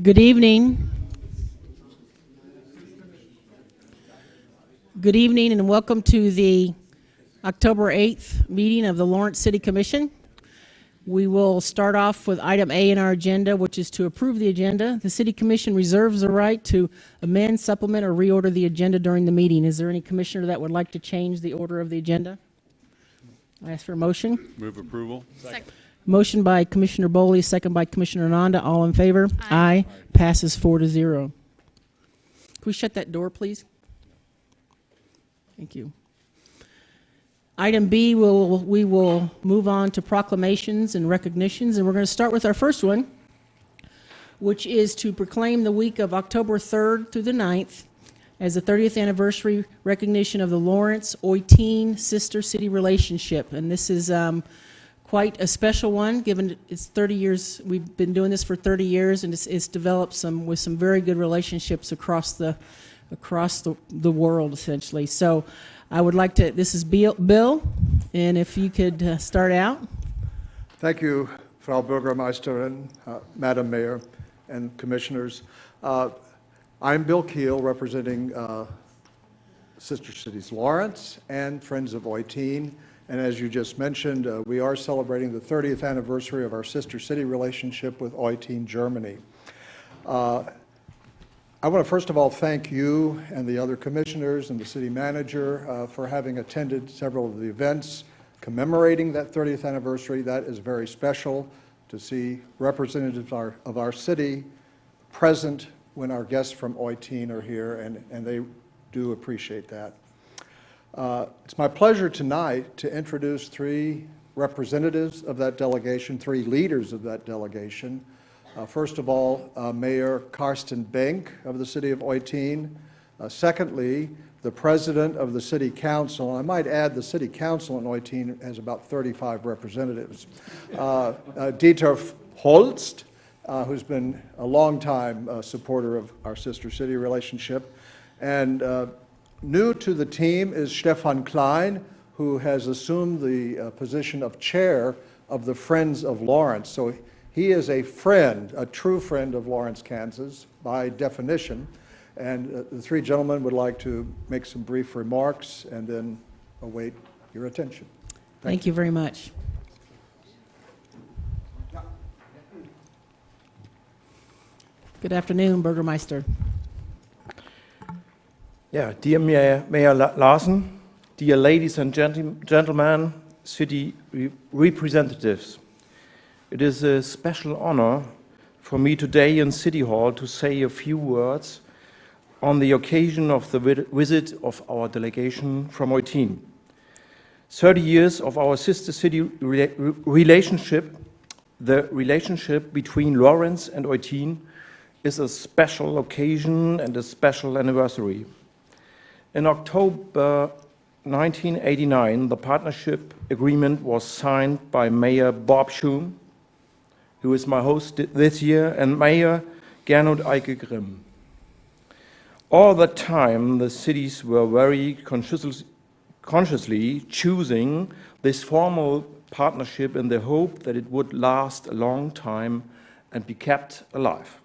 Good evening. Good evening and welcome to the October 8th meeting of the Lawrence City Commission. We will start off with item A in our agenda, which is to approve the agenda. The City Commission reserves the right to amend, supplement, or reorder the agenda during the meeting. Is there any commissioner that would like to change the order of the agenda? I ask for a motion. Move approval. Second. Motion by Commissioner Boley, second by Commissioner Nanda. All in favor? Aye. Passes 4-0. Can we shut that door, please? Thank you. Item B, we will move on to proclamations and recognitions, and we're going to start with our first one, which is to proclaim the week of October 3rd through the 9th as the 30th anniversary recognition of the Lawrence-Eutin sister city relationship. And this is quite a special one, given it's 30 years. We've been doing this for 30 years, and it's developed with some very good relationships across the world, essentially. So I would like to, this is Bill, and if you could start out. Thank you, Frau Bürgermeisterin, Madam Mayor, and Commissioners. I'm Bill Keel, representing Sister Cities Lawrence and Friends of Eutin. And as you just mentioned, we are celebrating the 30th anniversary of our sister city relationship with Eutin, Germany. I want to first of all thank you and the other commissioners and the city manager for having attended several of the events commemorating that 30th anniversary. That is very special to see representatives of our city present when our guests from Eutin are here, and they do appreciate that. It's my pleasure tonight to introduce three representatives of that delegation, three leaders of that delegation. First of all, Mayor Karsten Benk of the city of Eutin. Secondly, the president of the city council. I might add the city council in Eutin has about 35 representatives. Dieter Holst, who's been a longtime supporter of our sister city relationship. And new to the team is Stefan Klein, who has assumed the position of chair of the Friends of Lawrence. So he is a friend, a true friend of Lawrence, Kansas, by definition. And the three gentlemen would like to make some brief remarks and then await your attention. Thank you very much. Good afternoon, Burgermeister. Yeah, dear Mayor Larsen, dear ladies and gentlemen, city representatives. It is a special honor for me today in City Hall to say a few words on the occasion of the visit of our delegation from Eutin. 30 years of our sister city relationship, the relationship between Lawrence and Eutin, is a special occasion and a special anniversary. In October 1989, the partnership agreement was signed by Mayor Bob Schoen, who is my host this year, and Mayor Gernot Eike Grimm. All the time, the cities were very consciously choosing this formal partnership in the hope that it would last a long time and be kept alive.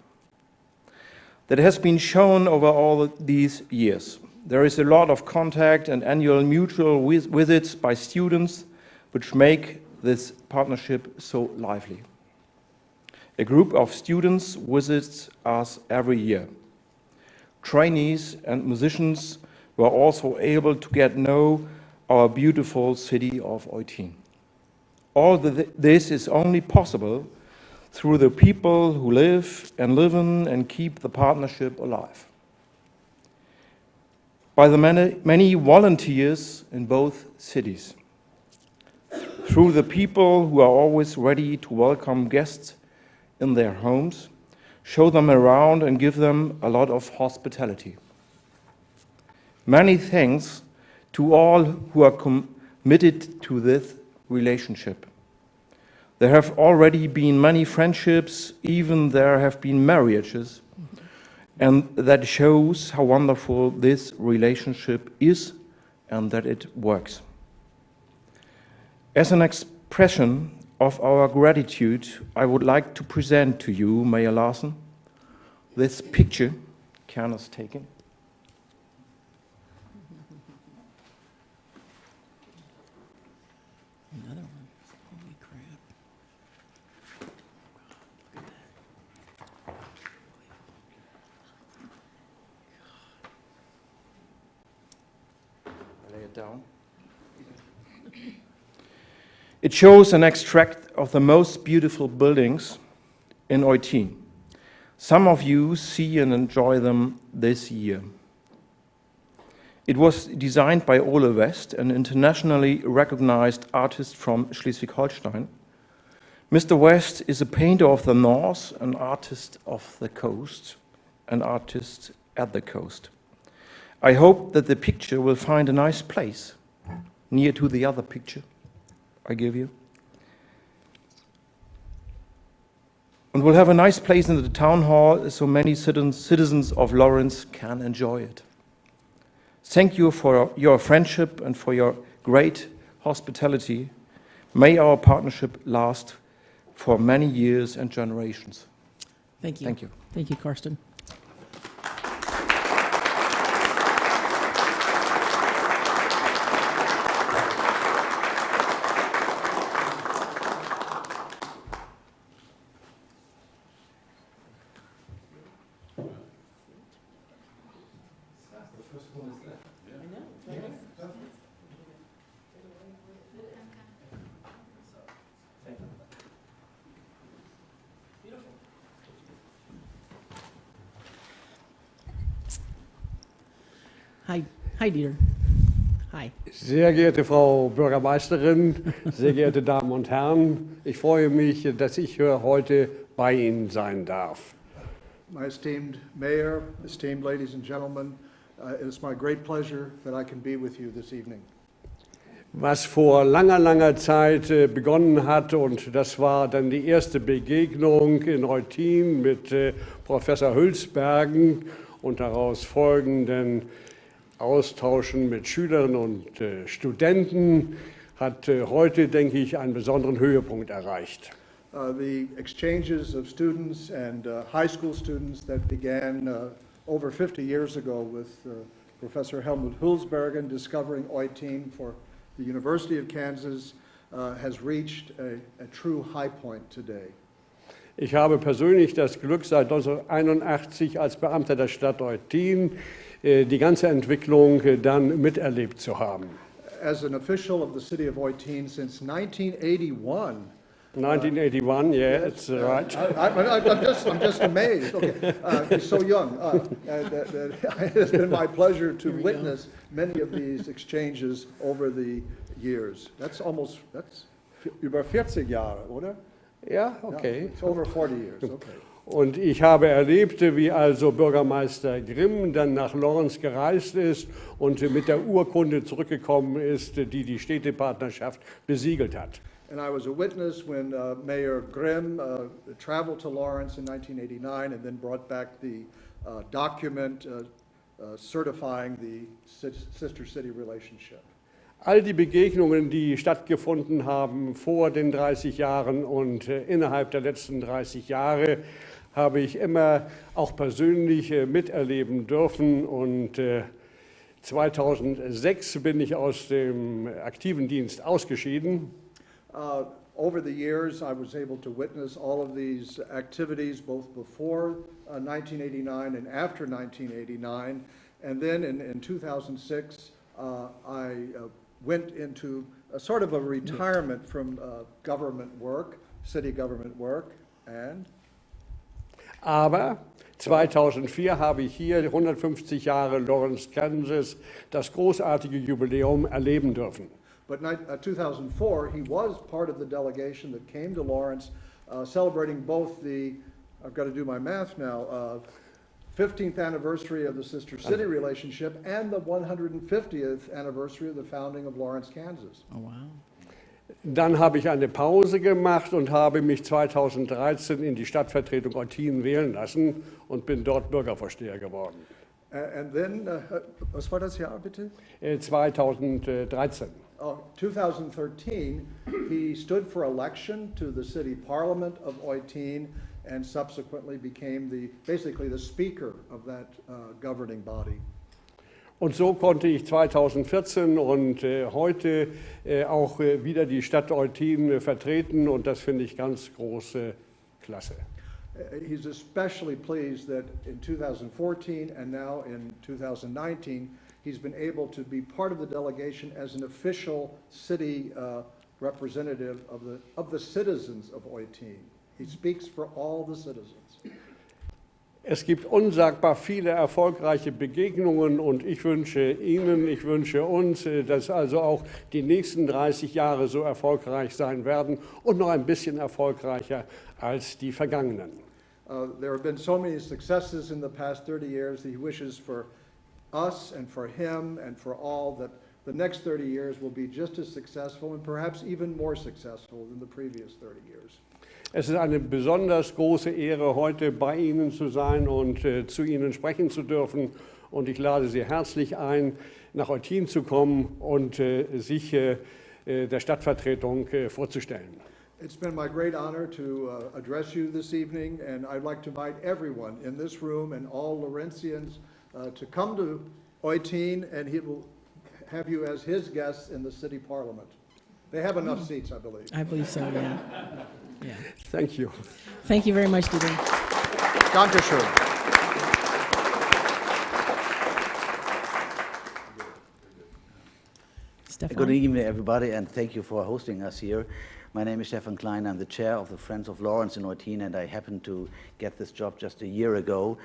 That has been shown over all these years. There is a lot of contact and annual mutual visits by students which make this partnership so lively. A group of students visits us every year. Trainees and musicians were also able to get to know our beautiful city of Eutin. All this is only possible through the people who live in and keep the partnership alive. By the many volunteers in both cities. Through the people who are always ready to welcome guests in their homes, show them around and give them a lot of hospitality. Many thanks to all who are committed to this relationship. There have already been many friendships, even there have been marriages, and that shows how wonderful this relationship is and that it works. As an expression of our gratitude, I would like to present to you, Mayor Larsen, this picture Kerner's taken. Another one. Holy crap. Lay it down. It shows an extract of the most beautiful buildings in Eutin. Some of you see and enjoy them this year. It was designed by Ole West, an internationally recognized artist from Schleswig-Holstein. Mr. West is a painter of the north, an artist of the coast, an artist at the coast. I hope that the picture will find a nice place near to the other picture I give you. And will have a nice place in the town hall so many citizens of Lawrence can enjoy it. Thank you for your friendship and for your great hospitality. May our partnership last for many years and generations. Thank you. Thank you. Thank you, Karsten. Hi, Dieter. Hi. Sehr geehrte Frau Bürgermeisterin, sehr geehrte Damen und Herren, ich freue mich, dass ich heute bei Ihnen sein darf. My esteemed mayor, esteemed ladies and gentlemen, it is my great pleasure that I can be with you this evening. Was vor langer Zeit begonnen hat, und das war dann die erste Begegnung in Eutin mit Professor Hülsbergen und daraus folgenden Austauschen mit Schülern und Studenten, hat heute, denke ich, einen besonderen Höhepunkt erreicht. The exchanges of students and high school students that began over 50 years ago with Professor Helmut Hülsbergen discovering Eutin for the University of Kansas has reached a true high point today. Ich habe persönlich das Glück, seit 1981 als Beamter der Stadt Eutin die ganze Entwicklung dann miterlebt zu haben. As an official of the city of Eutin since 1981. 1981, yeah, that's right. I'm just amazed. Okay, you're so young. It has been my pleasure to witness many of these exchanges over the years. That's über 40 Jahre, oder? Ja, okay. It's over 40 years. Okay. Und ich habe erlebt, wie also Bürgermeister Grimm dann nach Lawrence gereist ist und mit der Urkunde zurückgekommen ist, die die Städtepartnerschaft besiegelt hat. And I was a witness when Mayor Grimm traveled to Lawrence in 1989 and then brought back the document certifying the sister-city relationship. All die Begegnungen, die stattgefunden haben vor den 30 Jahren und innerhalb der letzten 30 Jahre, habe ich immer auch persönlich miterleben dürfen. Und 2006 bin ich aus dem aktiven Dienst ausgeschieden. Over the years, I was able to witness all of these activities, both before 1989 and after 1989. And then in 2006, I went into a sort of a retirement from government work, city government work, and? Aber 2004 habe ich hier 150 Jahre Lawrence, Kansas, das großartige Jubiläum erleben dürfen. But 2004, he was part of the delegation that came to Lawrence, celebrating both the, I've got to do my math now, 15th anniversary of the sister-city relationship and the 150th anniversary of the founding of Lawrence, Kansas. Oh, wow. Dann habe ich eine Pause gemacht und habe mich 2013 in die Stadtvertretung Eutin wählen lassen und bin dort Bürgervorsteher geworden. And then, was war das Jahr bitte? 2013. 2013, he stood for election to the city parliament of Eutin and subsequently became basically the speaker of that governing body. Und so konnte ich 2014 und heute auch wieder die Stadt Eutin vertreten und das finde ich ganz große Klasse. He's especially pleased that in 2014 and now in 2019, he's been able to be part of the delegation as an official city representative of the citizens of Eutin. He speaks for all the citizens. Es gibt unsagbar viele erfolgreiche Begegnungen und ich wünsche Ihnen, ich wünsche uns, dass also auch die nächsten 30 Jahre so erfolgreich sein werden und noch ein bisschen erfolgreicher als die vergangenen. There have been so many successes in the past 30 years that he wishes for us and for him and for all that the next 30 years will be just as successful and perhaps even more successful than the previous 30 years. Es ist eine besonders große Ehre, heute bei Ihnen zu sein und zu Ihnen sprechen zu dürfen. Und ich lade Sie herzlich ein, nach Eutin zu kommen und sich der Stadtvertretung vorzustellen. It's been my great honor to address you this evening, and I'd like to invite everyone in this room and all Lawrencians to come to Eutin, and he will have you as his guests in the city parliament. They have enough seats, I believe. I believe so, yeah. Yeah. Thank you. Thank you very much, Dieter. Dankeschön. Stefan? Good evening, everybody, and thank you for hosting us here. My name is Stefan Klein. I'm the chair of the Friends of Lawrence in Eutin, and I happened to get this job just a year ago.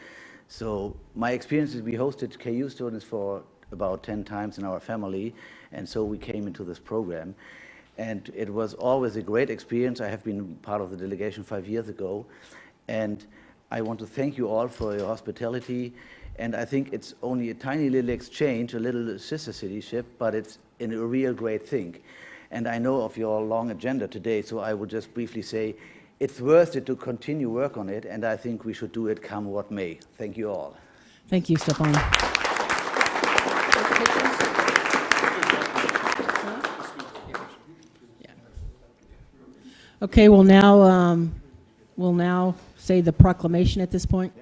So my experience is we hosted KU students for about 10 times in our family, and so we came into this program. And it was always a great experience. I have been part of the delegation 5 years ago, and I want to thank you all for your hospitality. And I think it's only a tiny little exchange, a little sister cityship, but it's a real great thing. And I know of your long agenda today, so I would just briefly say it's worth it to continue work on it, and I think we should do it come what may. Thank you all. Thank you, Stefan. Okay, we'll now say the proclamation at this point.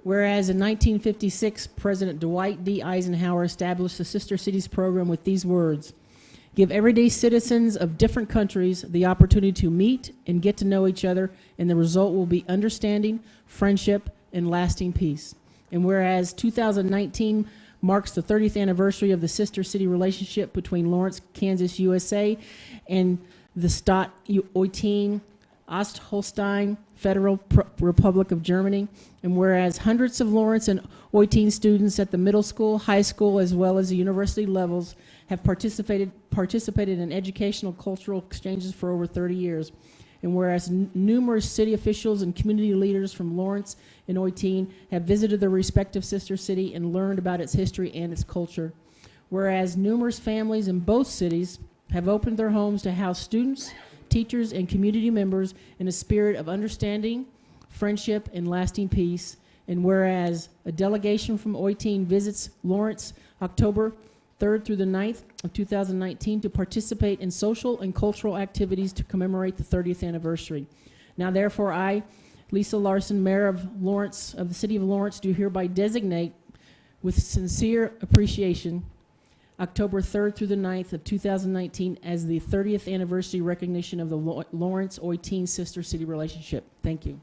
Whereas in 1956, President Dwight D. Eisenhower established the Sister Cities program with these words: give everyday citizens of different countries the opportunity to meet and get to know each other, and the result will be understanding, friendship, and lasting peace. And whereas 2019 marks the 30th anniversary of the Sister City relationship between Lawrence, Kansas, USA, and the Stadt Eutin, Ostholstein, Federal Republic of Germany. And whereas hundreds of Lawrence and Eutin students at the middle school, high school, as well as the university levels have participated in educational cultural exchanges for over 30 years. And whereas numerous city officials and community leaders from Lawrence and Eutin have visited their respective sister city and learned about its history and its culture. Whereas numerous families in both cities have opened their homes to house students, teachers, and community members in a spirit of understanding, friendship, and lasting peace. And whereas a delegation from Eutin visits Lawrence October 3rd through the 9th of 2019 to participate in social and cultural activities to commemorate the 30th anniversary. Now therefore I, Lisa Larson, Mayor of Lawrence, of the City of Lawrence, do hereby designate with sincere appreciation October 3rd through the 9th of 2019 as the 30th anniversary recognition of the Lawrence-Eutin Sister City relationship. Thank you.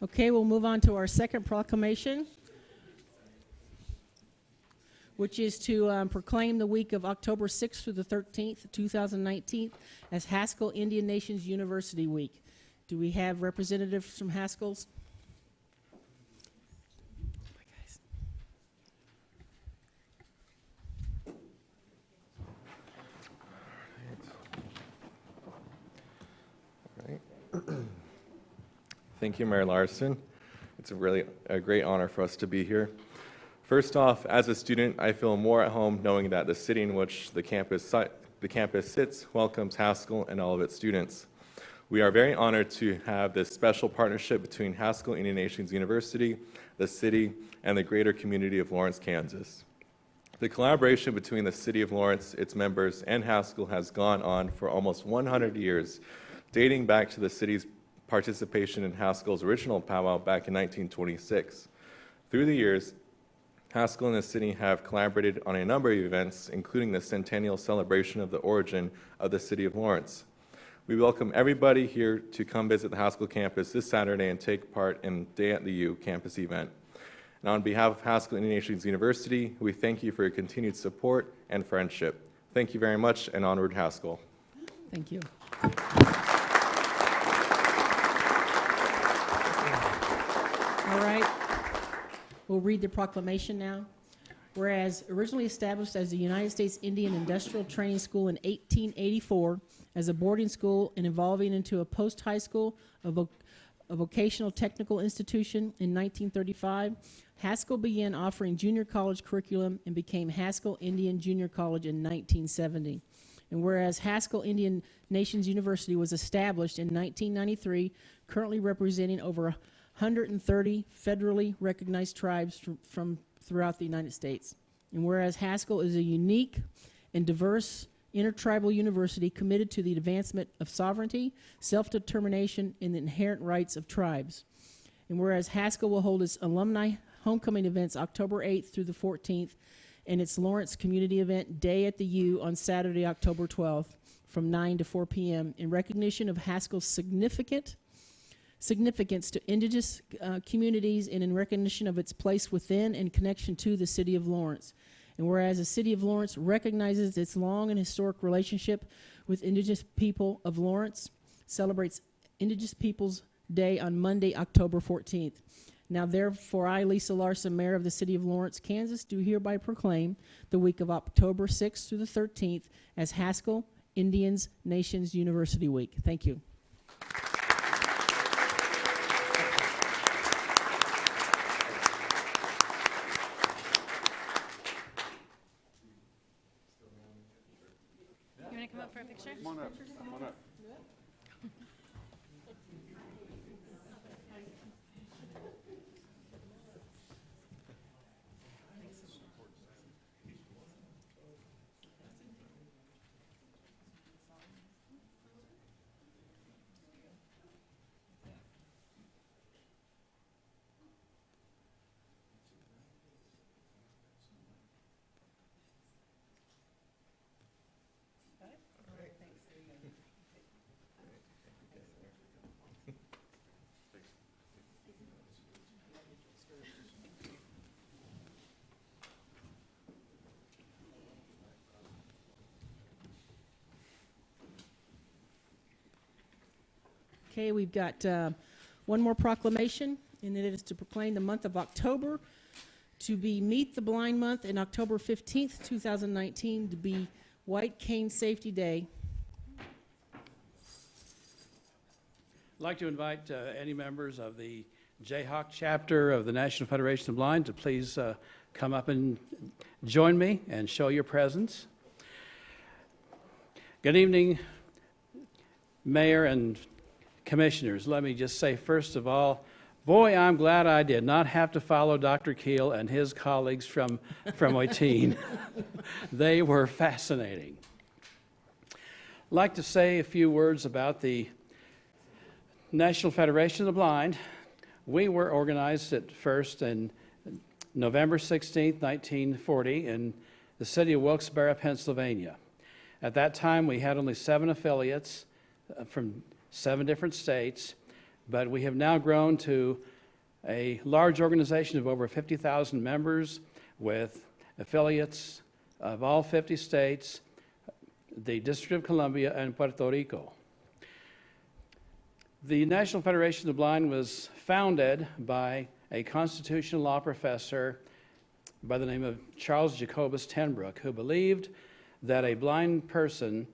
Okay, we'll move on to our second proclamation, which is to proclaim the week of October 6th through the 13th, 2019, as Haskell Indian Nations University Week. Do we have representatives from Haskell's? Thank you, Mayor Larson. It's really a great honor for us to be here. First off, as a student, I feel more at home knowing that the city in which the campus sits welcomes Haskell and all of its students. We are very honored to have this special partnership between Haskell Indian Nations University, the city, and the greater community of Lawrence, Kansas. The collaboration between the city of Lawrence, its members, and Haskell has gone on for almost 100 years, dating back to the city's participation in Haskell's original powwow back in 1926. Through the years, Haskell and the city have collaborated on a number of events, including the centennial celebration of the origin of the city of Lawrence. We welcome everybody here to come visit the Haskell campus this Saturday and take part in Day at the U campus event. And on behalf of Haskell Indian Nations University, we thank you for your continued support and friendship. Thank you very much, and onward, Haskell. Thank you. All right, we'll read the proclamation now. Whereas originally established as the United States Indian Industrial Training School in 1884 as a boarding school and evolving into a post-high school, a vocational technical institution in 1935, Haskell began offering junior college curriculum and became Haskell Indian Junior College in 1970. And whereas Haskell Indian Nations University was established in 1993, currently representing over 130 federally recognized tribes from throughout the United States. And whereas Haskell is a unique and diverse intertribal university committed to the advancement of sovereignty, self-determination, and the inherent rights of tribes. And whereas Haskell will hold its alumni homecoming events October 8th through the 14th, and its Lawrence community event Day at the U on Saturday, October 12th from 9 to 4 p.m. in recognition of Haskell's significance to indigenous communities and in recognition of its place within and connection to the city of Lawrence. And whereas the city of Lawrence recognizes its long and historic relationship with indigenous people of Lawrence, celebrates Indigenous Peoples Day on Monday, October 14th. Now therefore I, Lisa Larson, Mayor of the City of Lawrence, Kansas, do hereby proclaim the week of October 6th through the 13th as Haskell Indians Nations University Week. Thank you. You want to come up for a picture? Come on up. Come on up. Okay, we've got one more proclamation, and it is to proclaim the month of October to be Meet the Blind Month, and October 15th, 2019 to be White Cane Safety Day. I'd like to invite any members of the Jayhawk chapter of the National Federation of the Blind to please come up and join me and show your presence. Good evening, Mayor and Commissioners, let me just say, first of all, boy, I'm glad I did not have to follow Dr. Keel and his colleagues from Eutin. They were fascinating. I'd like to say a few words about the National Federation of the Blind. We were organized at first in November 16, 1940, in the city of Wilkes-Barre, Pennsylvania. At that time, we had only 7 affiliates from 7 different states, but we have now grown to a large organization of over 50,000 members with affiliates of all 50 states, the District of Columbia, and Puerto Rico. The National Federation of the Blind was founded by a constitutional law professor by the name of Charles Jacobus Tenbrook, who believed that a blind person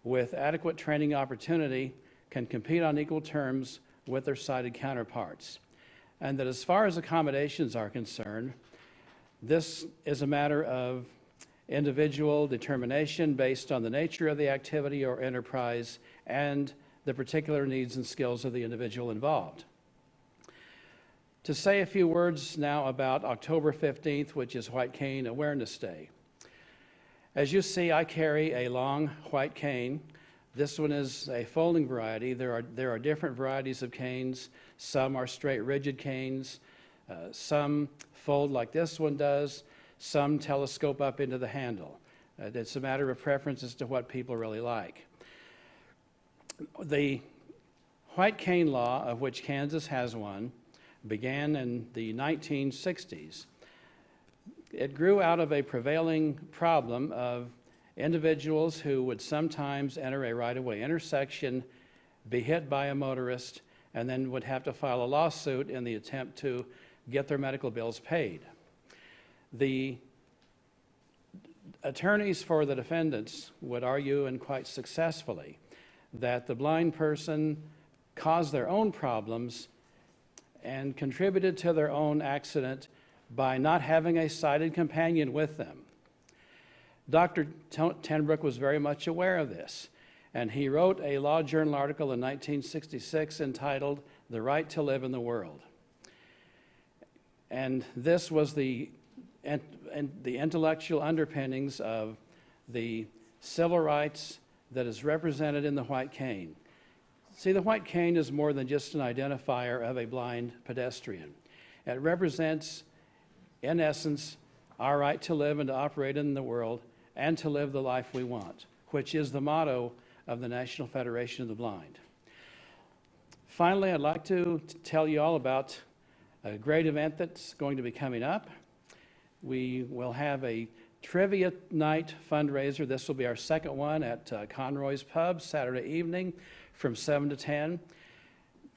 with adequate training opportunity can compete on equal terms with their sighted counterparts, and that as far as accommodations are concerned, this is a matter of individual determination based on the nature of the activity or enterprise and the particular needs and skills of the individual involved. To say a few words now about October 15th, which is White Cane Awareness Day. As you see, I carry a long white cane. This one is a folding variety. There are different varieties of canes. Some are straight rigid canes. Some fold like this one does. Some telescope up into the handle. It's a matter of preference as to what people really like. The white cane law, of which Kansas has one, began in the 1960s. It grew out of a prevailing problem of individuals who would sometimes enter a right-of-way intersection, be hit by a motorist, and then would have to file a lawsuit in the attempt to get their medical bills paid. The attorneys for the defendants would argue, and quite successfully, that the blind person caused their own problems and contributed to their own accident by not having a sighted companion with them. Dr. Tenbrook was very much aware of this, and he wrote a Law Journal article in 1966 entitled "The Right to Live in the World." And this was the intellectual underpinnings of the civil rights that is represented in the white cane. See, the white cane is more than just an identifier of a blind pedestrian. It represents, in essence, our right to live and to operate in the world and to live the life we want, which is the motto of the National Federation of the Blind. Finally, I'd like to tell you all about a great event that's going to be coming up. We will have a trivia night fundraiser. This will be our second one at Conroy's Pub Saturday evening from 7 to 10.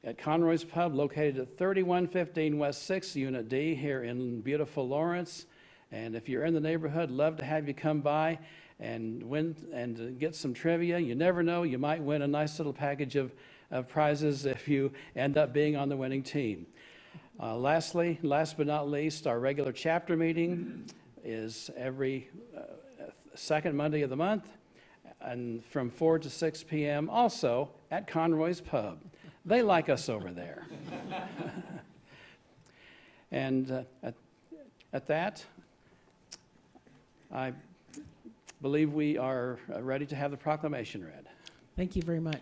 At Conroy's Pub, located at 3115 West 6th, Unit D, here in beautiful Lawrence. And if you're in the neighborhood, love to have you come by and win and get some trivia. You never know, you might win a nice little package of prizes if you end up being on the winning team. Last but not least, our regular chapter meeting is every second Monday of the month, and from 4 to 6 p.m. also at Conroy's Pub. They like us over there. And at that, I believe we are ready to have the proclamation read. Thank you very much.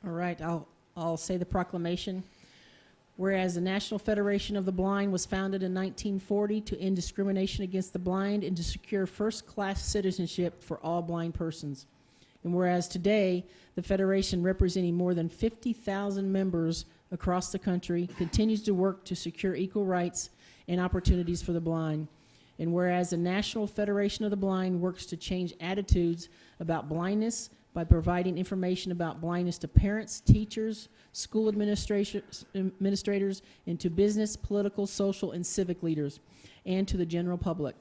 All right, I'll say the proclamation. Whereas the National Federation of the Blind was founded in 1940 to end discrimination against the blind and to secure first-class citizenship for all blind persons. And whereas today, the Federation, representing more than 50,000 members across the country, continues to work to secure equal rights and opportunities for the blind. And whereas the National Federation of the Blind works to change attitudes about blindness by providing information about blindness to parents, teachers, school administrators, and to business, political, social, and civic leaders, and to the general public.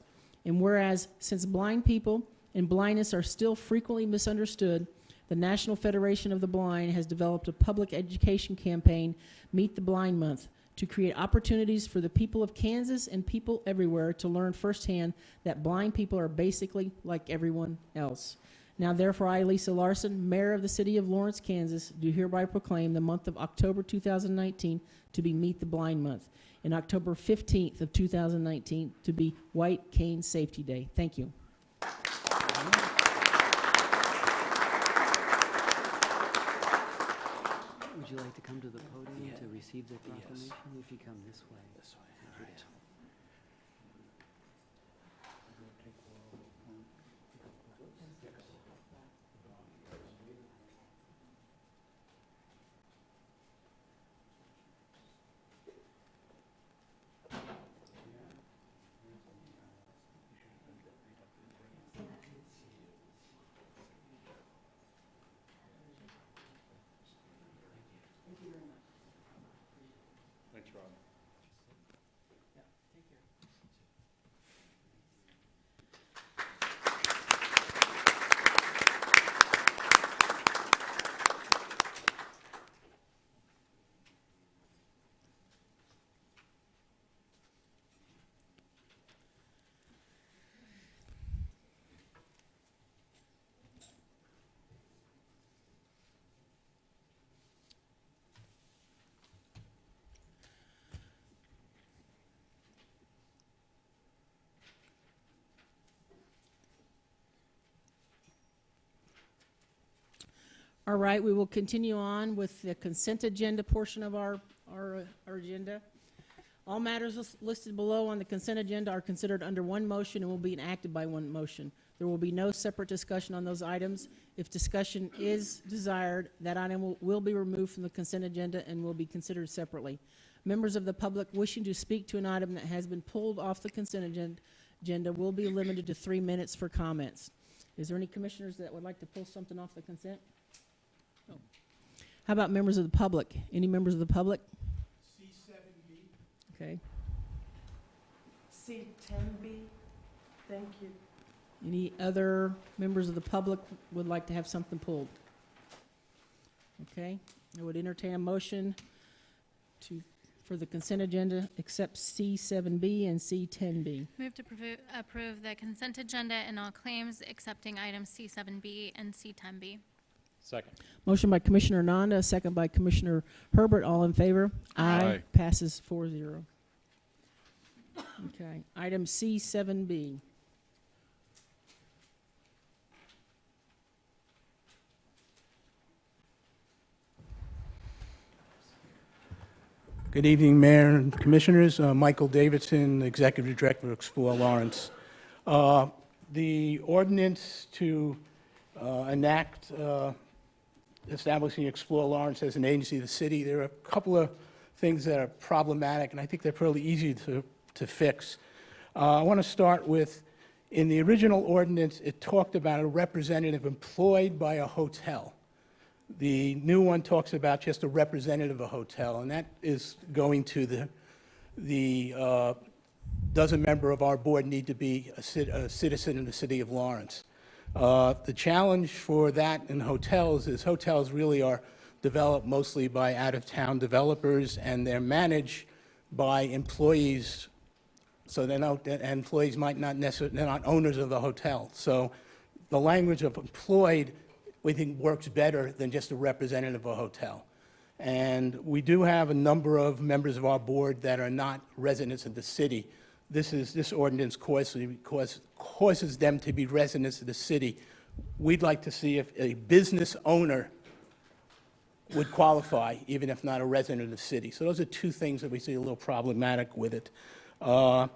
And whereas, since blind people and blindness are still frequently misunderstood, the National Federation of the Blind has developed a public education campaign, Meet the Blind Month, to create opportunities for the people of Kansas and people everywhere to learn firsthand that blind people are basically like everyone else. Now, therefore, I, Lisa Larson, Mayor of the City of Lawrence, Kansas, do hereby proclaim the month of October 2019 to be Meet the Blind Month, and October 15th of 2019 to be White Cane Safety Day. Thank you. Would you like to come to the podium to receive the proclamation? If you come this way. This way, all right. All right, we will continue on with the consent agenda portion of our agenda. All matters listed below on the consent agenda are considered under one motion and will be enacted by one motion. There will be no separate discussion on those items. If discussion is desired, that item will be removed from the consent agenda and will be considered separately. Members of the public wishing to speak to an item that has been pulled off the consent agenda will be limited to 3 minutes for comments. Is there any commissioners that would like to pull something off the consent? No. How about members of the public? Any members of the public? C7B. Okay. C10B. Thank you. Any other members of the public would like to have something pulled? Okay. I would entertain a motion for the consent agenda except C7B and C10B. Move to approve the consent agenda and all claims accepting items C7B and C10B. Second. Motion by Commissioner Nanda, second by Commissioner Herbert. All in favor? Aye. Passes 4-0. Okay. Item C7B. Good evening, Mayor and Commissioners. Michael Davidson, Executive Director of Explore Lawrence. The ordinance to enact establishing Explore Lawrence as an agency of the city, there are a couple of things that are problematic, and I think they're fairly easy to fix. I want to start with, in the original ordinance, it talked about a representative employed by a hotel. The new one talks about just a representative of a hotel, and that is going to does a member of our board need to be a citizen in the city of Lawrence? The challenge for that in hotels is hotels really are developed mostly by out-of-town developers, and they're managed by employees, so employees might not necessarily, they're not owners of the hotel. So the language of employed, we think, works better than just a representative of a hotel. And we do have a number of members of our board that are not residents of the city. This ordinance causes them to be residents of the city. We'd like to see if a business owner would qualify, even if not a resident of the city. So those are two things that we see a little problematic with it. I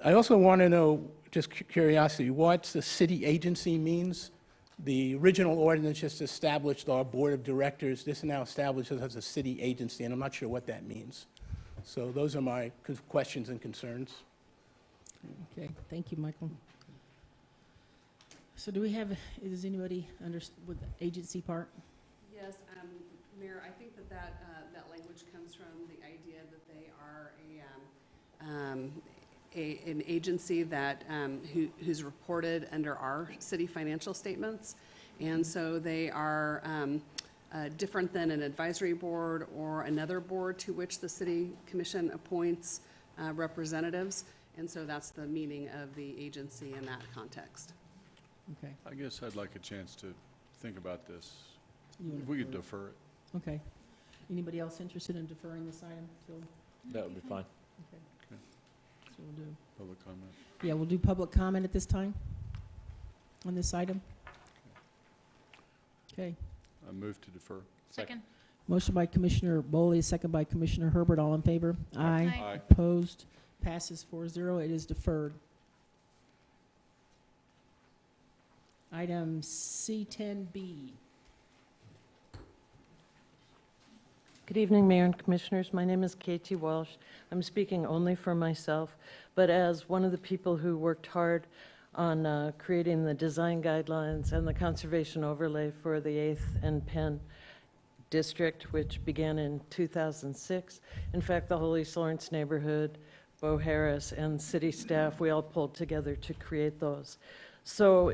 also want to know, just curiosity, what the city agency means. The original ordinance just established our board of directors. This now establishes us as a city agency, and I'm not sure what that means. So those are my questions and concerns. Okay, thank you, Michael. So do we have, does anybody with the agency part? Yes, Mayor, I think that language comes from the idea that they are an agency that who's reported under our city financial statements, and so they are different than an advisory board or another board to which the city commission appoints representatives. And so that's the meaning of the agency in that context. Okay. I guess I'd like a chance to think about this. You wanna If we could defer defer it. Okay. Anybody else interested in deferring this item? So, That would be fine. okay. Okay. So we'll do, Public comment. yeah, we'll do public comment at this time on this item. Okay. I move to defer. Second. Motion by Commissioner Boley, second by Commissioner Herbert. All in favor? Aye. Aye. Opposed? Passes 4-0. It is deferred. Item C10B. Good evening, Mayor and Commissioners. My name is Katie Walsh. I'm speaking only for myself, but as one of the people who worked hard on creating the design guidelines and the conservation overlay for the 8th and Penn District, which began in 2006. In fact, the whole East Lawrence neighborhood, Bo Harris, and city staff, we all pulled together to create those. So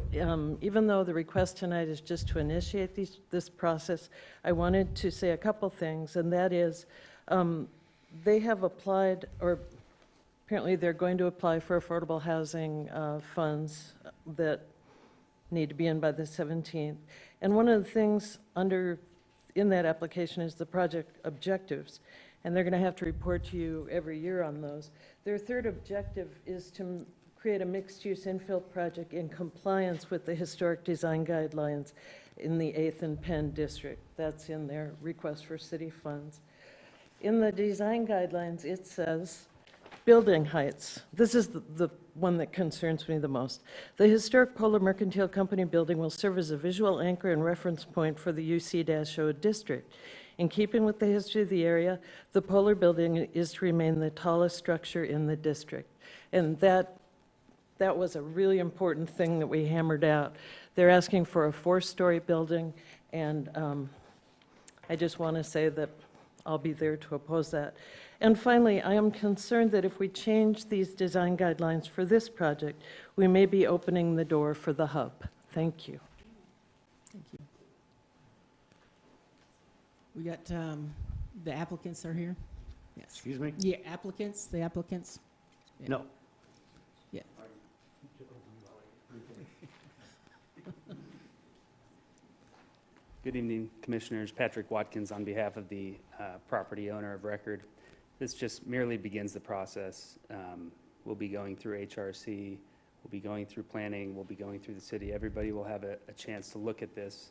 even though the request tonight is just to initiate this process, I wanted to say a couple things, and that is they have applied, or apparently they're going to apply for affordable housing funds that need to be in by the 17th. And one of the things in that application is the project objectives, and they're going to have to report to you every year on those. Their third objective is to create a mixed-use infill project in compliance with the historic design guidelines in the 8th and Penn District. That's in their request for city funds. In the design guidelines, it says, building heights. This is the one that concerns me the most. The historic Polar Mercantile Company building will serve as a visual anchor and reference point for the UC-0 district. In keeping with the history of the area, the Polar building is to remain the tallest structure in the district. And that was a really important thing that we hammered out. They're asking for a 4-story building, and I just want to say that I'll be there to oppose that. And finally, I am concerned that if we change these design guidelines for this project, we may be opening the door for the hub. Thank you. Thank you. We got the applicants are here? Yes. Excuse me? Yeah, applicants, the applicants? Yeah. No. Yeah. Good evening, Commissioners. Patrick Watkins on behalf of the property owner of record. This just merely begins the process. We'll be going through HRC, we'll be going through planning, we'll be going through the city. Everybody will have a chance to look at this.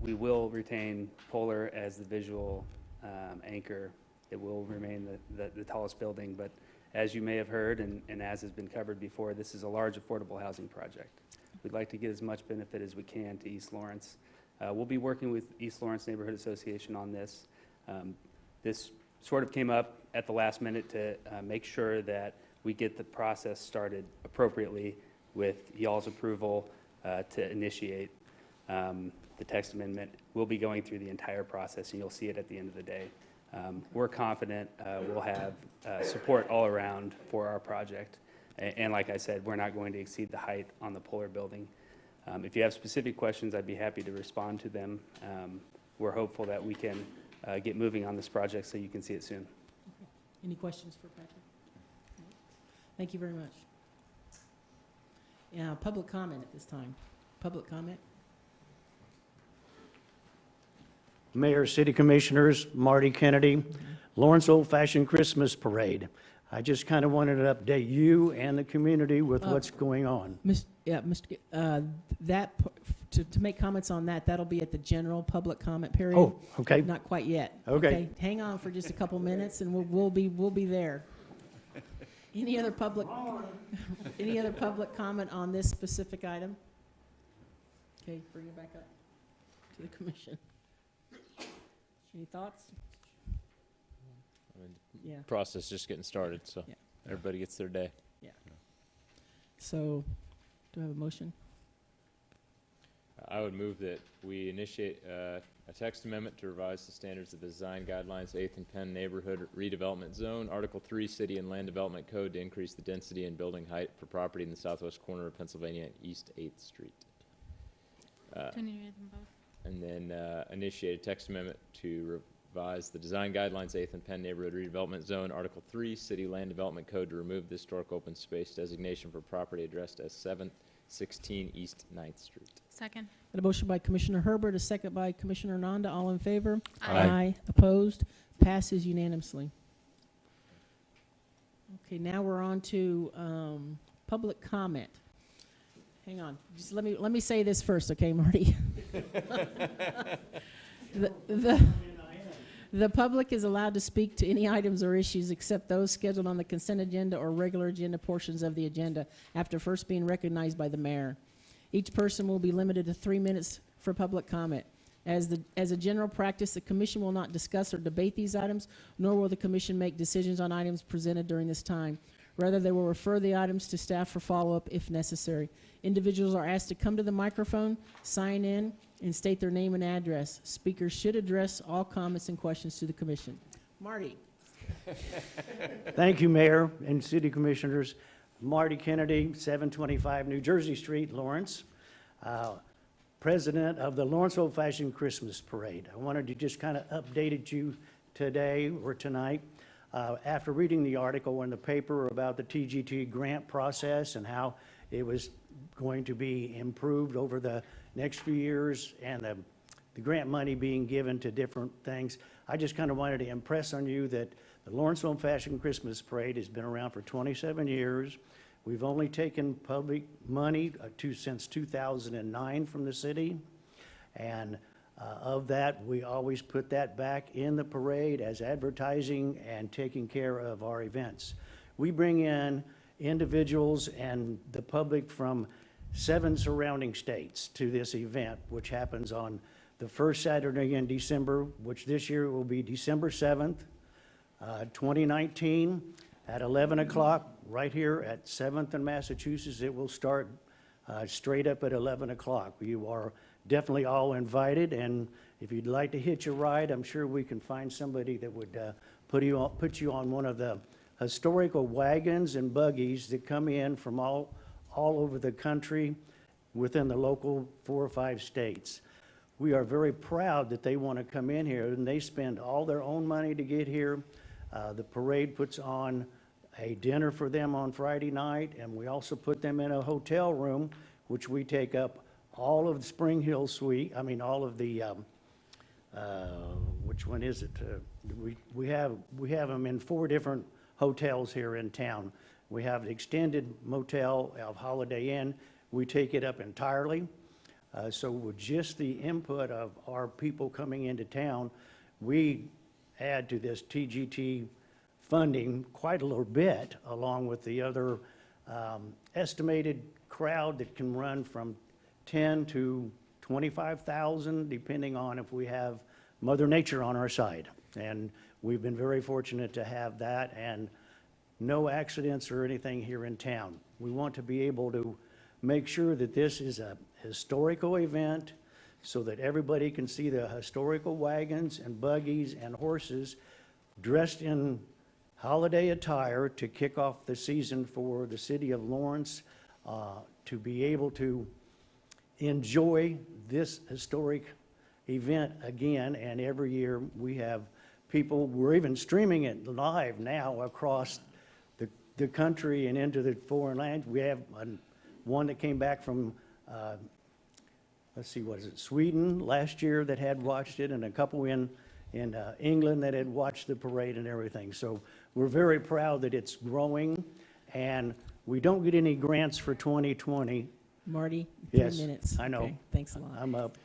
We will retain Polar as the visual anchor. It will remain the tallest building, but as you may have heard, and as has been covered before, this is a large affordable housing project. We'd like to get as much benefit as we can to East Lawrence. We'll be working with East Lawrence Neighborhood Association on this. This sort of came up at the last minute to make sure that we get the process started appropriately with y'all's approval to initiate the text amendment. We'll be going through the entire process, and you'll see it at the end of the day. We're confident we'll have support all around for our project. And like I said, we're not going to exceed the height on the Polar building. If you have specific questions, I'd be happy to respond to them. We're hopeful that we can get moving on this project so you can see it soon. Okay. Any questions for Patrick? Thank you very much. Yeah, public comment at this time. Public comment? Mayor, City Commissioners, Marty Kennedy, Lawrence Old Fashioned Christmas Parade. I just kind of wanted to update you and the community with what's going on. To make comments on that, that'll be at the general public comment period. Oh, okay. Not quite yet. Okay. Hang on for just a couple minutes, and we'll be there. Any other public comment on this specific item? Okay, bring it back up to the commission. Any thoughts? Yeah. Process just getting started, so Yeah. everybody gets their day. Yeah. So, do I have a motion? I would move that we initiate a text amendment to revise the standards of the design guidelines, 8th and Penn Neighborhood Redevelopment Zone, Article 3, City and Land Development Code, to increase the density and building height for property in the southwest corner of Pennsylvania, East 8th Street. Do we need to read them both? and then initiate a text amendment to revise the design guidelines, 8th and Penn Neighborhood Redevelopment Zone, Article 3, City Land Development Code, to remove the historic open space designation for property addressed as 716 East 9th Street. Second. Got a motion by Commissioner Herbert, a second by Commissioner Nanda. All in favor? Aye. Opposed? Passes unanimously. Okay, now we're on to public comment. Hang on, just let me say this first, okay, Marty? The public is allowed to speak to any items or issues except those scheduled on the consent agenda or regular agenda portions of the agenda after first being recognized by the mayor. Each person will be limited to 3 minutes for public comment. As a general practice, the commission will not discuss or debate these items, nor will the commission make decisions on items presented during this time. Rather, they will refer the items to staff for follow-up if necessary. Individuals are asked to come to the microphone, sign in, and state their name and address. Speakers should address all comments and questions to the commission. Marty. Thank you, Mayor and City Commissioners. Marty Kennedy, 725 New Jersey Street, Lawrence, President of the Lawrence Old-Fashioned Christmas Parade. I wanted to just kind of update you today or tonight. After reading the article in the paper about the TGT grant process and how it was going to be improved over the next few years and the grant money being given to different things, I just kind of wanted to impress on you that the Lawrence Old-Fashioned Christmas Parade has been around for 27 years. We've only taken public money since 2009 from the city, and of that, we always put that back in the parade as advertising and taking care of our events. We bring in individuals and the public from 7 surrounding states to this event, which happens on the first Saturday in December, which this year will be December 7th, 2019, at 11 o'clock, right here at 7th and Massachusetts. It will start straight up at 11 o'clock. You are definitely all invited, and if you'd like to hitch a ride, I'm sure we can find somebody that would put you on one of the historical wagons and buggies that come in from all over the country within the local 4 or 5 states. We are very proud that they want to come in here, and they spend all their own money to get here. The parade puts on a dinner for them on Friday night, and we also put them in a hotel room, which we take up all of the Spring Hill Suite, all of the, which one is it? We have them in 4 different hotels here in town. We have the extended motel of Holiday Inn. We take it up entirely. So with just the input of our people coming into town, we add to this TGT funding quite a little bit, along with the other estimated crowd that can run from 10 to 25,000, depending on if we have Mother Nature on our side. And we've been very fortunate to have that, and no accidents or anything here in town. We want to be able to make sure that this is a historical event so that everybody can see the historical wagons and buggies and horses dressed in holiday attire to kick off the season for the city of Lawrence, to be able to enjoy this historic event again. And every year we have people, we're even streaming it live now across the country and into the foreign lands. We have one that came back from, let's see, what is it, Sweden last year that had watched it, and a couple in England that had watched the parade and everything. So we're very proud that it's growing, and we don't get any grants for 2020. Marty, 3 Yes, minutes. I know. Okay, thanks a lot. I'm up.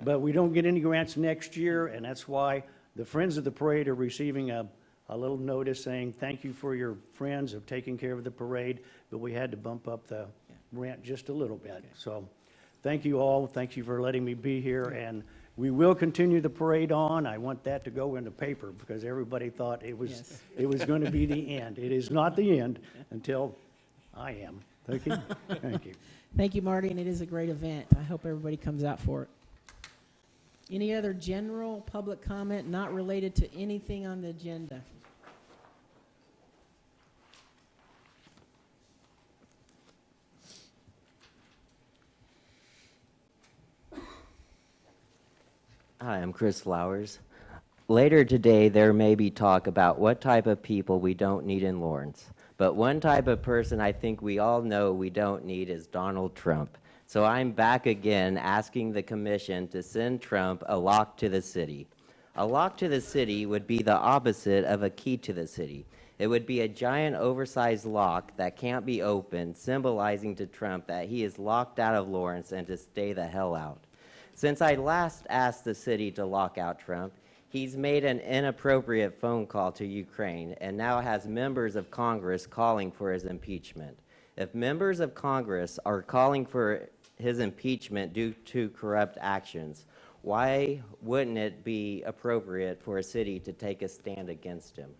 But we don't get any grants next year, and that's why the Friends of the Parade are receiving a little notice saying, thank you for your friends of taking care of the parade, but we had to bump up the grant just a little bit. Okay. So thank you all. Thank you for letting me be here, and we will continue the parade on. I want that to go in the paper because everybody thought it was going to be the end. It is not the end until I am. Thank you. Thank you. Thank you, Marty, and it is a great event. I hope everybody comes out for it. Any other general public comment not related to anything on the agenda? Hi, I'm Chris Flowers. Later today, there may be talk about what type of people we don't need in Lawrence. But one type of person I think we all know we don't need is Donald Trump. So I'm back again asking the commission to send Trump a lock to the city. A lock to the city would be the opposite of a key to the city. It would be a giant oversized lock that can't be opened, symbolizing to Trump that he is locked out of Lawrence and to stay the hell out. Since I last asked the city to lock out Trump, he's made an inappropriate phone call to Ukraine and now has members of Congress calling for his impeachment. If members of Congress are calling for his impeachment due to corrupt actions, why wouldn't it be appropriate for a city to take a stand against him?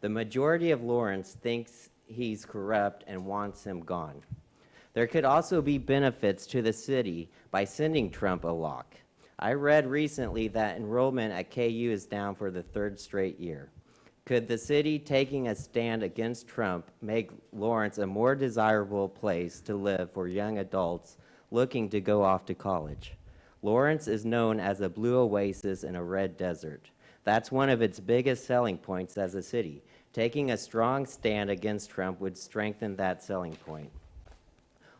The majority of Lawrence thinks he's corrupt and wants him gone. There could also be benefits to the city by sending Trump a lock. I read recently that enrollment at KU is down for the 3rd straight year. Could the city taking a stand against Trump make Lawrence a more desirable place to live for young adults looking to go off to college? Lawrence is known as a blue oasis in a red desert. That's one of its biggest selling points as a city. Taking a strong stand against Trump would strengthen that selling point.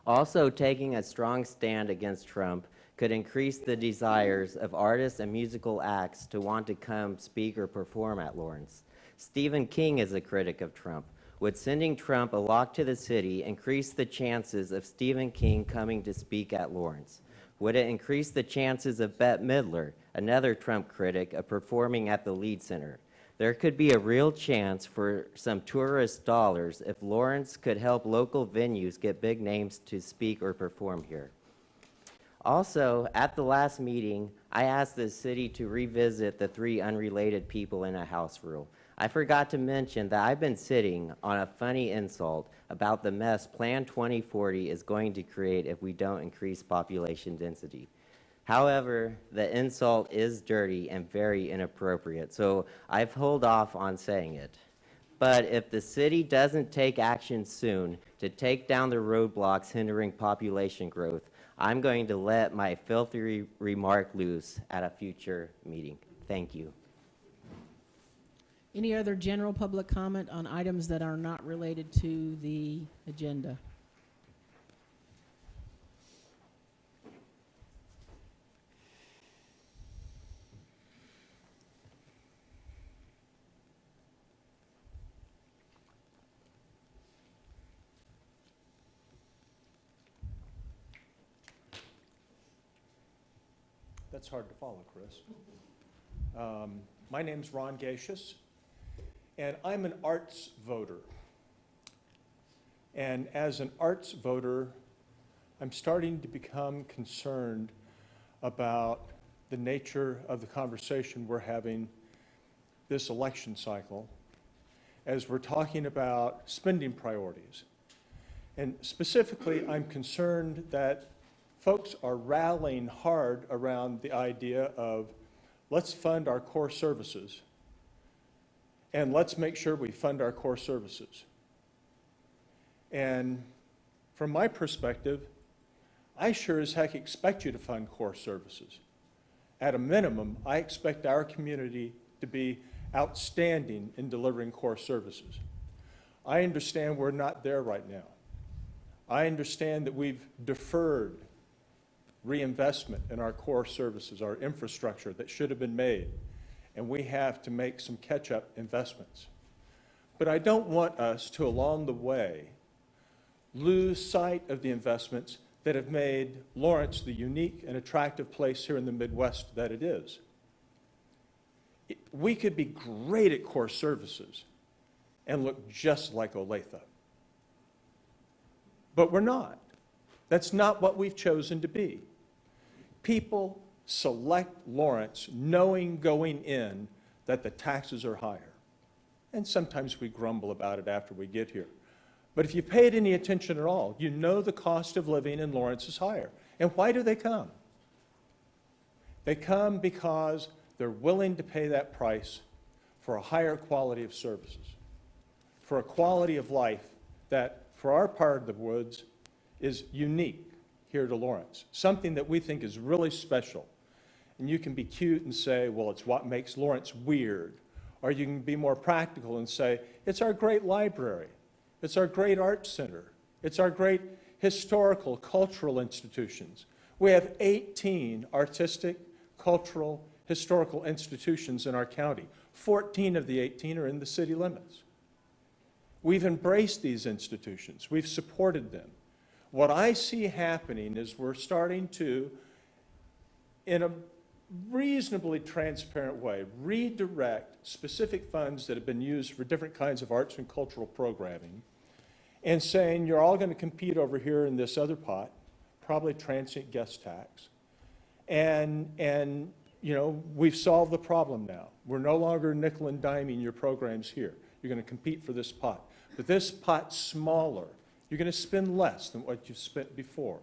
Also, taking a strong stand against Trump could increase the desires of artists and musical acts to want to come speak or perform at Lawrence. Stephen King is a critic of Trump. Would sending Trump a lock to the city increase the chances of Stephen King coming to speak at Lawrence? Would it increase the chances of Bette Midler, another Trump critic, of performing at the Lead Center? There could be a real chance for some tourist dollars if Lawrence could help local venues get big names to speak or perform here. Also, at the last meeting, I asked the city to revisit the 3 unrelated people in a house rule. I forgot to mention that I've been sitting on a funny insult about the mess Plan 2040 is going to create if we don't increase population density. However, the insult is dirty and very inappropriate, so I've held off on saying it. But if the city doesn't take action soon to take down the roadblocks hindering population growth, I'm going to let my filthy remark loose at a future meeting. Thank you. Any other general public comment on items that are not related to the agenda? That's hard to follow, Chris. My name's Ron Gacious, and I'm an arts voter. And as an arts voter, I'm starting to become concerned about the nature of the conversation we're having this election cycle as we're talking about spending priorities. And specifically, I'm concerned that folks are rallying hard around the idea of let's fund our core services, and let's make sure we fund our core services. And from my perspective, I sure as heck expect you to fund core services. At a minimum, I expect our community to be outstanding in delivering core services. I understand we're not there right now. I understand that we've deferred reinvestment in our core services, our infrastructure that should have been made, and we have to make some catch-up investments. But I don't want us to, along the way, lose sight of the investments that have made Lawrence the unique and attractive place here in the Midwest that it is. We could be great at core services and look just like Olathe. But we're not. That's not what we've chosen to be. People select Lawrence knowing going in that the taxes are higher. And sometimes we grumble about it after we get here. But if you paid any attention at all, you know the cost of living in Lawrence is higher. And why do they come? They come because they're willing to pay that price for a higher quality of services, for a quality of life that, for our part of the woods, is unique here to Lawrence, something that we think is really special. And you can be cute and say, well, it's what makes Lawrence weird. Or you can be more practical and say, it's our great library. It's our great art center. It's our great historical, cultural institutions. We have 18 artistic, cultural, historical institutions in our county. 14 of the 18 are in the city limits. We've embraced these institutions. We've supported them. What I see happening is we're starting to, in a reasonably transparent way, redirect specific funds that have been used for different kinds of arts and cultural programming, and saying you're all going to compete over here in this other pot, probably transient guest tax, and you know, we've solved the problem now. We're no longer nickel and diming your programs here. You're going to compete for this pot. But this pot's smaller. You're going to spend less than what you've spent before.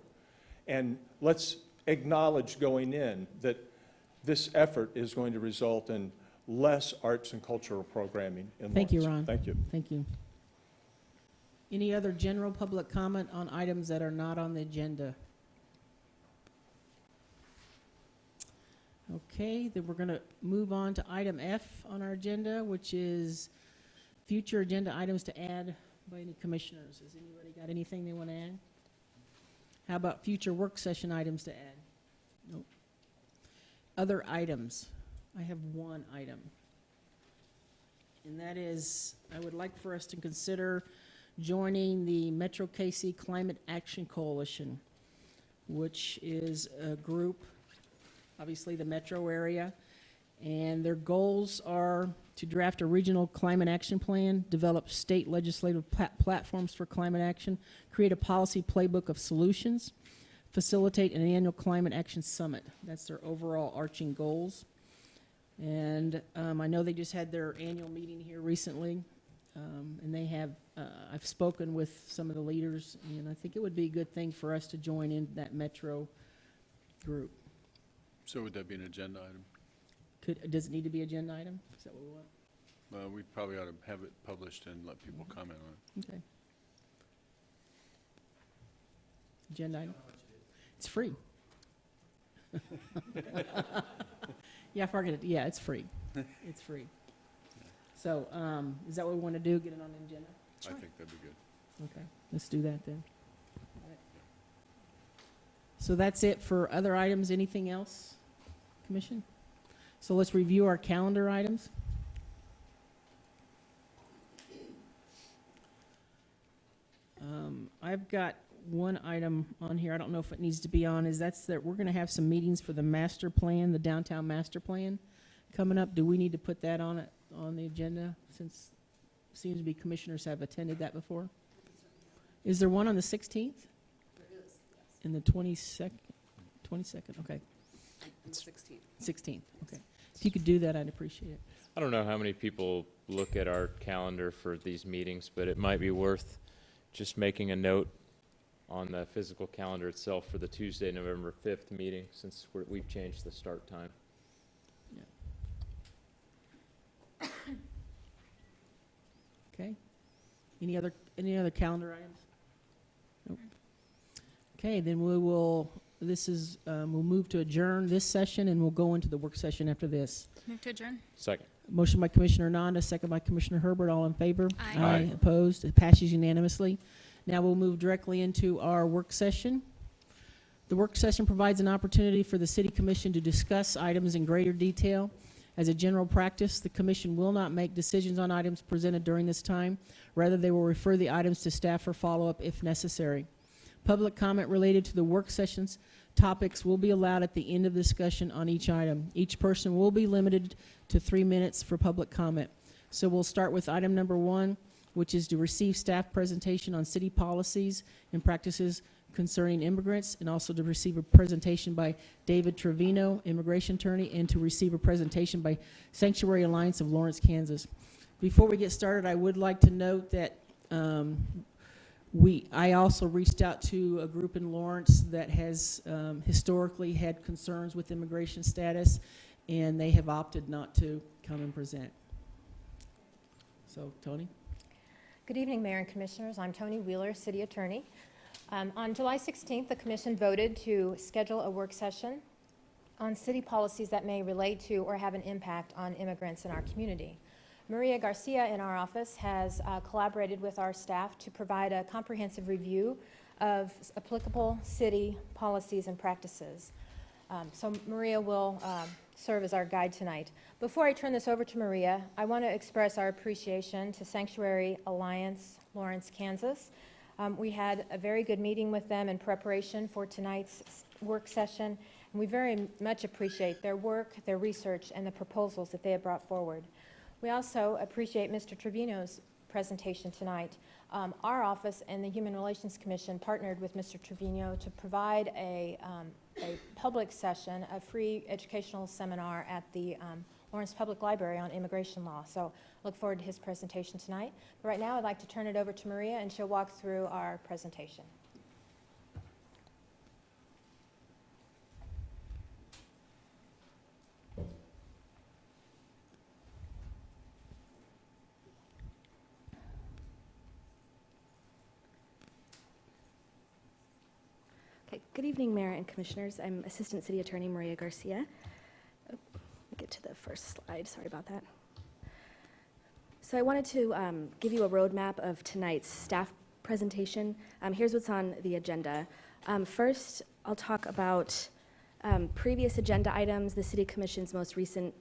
And let's acknowledge going in that this effort is going to result in less arts and cultural programming in Lawrence. Thank you, Ron. Thank you. Thank you. Any other general public comment on items that are not on the agenda? Okay, then we're going to move on to item F on our agenda, which is future agenda items to add by any commissioners. Has anybody got anything they want to add? How about future work session items to add? Nope. Other items. I have one item. And that is, I would like for us to consider joining the Metro KC Climate Action Coalition, which is a group, obviously the metro area, and their goals are to draft a regional climate action plan, develop state legislative platforms for climate action, create a policy playbook of solutions, facilitate an annual climate action summit. That's their overall arching goals. And I know they just had their annual meeting here recently, and they have, I've spoken with some of the leaders, and I think it would be a good thing for us to join in that metro group. So would that be an agenda item? Does it need to be agenda item? Is that what we want? Well, we probably ought to have it published and let people comment on it. Okay. Agenda item? It's free. Yeah, I forget it. Yeah, it's free. It's free. So, is that what we want to do? Get it on the agenda? I think that'd be good. Okay, let's do that then. All right. So that's it for other items. Anything else, Commission? So let's review our calendar items. I've got one item on here. I don't know if it needs to be on. That's that we're going to have some meetings for the master plan, the downtown master plan, coming up. Do we need to put that on it on the agenda, since it seems to be commissioners have attended that before? Is there one on the 16th? There is, yes. And the 22nd? 22nd, okay. And the 16th. 16th, okay. If you could do that, I'd appreciate it. I don't know how many people look at our calendar for these meetings, but it might be worth just making a note on the physical calendar itself for the Tuesday, November 5th meeting, since we've changed the start time. Yeah. Okay. Any other calendar items? Nope. Okay, then we will, we'll move to adjourn this session, and we'll go into the work session after this. Move to adjourn. Second. Motion by Commissioner Nanda, second by Commissioner Herbert. All in favor? Aye. Aye. Opposed? It passes unanimously. Now we'll move directly into our work session. The work session provides an opportunity for the City Commission to discuss items in greater detail. As a general practice, the Commission will not make decisions on items presented during this time. Rather, they will refer the items to staff for follow-up if necessary. Public comment related to the work session's topics will be allowed at the end of the discussion on each item. Each person will be limited to 3 minutes for public comment. So we'll start with item number 1, which is to receive staff presentation on city policies and practices concerning immigrants, and also to receive a presentation by David Trevino, immigration attorney, and to receive a presentation by Sanctuary Alliance of Lawrence, Kansas. Before we get started, I would like to note that I also reached out to a group in Lawrence that has historically had concerns with immigration status, and they have opted not to come and present. So, Tony? Good evening, Mayor and Commissioners. I'm Tony Wheeler, City Attorney. On July 16th, the Commission voted to schedule a work session on city policies that may relate to or have an impact on immigrants in our community. Maria Garcia in our office has collaborated with our staff to provide a comprehensive review of applicable city policies and practices. So Maria will serve as our guide tonight. Before I turn this over to Maria, I want to express our appreciation to Sanctuary Alliance, Lawrence, Kansas. We had a very good meeting with them in preparation for tonight's work session, and we very much appreciate their work, their research, and the proposals that they have brought forward. We also appreciate Mr. Trevino's presentation tonight. Our office and the Human Relations Commission partnered with Mr. Trevino to provide a public session, a free educational seminar at the Lawrence Public Library on immigration law. So look forward to his presentation tonight. But right now I'd like to turn it over to Maria, and she'll walk through our presentation. Good evening, Mayor and Commissioners. I'm Assistant City Attorney Maria Garcia. Let me get to the first slide. Sorry about that. So I wanted to give you a roadmap of tonight's staff presentation. Here's what's on the agenda. First, I'll talk about previous agenda items, the City Commission's most recent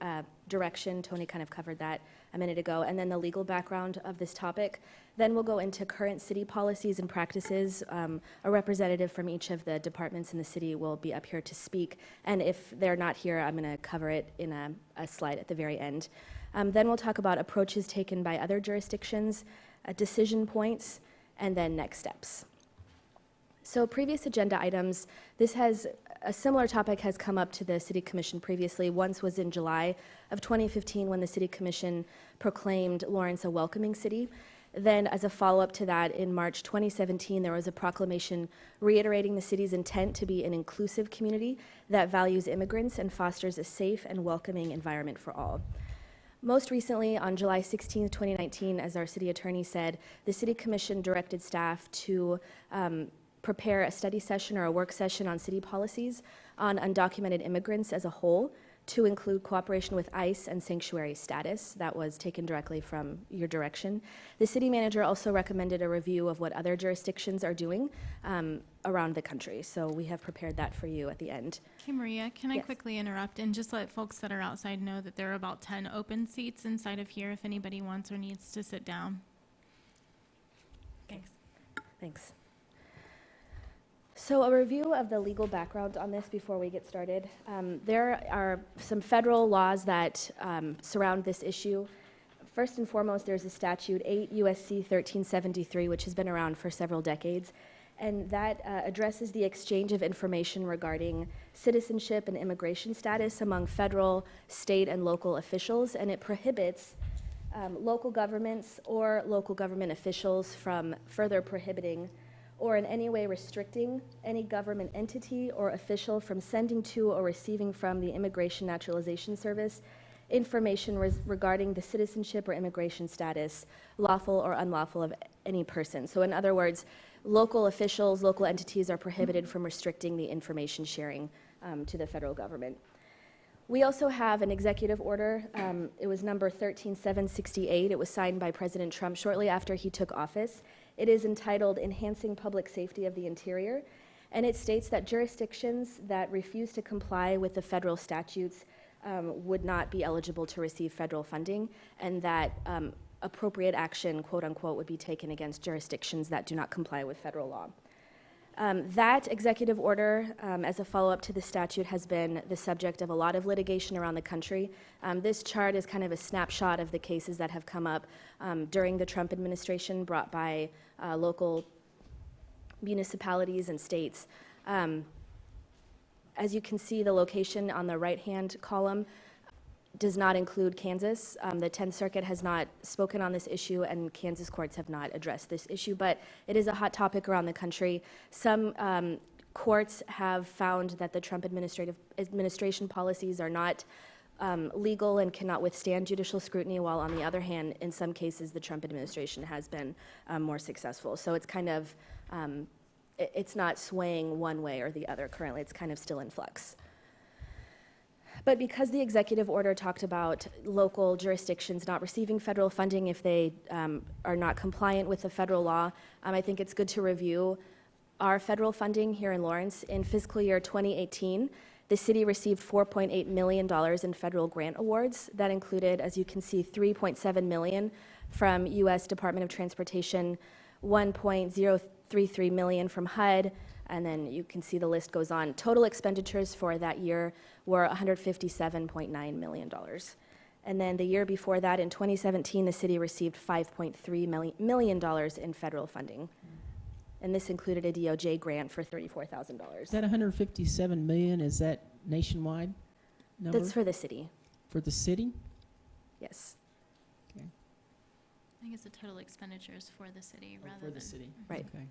direction. Tony kind of covered that a minute ago, and then the legal background of this topic. Then we'll go into current city policies and practices. A representative from each of the departments in the city will be up here to speak, and if they're not here, I'm going to cover it in a slide at the very end. Then we'll talk about approaches taken by other jurisdictions, decision points, and then next steps. So previous agenda items, a similar topic has come up to the City Commission previously. Once was in July of 2015 when the City Commission proclaimed Lawrence a welcoming city. Then as a follow-up to that, in March 2017, there was a proclamation reiterating the city's intent to be an inclusive community that values immigrants and fosters a safe and welcoming environment for all. Most recently, on July 16, 2019, as our city attorney said, the City Commission directed staff to prepare a study session or a work session on city policies on undocumented immigrants as a whole, to include cooperation with ICE and sanctuary status. That was taken directly from your direction. The city manager also recommended a review of what other jurisdictions are doing around the country. So we have prepared that for you at the end. Okay, Maria, can I Yes. quickly interrupt and just let folks that are outside know that there are about 10 open seats inside of here if anybody wants or needs to sit down. Thanks. Thanks. So a review of the legal background on this before we get started. There are some federal laws that surround this issue. First and foremost, there's a statute, 8 U.S.C. 1373, which has been around for several decades, and that addresses the exchange of information regarding citizenship and immigration status among federal, state, and local officials, and it prohibits local governments or local government officials from further prohibiting or in any way restricting any government entity or official from sending to or receiving from the Immigration Naturalization Service information regarding the citizenship or immigration status, lawful or unlawful, of any person. So in other words, local officials, local entities are prohibited from restricting the information sharing to the federal government. We also have an executive order. It was number 13768. It was signed by President Trump shortly after he took office. It is entitled Enhancing Public Safety of the Interior, and it states that jurisdictions that refuse to comply with the federal statutes would not be eligible to receive federal funding, and that appropriate action, quote unquote, would be taken against jurisdictions that do not comply with federal law. That executive order, as a follow-up to the statute, has been the subject of a lot of litigation around the country. This chart is kind of a snapshot of the cases that have come up during the Trump administration, brought by local municipalities and states. As you can see, the location on the right-hand column does not include Kansas. The 10th Circuit has not spoken on this issue, and Kansas courts have not addressed this issue, but it is a hot topic around the country. Some courts have found that the Trump administration policies are not legal and cannot withstand judicial scrutiny, while on the other hand, in some cases, the Trump administration has been more successful. So it's kind of, it's not swaying one way or the other currently. It's kind of still in flux. But because the executive order talked about local jurisdictions not receiving federal funding if they are not compliant with the federal law, I think it's good to review our federal funding here in Lawrence. In fiscal year 2018, the city received $4.8 million in federal grant awards. That included, as you can see, $3.7 million from U.S. Department of Transportation, $1.033 million from HUD, and then you can see the list goes on. Total expenditures for that year were $157.9 million. And then the year before that, in 2017, the city received $5.3 million in federal funding. And this included a DOJ grant for $34,000. Is that 157 million, is that nationwide number? That's for the city. For the city? Yes. Okay. I think it's the total expenditures for the city rather For than. the city. Right. Okay.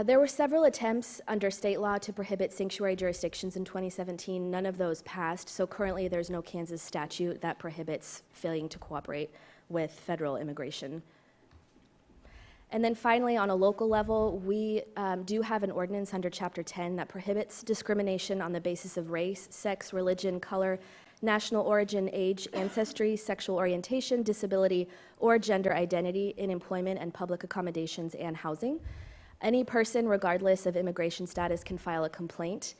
There were several attempts under state law to prohibit sanctuary jurisdictions in 2017. None of those passed, so currently there's no Kansas statute that prohibits failing to cooperate with federal immigration. And then finally, on a local level, we do have an ordinance under Chapter 10 that prohibits discrimination on the basis of race, sex, religion, color, national origin, age, ancestry, sexual orientation, disability, or gender identity in employment and public accommodations and housing. Any person, regardless of immigration status, can file a complaint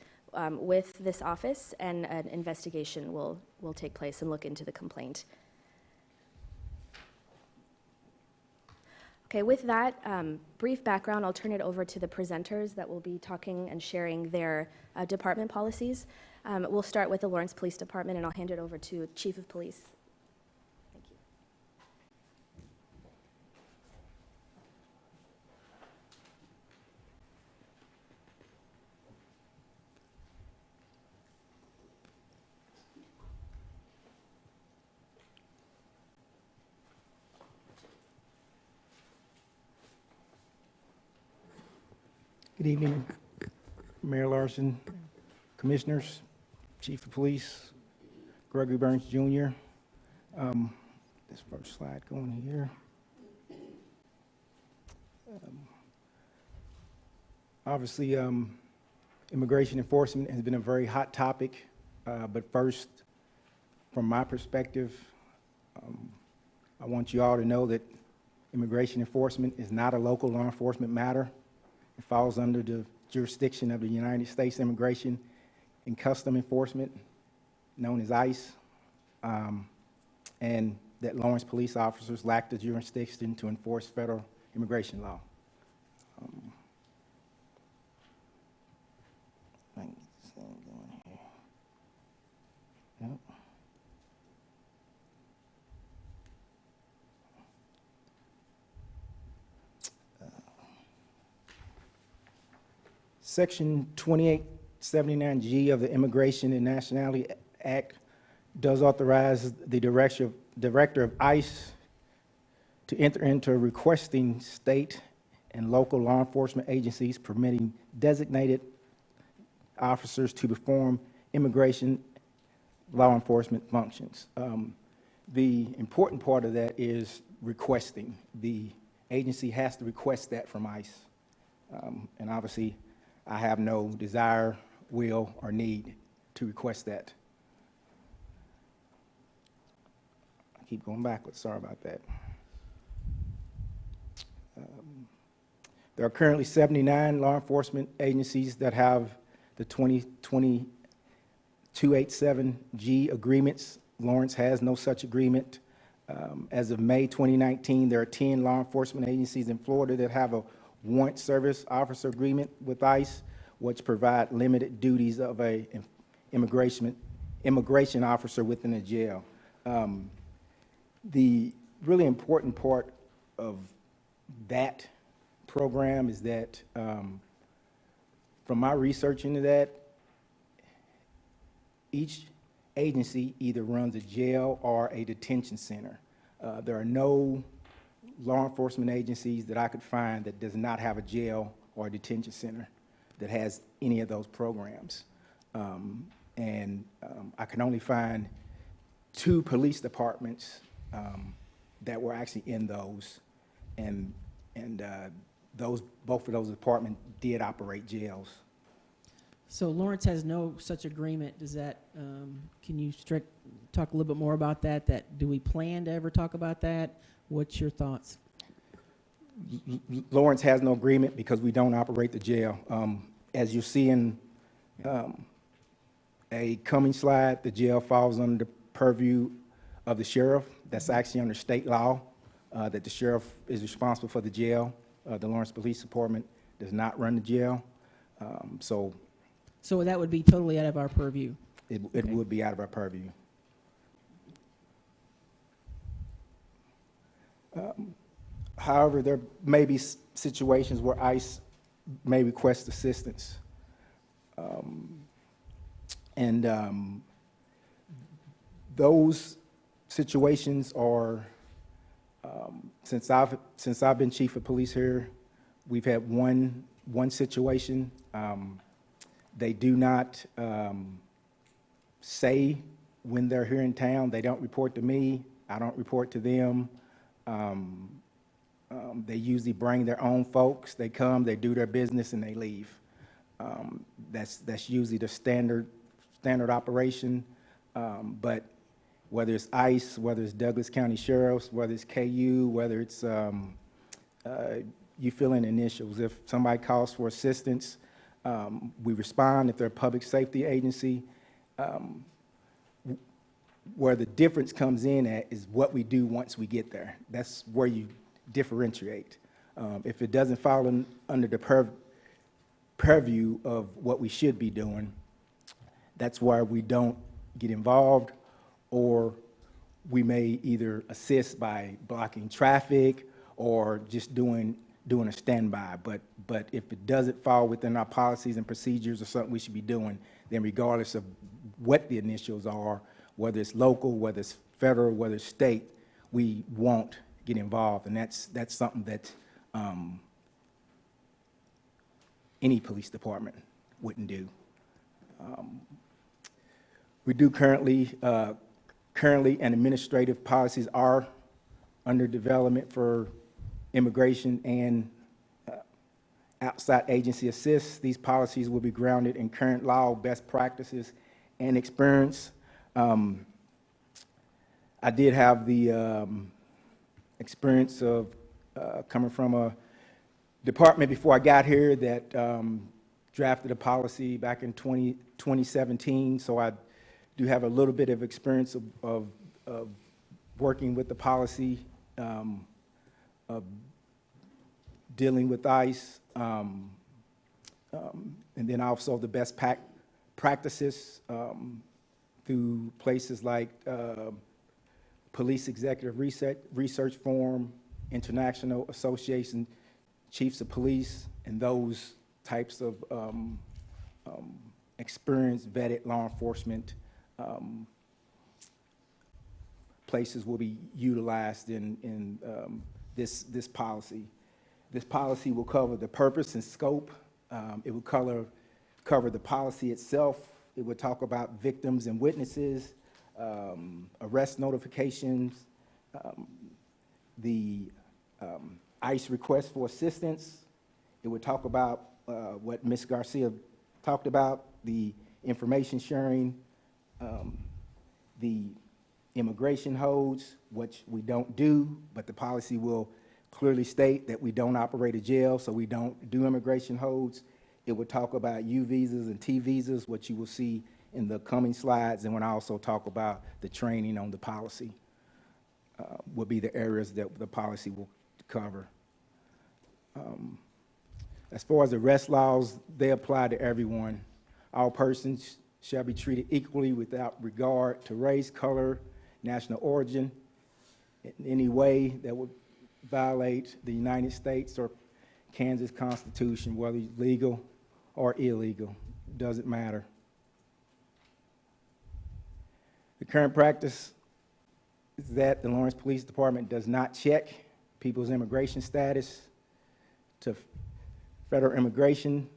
with this office, and an investigation will take place and look into the complaint. Okay, with that brief background, I'll turn it over to the presenters that will be talking and sharing their department policies. We'll start with the Lawrence Police Department, and I'll hand it over to Chief of Police. Thank you. Good evening, Mayor Larson, Commissioners, Chief of Police, Gregory Burns Jr. This first slide going here. Obviously, immigration enforcement has been a very hot topic, but first, from my perspective, I want you all to know that immigration enforcement is not a local law enforcement matter. It falls under the jurisdiction of the United States Immigration and Custom Enforcement, known as ICE, and that Lawrence police officers lack the jurisdiction to enforce federal immigration law. Yep. Section 2879G of the Immigration and Nationality Act does authorize the director of ICE to enter into requesting state and local law enforcement agencies permitting designated officers to perform immigration law enforcement functions. The important part of that is requesting. The agency has to request that from ICE. And obviously, I have no desire, will, or need to request that. I keep going backwards, sorry about that. There are currently 79 law enforcement agencies that have the 287G agreements. Lawrence has no such agreement. As of May 2019, there are 10 law enforcement agencies in Florida that have a warrant service officer agreement with ICE, which provide limited duties of a immigration officer within a jail. The really important part of that program is that, from my research into that, each agency either runs a jail or a detention center. There are no law enforcement agencies that I could find that does not have a jail or a detention center that has any of those programs. I can only find 2 police departments that were actually in those, and both of those departments did operate jails. So Lawrence has no such agreement. Does that, can you talk a little bit more about that? Do we plan to ever talk about that? What's your thoughts? Lawrence has no agreement because we don't operate the jail. As you see in a coming slide, the jail falls under the purview of the sheriff. That's actually under state law, that the sheriff is responsible for the jail. The Lawrence Police Department does not run the jail. So that would be totally out of our purview? It Okay. would be out of our purview. However, there may be situations where ICE may request assistance. Those situations are, since I've been chief of police here, we've had one situation. They do not say when they're here in town. They don't report to me. I don't report to them. They usually bring their own folks. They come, they do their business, and they leave. That's usually the standard operation. But whether it's ICE, whether it's Douglas County Sheriffs, whether it's KU, whether it's you fill in initials. If somebody calls for assistance, we respond. If they're a public safety agency, where the difference comes in at is what we do once we get there. That's where you differentiate. If it doesn't fall under the purview of what we should be doing, that's why we don't get involved, or we may either assist by blocking traffic or just doing a standby. But if it doesn't fall within our policies and procedures or something we should be doing, then regardless of what the initials are, whether it's local, whether it's federal, whether it's state, we won't get involved. And that's something that any police department wouldn't do. We do currently, and administrative policies are under development for immigration and outside agency assists. These policies will be grounded in current law, best practices, and experience. I did have the experience of coming from a department before I got here that drafted a policy back in 2017, so I do have a little bit of experience of working with the policy, of dealing with ICE, and then also the best practices through places like Police Executive Research Forum, International Association Chiefs of Police, and those types of experienced, vetted law enforcement places will be utilized in this policy. This policy will cover the purpose and scope. It will cover the policy itself. It will talk about victims and witnesses, arrest notifications, the ICE request for assistance. It would talk about what Ms. Garcia talked about, the information sharing, the immigration holds, which we don't do, but the policy will clearly state that we don't operate a jail, so we don't do immigration holds. It would talk about U visas and T visas, which you will see in the coming slides, and when I also talk about the training on the policy, will be the areas that the policy will cover. As far as arrest laws, they apply to everyone. All persons shall be treated equally without regard to race, color, national origin, in any way that would violate the United States or Kansas Constitution, whether legal or illegal, doesn't matter. The current practice is that the Lawrence Police Department does not check people's immigration status to federal immigration,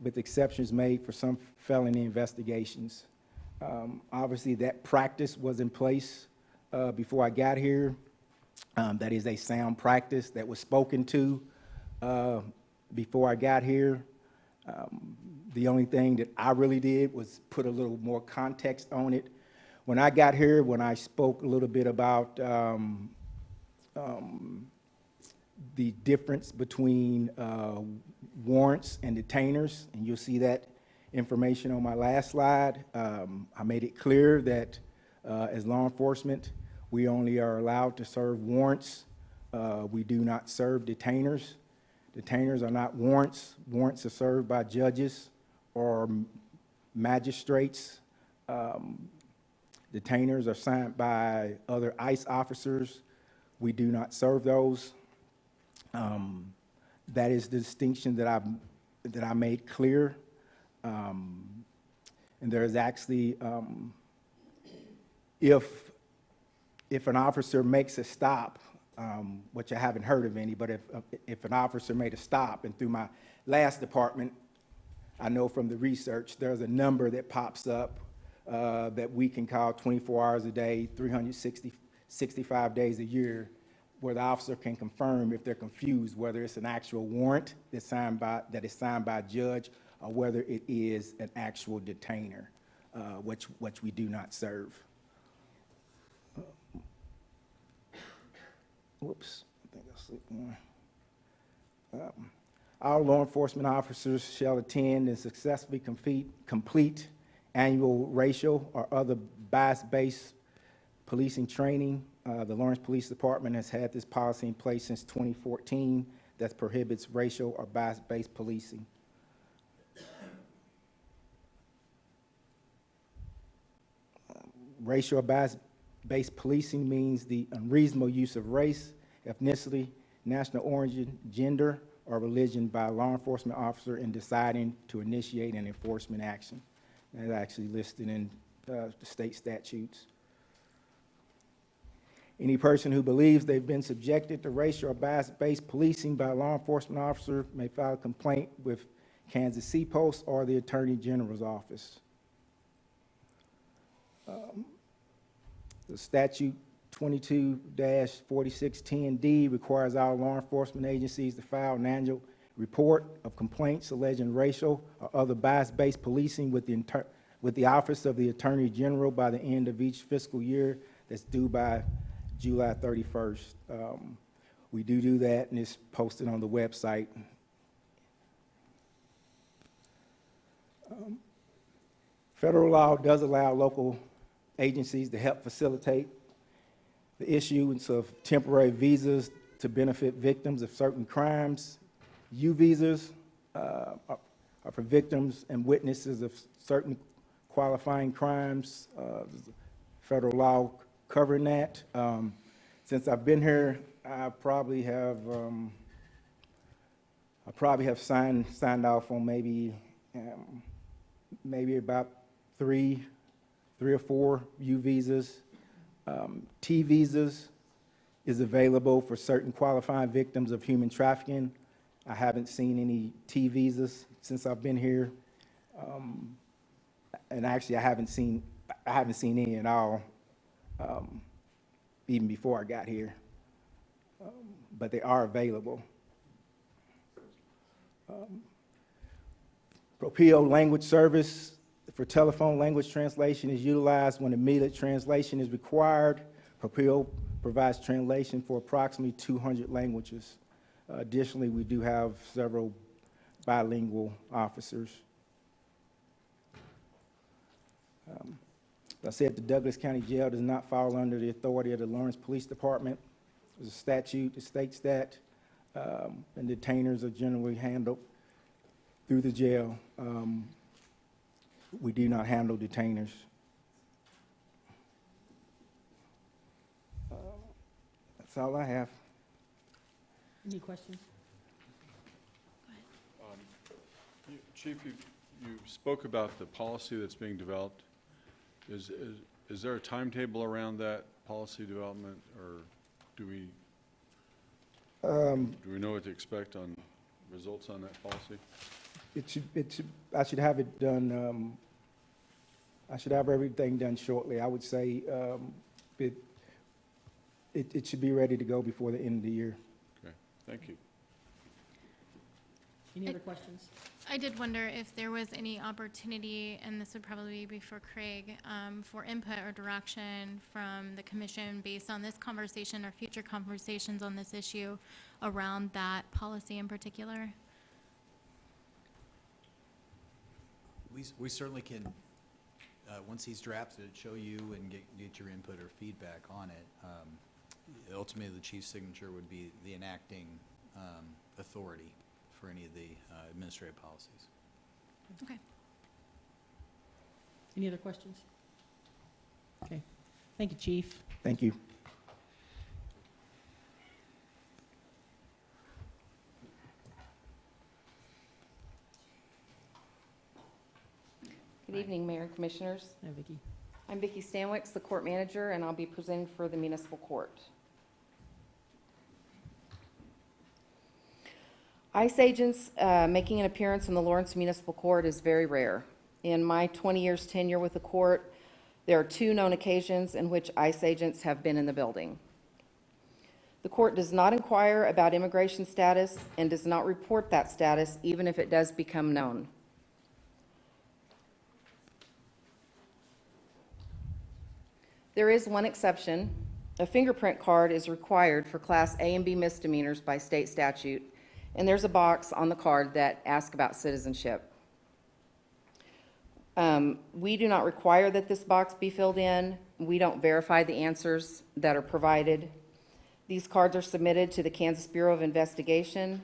with exceptions made for some felony investigations. Obviously, that practice was in place before I got here. That is a sound practice that was spoken to before I got here. The only thing that I really did was put a little more context on it. When I got here, when I spoke a little bit about the difference between warrants and detainers, and you'll see that information on my last slide. I made it clear that as law enforcement, we only are allowed to serve warrants. We do not serve detainers. Detainers are not warrants. Warrants are served by judges or magistrates. Detainers are signed by other ICE officers. We do not serve those. That is the distinction that I made clear. And there is actually, if an officer makes a stop, which I haven't heard of any, but if an officer made a stop, and through my last department, I know from the research, there's a number that pops up that we can call 24 hours a day, 365 days a year, where the officer can confirm if they're confused whether it's an actual warrant that is signed by a judge or whether it is an actual detainer, which we do not serve. Whoops, I think I slipped one. All law enforcement officers shall attend and successfully complete annual racial or other bias-based policing training. The Lawrence Police Department has had this policy in place since 2014 that prohibits racial or bias-based policing. Racial or bias-based policing means the unreasonable use of race, ethnicity, national origin, gender, or religion by a law enforcement officer in deciding to initiate an enforcement action. That's actually listed in the state statutes. Any person who believes they've been subjected to racial or bias-based policing by a law enforcement officer may file a complaint with Kansas CPOS or the Attorney General's office. The statute 22-4610D requires all law enforcement agencies to file an annual report of complaints alleging racial or other bias-based policing with the Office of the Attorney General by the end of each fiscal year that's due by July 31st. We do that, and it's posted on the website. Federal law does allow local agencies to help facilitate the issuance of temporary visas to benefit victims of certain crimes. U visas are for victims and witnesses of certain qualifying crimes. Federal law covering that. Since I've been here, I probably have signed off on maybe about three or four U visas. T visas is available for certain qualifying victims of human trafficking. I haven't seen any T visas since I've been here, and actually I haven't seen any at all, even before I got here. But they are available. PROPIO language service for telephone language translation is utilized when immediate translation is required. PROPIO provides translation for approximately 200 languages. Additionally, we do have several bilingual officers. As I said, the Douglas County Jail does not fall under the authority of the Lawrence Police Department. There's a statute that states that, and detainers are generally handled through the jail. We do not handle detainers. That's all I have. Any questions? Chief, you spoke about the policy that's being developed. Is there a timetable around that policy development, or do we know what to expect on results on that policy? I should have it done. I should have everything done shortly. I would say it should be ready to go before the end of the year. Okay, thank you. Any other questions? I did wonder if there was any opportunity, and this would probably be for Craig, for input or direction from the commission based on this conversation or future conversations on this issue around that policy in particular. We certainly can, once he's drafted it, show you and get your input or feedback on it. Ultimately, the chief's signature would be the enacting authority for any of the administrative policies. Okay. Any other questions? Okay. Thank you, Chief. Thank you. Good evening, Mayor and Commissioners. Hi, Vicki. I'm Vicki Stanwix, the Court Manager, and I'll be presenting for the Municipal Court. ICE agents making an appearance in the Lawrence Municipal Court is very rare. In my 20 years tenure with the court, there are 2 known occasions in which ICE agents have been in the building. The court does not inquire about immigration status and does not report that status even if it does become known. There is one exception. A fingerprint card is required for Class A and B misdemeanors by state statute, and there's a box on the card that asks about citizenship. We do not require that this box be filled in. We don't verify the answers that are provided. These cards are submitted to the Kansas Bureau of Investigation,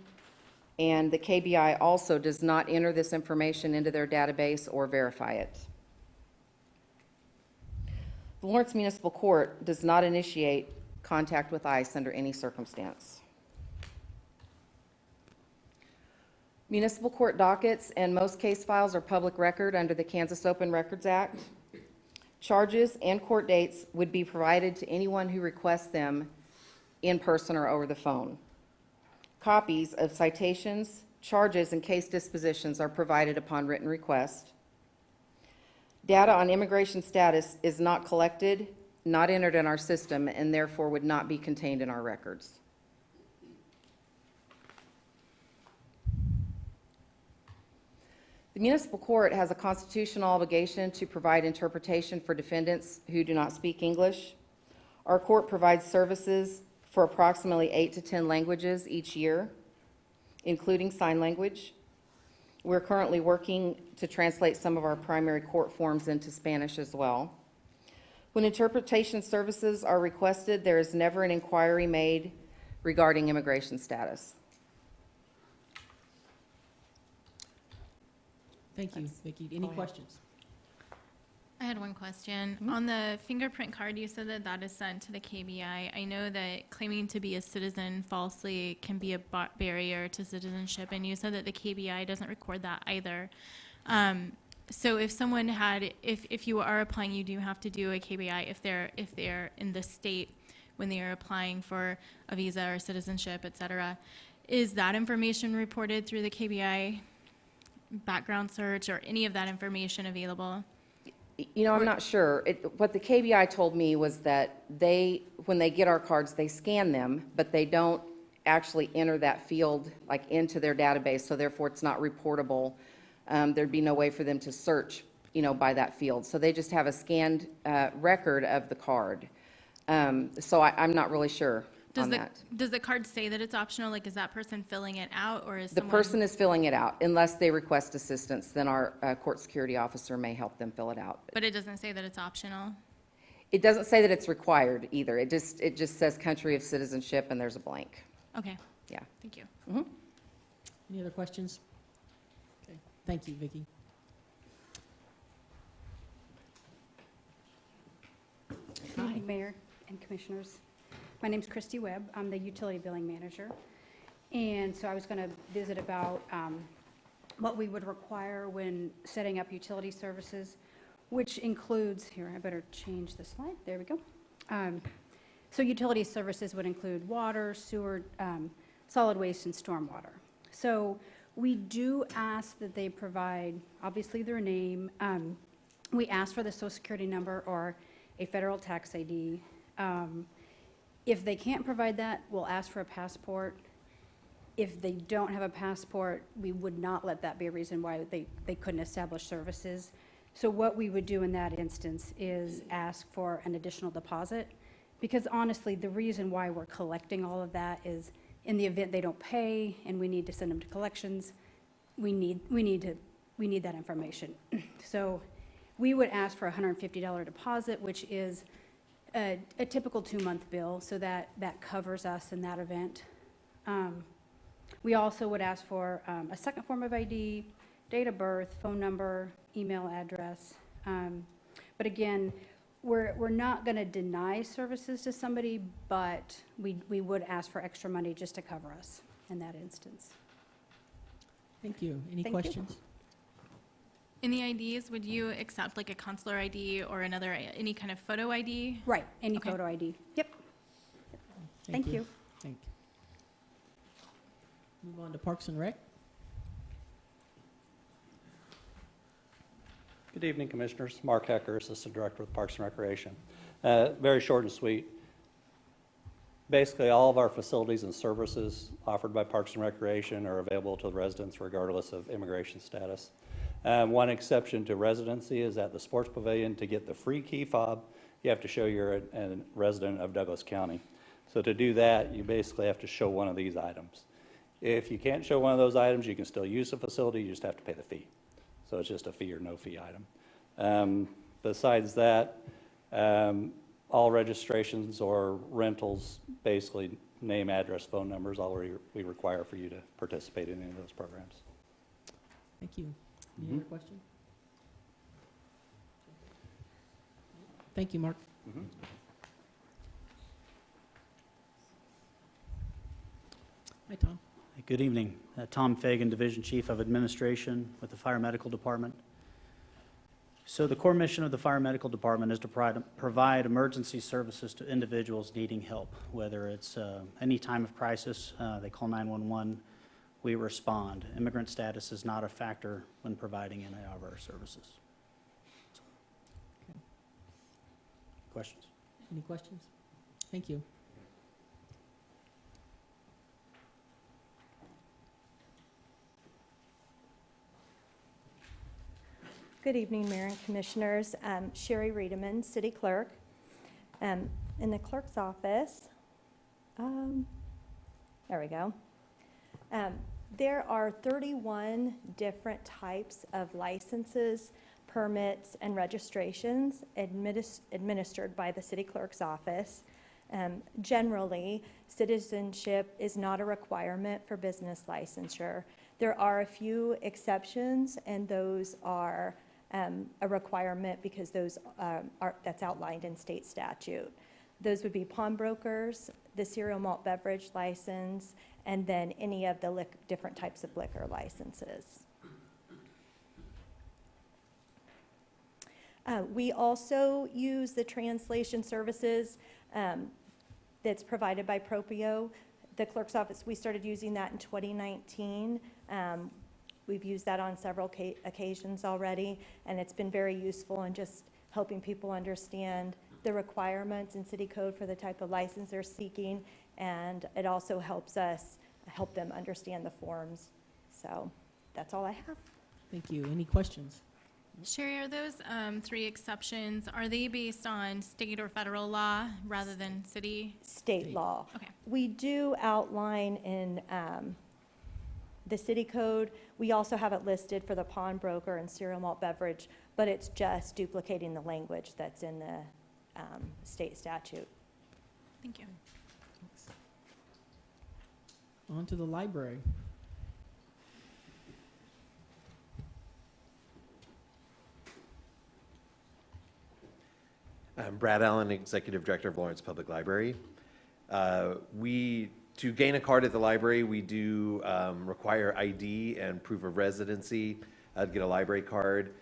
and the KBI also does not enter this information into their database or verify it. The Lawrence Municipal Court does not initiate contact with ICE under any circumstance. Municipal court dockets and most case files are public record under the Kansas Open Records Act. Charges and court dates would be provided to anyone who requests them in person or over the phone. Copies of citations, charges, and case dispositions are provided upon written request. Data on immigration status is not collected, not entered in our system, and therefore would not be contained in our records. The municipal court has a constitutional obligation to provide interpretation for defendants who do not speak English. Our court provides services for approximately 8 to 10 languages each year, including sign language. We're currently working to translate some of our primary court forms into Spanish as well. When interpretation services are requested, there is never an inquiry made regarding immigration status. Thank you, Vicki. Any questions? I had one question. On the fingerprint card, you said that that is sent to the KBI. I know that claiming to be a citizen falsely can be a barrier to citizenship, and you said that the KBI doesn't record that either. So if someone had, if you are applying, you do have to do a KBI if they're in the state when they are applying for a visa or citizenship, et cetera. Is that information reported through the KBI background search or any of that information available? You know, I'm not sure. What the KBI told me was that when they get our cards, they scan them, but they don't actually enter that field like into their database, so therefore it's not reportable. There'd be no way for them to search, by that field. So they just have a scanned record of the card. So I'm not really sure on that. Does the card say that it's optional? Like, is that person filling it out, or is The person is filling it out. Unless they request assistance, then our court security officer may help them fill it out. But it doesn't say that it's optional? It doesn't say that it's required either. It just says country of citizenship, and there's a blank. Okay. Yeah. Thank you. Mm-hmm. Any other questions? Okay. Thank you, Vicki. Good evening, Mayor and Commissioners. My name's Christy Webb. I'm the Utility Billing Manager. And so I was going to visit about what we would require when setting up utility services, which includes, here, I better change the slide. There we go. So utility services would include water, sewer, solid waste, and stormwater. So we do ask that they provide, obviously, their name. We ask for the Social Security number or a federal tax ID. If they can't provide that, we'll ask for a passport. If they don't have a passport, we would not let that be a reason why they couldn't establish services. So what we would do in that instance is ask for an additional deposit, because honestly, the reason why we're collecting all of that is in the event they don't pay and we need to send them to collections, we need that information. So we would ask for a $150 deposit, which is a typical 2-month bill, so that covers us in that event. We also would ask for a second form of ID, date of birth, phone number, email address. But again, we're not going to deny services to somebody, but we would ask for extra money just to cover us in that instance. Thank you. Any Thank you. questions? In the IDs, would you accept like a consular ID or any kind of photo ID? Right, any Okay. photo ID. Yep. Thank you. Thank you. Move on to Parks and Rec. Good evening, Commissioners. Mark Hecker, Assistant Director with Parks and Recreation. Very short and sweet. Basically, all of our facilities and services offered by Parks and Recreation are available to the residents regardless of immigration status. One exception to residency is at the Sports Pavilion. To get the free key fob, you have to show you're a resident of Douglas County. So to do that, you basically have to show one of these items. If you can't show one of those items, you can still use the facility, you just have to pay the fee. So it's just a fee or no fee item. Besides that, all registrations or rentals, basically name, address, phone numbers, all we require for you to participate in any of those programs. Thank you. Any other question? Thank you, Mark. Hi, Tom. Good evening. Tom Fagan, Division Chief of Administration with the Fire Medical Department. So the core mission of the Fire Medical Department is to provide emergency services to individuals needing help, whether it's any time of crisis, they call 911, we respond. Immigrant status is not a factor when providing any of our services. Okay. Questions? Any questions? Thank you. Good evening, Mayor and Commissioners. Sherry Riedemann, City Clerk. In the clerk's office, there we go. There are 31 different types of licenses, permits, and registrations administered by the City Clerk's office. Generally, citizenship is not a requirement for business licensure. There are a few exceptions, and those are a requirement because those that's outlined in state statute. Those would be pawnbrokers, the cereal malt beverage license, and then any of the different types of liquor licenses. We also use the translation services that's provided by Proprio. The clerk's office, we started using that in 2019. We've used that on several occasions already, and it's been very useful in just helping people understand the requirements in city code for the type of license they're seeking, and it also helps us help them understand the forms. So that's all I have. Thank you. Any questions? Sherry, are those 3 exceptions, are they based on state or federal law rather than city? State law. Okay. We do outline in the city code. We also have it listed for the pawnbroker and cereal malt beverage, but it's just duplicating the language that's in the state statute. Thank you. On to the library. I'm Brad Allen, Executive Director of Lawrence Public Library. To gain a card at the library, we do require ID and proof of residency to get a library card.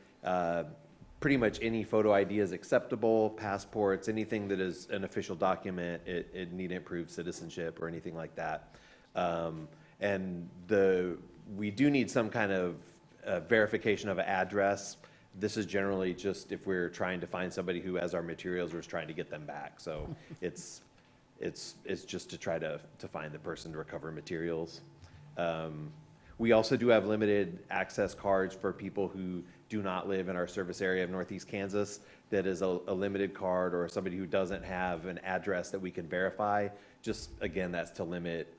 Pretty much any photo ID is acceptable, passports, anything that is an official document, it needn't prove citizenship or anything like that. We do need some kind of verification of an address. This is generally just if we're trying to find somebody who has our materials or is trying to get them back. So it's just to try to find the person to recover materials. We also do have limited access cards for people who do not live in our service area of Northeast Kansas. That is a limited card, or somebody who doesn't have an address that we can verify. Just, again, that's to limit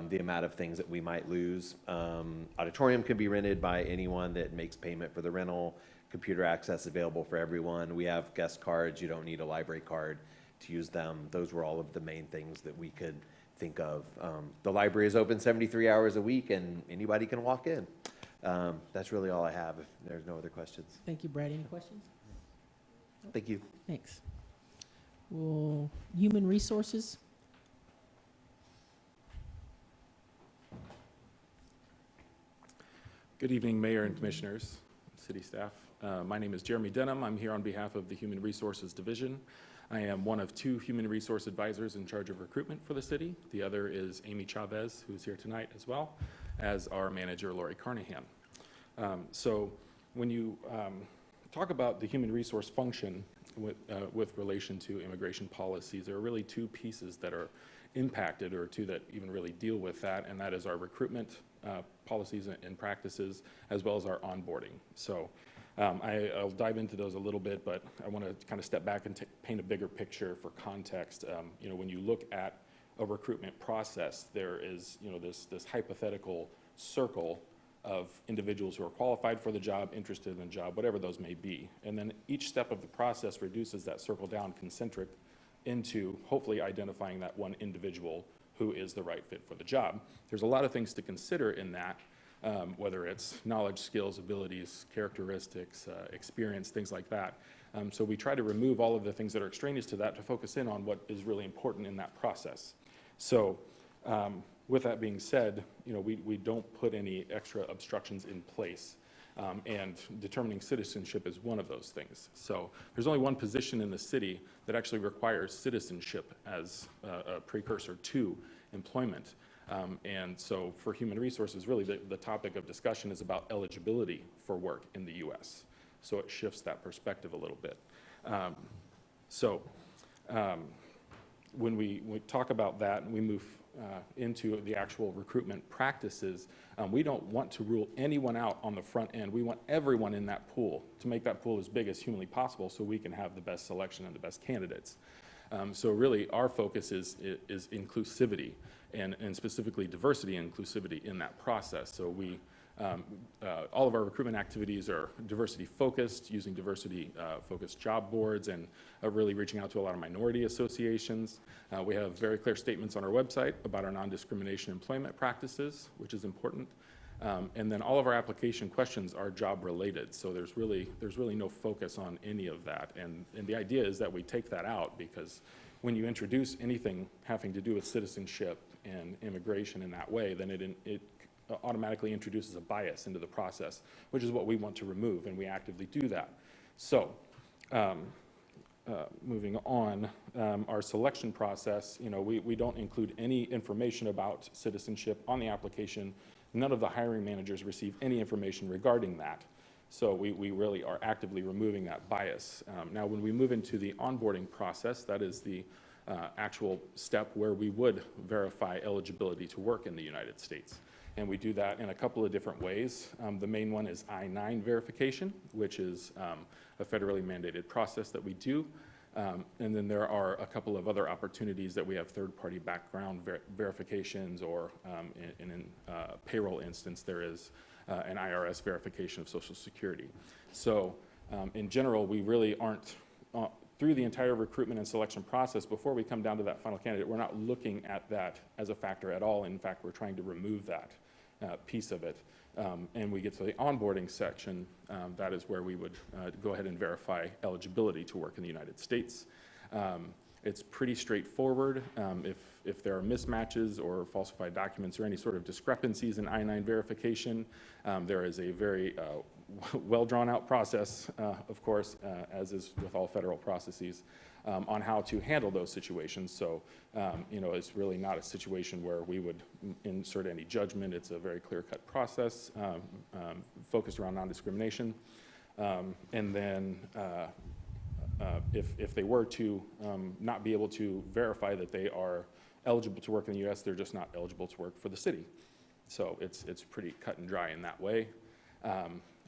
the amount of things that we might lose. Auditorium can be rented by anyone that makes payment for the rental. Computer access available for everyone. We have guest cards. You don't need a library card to use them. Those were all of the main things that we could think of. The library is open 73 hours a week, and anybody can walk in. That's really all I have, if there's no other questions. Thank you, Brad. Any questions? Thank you. Thanks. Well, Human Resources. Good evening, Mayor and Commissioners, City staff. My name is Jeremy Denham. I'm here on behalf of the Human Resources Division. I am one of 2 human resource advisors in charge of recruitment for the city. The other is Amy Chavez, who's here tonight as well, as our manager, Lori Carnahan. So when you talk about the human resource function with relation to immigration policies, there are really 2 pieces that are impacted, or 2 that even really deal with that, and that is our recruitment policies and practices, as well as our onboarding. So I'll dive into those a little bit, but I want to kind of step back and paint a bigger picture for context. You know, when you look at a recruitment process, there is, you know, this hypothetical circle of individuals who are qualified for the job, interested in the job, whatever those may be. And then each step of the process reduces that circle down concentric into hopefully identifying that one individual who is the right fit for the job. There's a lot of things to consider in that, whether it's knowledge, skills, abilities, characteristics, experience, things like that. So we try to remove all of the things that are extraneous to that to focus in on what is really important in that process. So with that being said, you know, we don't put any extra obstructions in place. And determining citizenship is one of those things. So there's only one position in the city that actually requires citizenship as a precursor to employment. And so for human resources, really the topic of discussion is about eligibility for work in the U.S. So it shifts that perspective a little bit. When we talk about that and we move into the actual recruitment practices, we don't want to rule anyone out on the front end. We want everyone in that pool to make that pool as big as humanly possible so we can have the best selection and the best candidates. So really our focus is inclusivity and specifically diversity and inclusivity in that process. So we all of our recruitment activities are diversity focused, using diversity focused job boards, and really reaching out to a lot of minority associations. We have very clear statements on our website about our non-discrimination employment practices, which is important. And then all of our application questions are job related. So there's really no focus on any of that. And the idea is that we take that out, because when you introduce anything having to do with citizenship and immigration in that way, then it automatically introduces a bias into the process, which is what we want to remove, and we actively do that. So moving on, our selection process, you know, we don't include any information about citizenship on the application. None of the hiring managers receive any information regarding that. So we really are actively removing that bias. Now, when we move into the onboarding process, that is the actual step where we would verify eligibility to work in the United States. And we do that in a couple of different ways. The main one is I-9 verification, which is a federally mandated process that we do. And then there are a couple of other opportunities that we have third-party background verifications, or in payroll instance, there is an IRS verification of Social Security. So in general, we really aren't, through the entire recruitment and selection process, before we come down to that final candidate, we're not looking at that as a factor at all. In fact, we're trying to remove that piece of it. And we get to the onboarding section, that is where we would go ahead and verify eligibility to work in the United States. It's pretty straightforward. If there are mismatches or falsified documents or any sort of discrepancies in I-9 verification, there is a very well drawn out process, of course, as is with all federal processes, on how to handle those situations. So, you know, it's really not a situation where we would insert any judgment. It's a very clear-cut process focused around non-discrimination. And then if they were to not be able to verify that they are eligible to work in the U.S., they're just not eligible to work for the city. So it's pretty cut and dry in that way.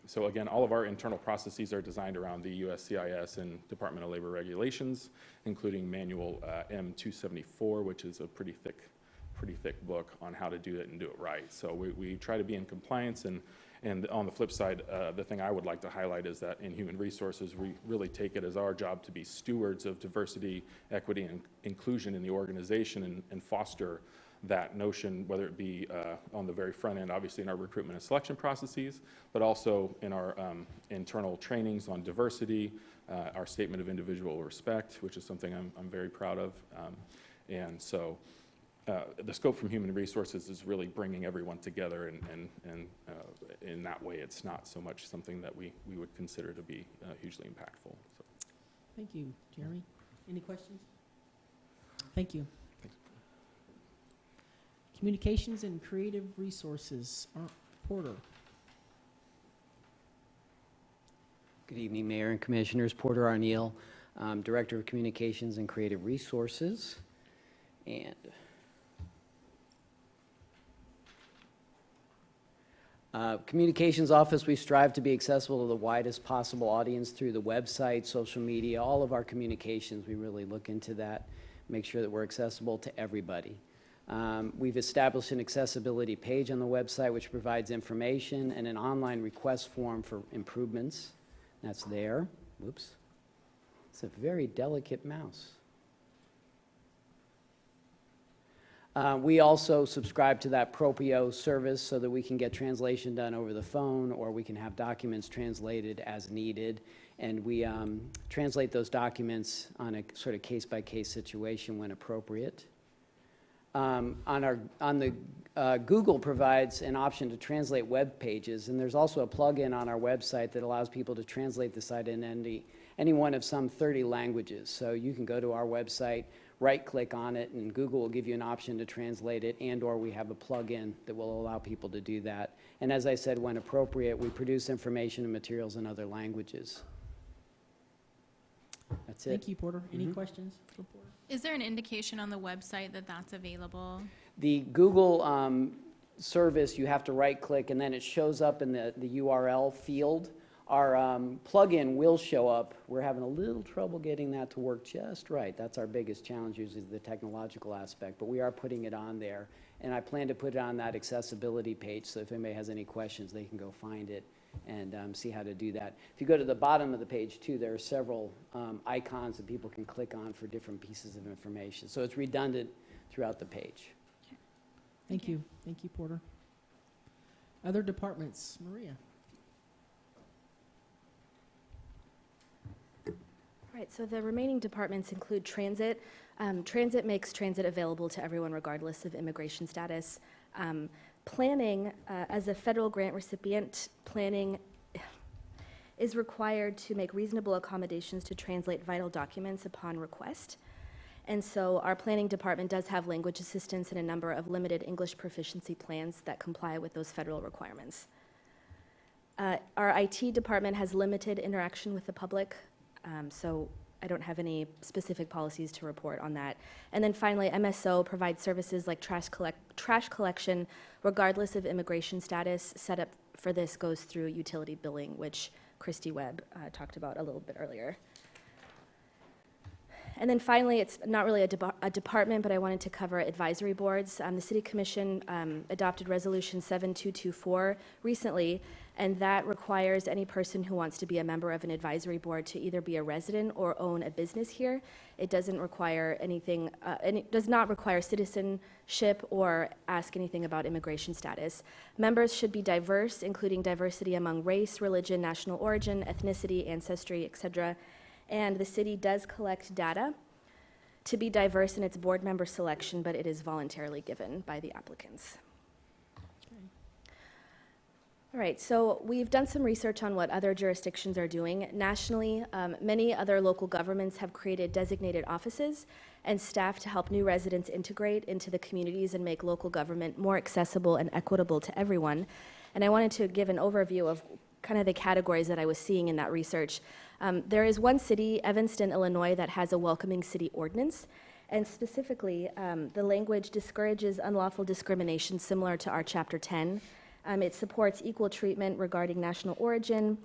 So again, all of our internal processes are designed around the USCIS and Department of Labor regulations, including Manual M274, which is a pretty thick book on how to do it and do it right. So we try to be in compliance, and on the flip side, the thing I would like to highlight is that in human resources, we really take it as our job to be stewards of diversity, equity, and inclusion in the organization and foster that notion, whether it be on the very front end, obviously in our recruitment and selection processes, but also in our internal trainings on diversity, our statement of individual respect, which is something I'm very proud of. And so the scope from human resources is really bringing everyone together, and in that way, it's not so much something that we would consider to be hugely impactful. So. Thank you, Jeremy. Any questions? Thank you. Communications and Creative Resources, Porter. Good evening, Mayor and Commissioners. Porter Arneal, Director of Communications and Creative Resources. And Communications Office, we strive to be accessible to the widest possible audience through the website, social media, all of our communications. We really look into that, make sure that we're accessible to everybody. We've established an accessibility page on the website which provides information and an online request form for improvements. That's there. Whoops. It's a very delicate mouse. We also subscribe to that Propio service so that we can get translation done over the phone, or we can have documents translated as needed. And we translate those documents on a sort of case-by-case situation when appropriate. Google provides an option to translate web pages, and there's also a plugin on our website that allows people to translate the site in any one of some 30 languages. So you can go to our website, right-click on it, and Google will give you an option to translate it, and/or we have a plugin that will allow people to do that. And as I said, when appropriate, we produce information and materials in other languages. That's it. Thank you, Porter. Any questions for Porter? Is there an indication on the website that that's available? The Google service, you have to right-click, and then it shows up in the URL field. Our plugin will show up. We're having a little trouble getting that to work just right. That's our biggest challenge, usually the technological aspect, but we are putting it on there. And I plan to put it on that accessibility page, so if anybody has any questions, they can go find it and see how to do that. If you go to the bottom of the page, too, there are several icons that people can click on for different pieces of information. So it's redundant throughout the page. Thank you. Thank you, Porter. Other departments, Maria. Right, so the remaining departments include transit. Transit makes transit available to everyone regardless of immigration status. Planning, as a federal grant recipient, planning is required to make reasonable accommodations to translate vital documents upon request. And so our planning department does have language assistance and a number of limited English proficiency plans that comply with those federal requirements. Our IT department has limited interaction with the public, so I don't have any specific policies to report on that. And then finally, MSO provides services like trash collection, regardless of immigration status. Setup for this goes through utility billing, which Christy Webb talked about a little bit earlier. And then finally, it's not really a department, but I wanted to cover advisory boards. The City Commission adopted Resolution 7224 recently, and that requires any person who wants to be a member of an advisory board to either be a resident or own a business here. It doesn't require anything, and it does not require citizenship or ask anything about immigration status. Members should be diverse, including diversity among race, religion, national origin, ethnicity, ancestry, etc. And the city does collect data to be diverse in its board member selection, but it is voluntarily given by the applicants. All right, so we've done some research on what other jurisdictions are doing. Nationally, many other local governments have created designated offices and staff to help new residents integrate into the communities and make local government more accessible and equitable to everyone. And I wanted to give an overview of kind of the categories that I was seeing in that research. There is one city, Evanston, Illinois, that has a welcoming city ordinance, And specifically, the language discourages unlawful discrimination similar to our Chapter 10. It supports equal treatment regarding national origin.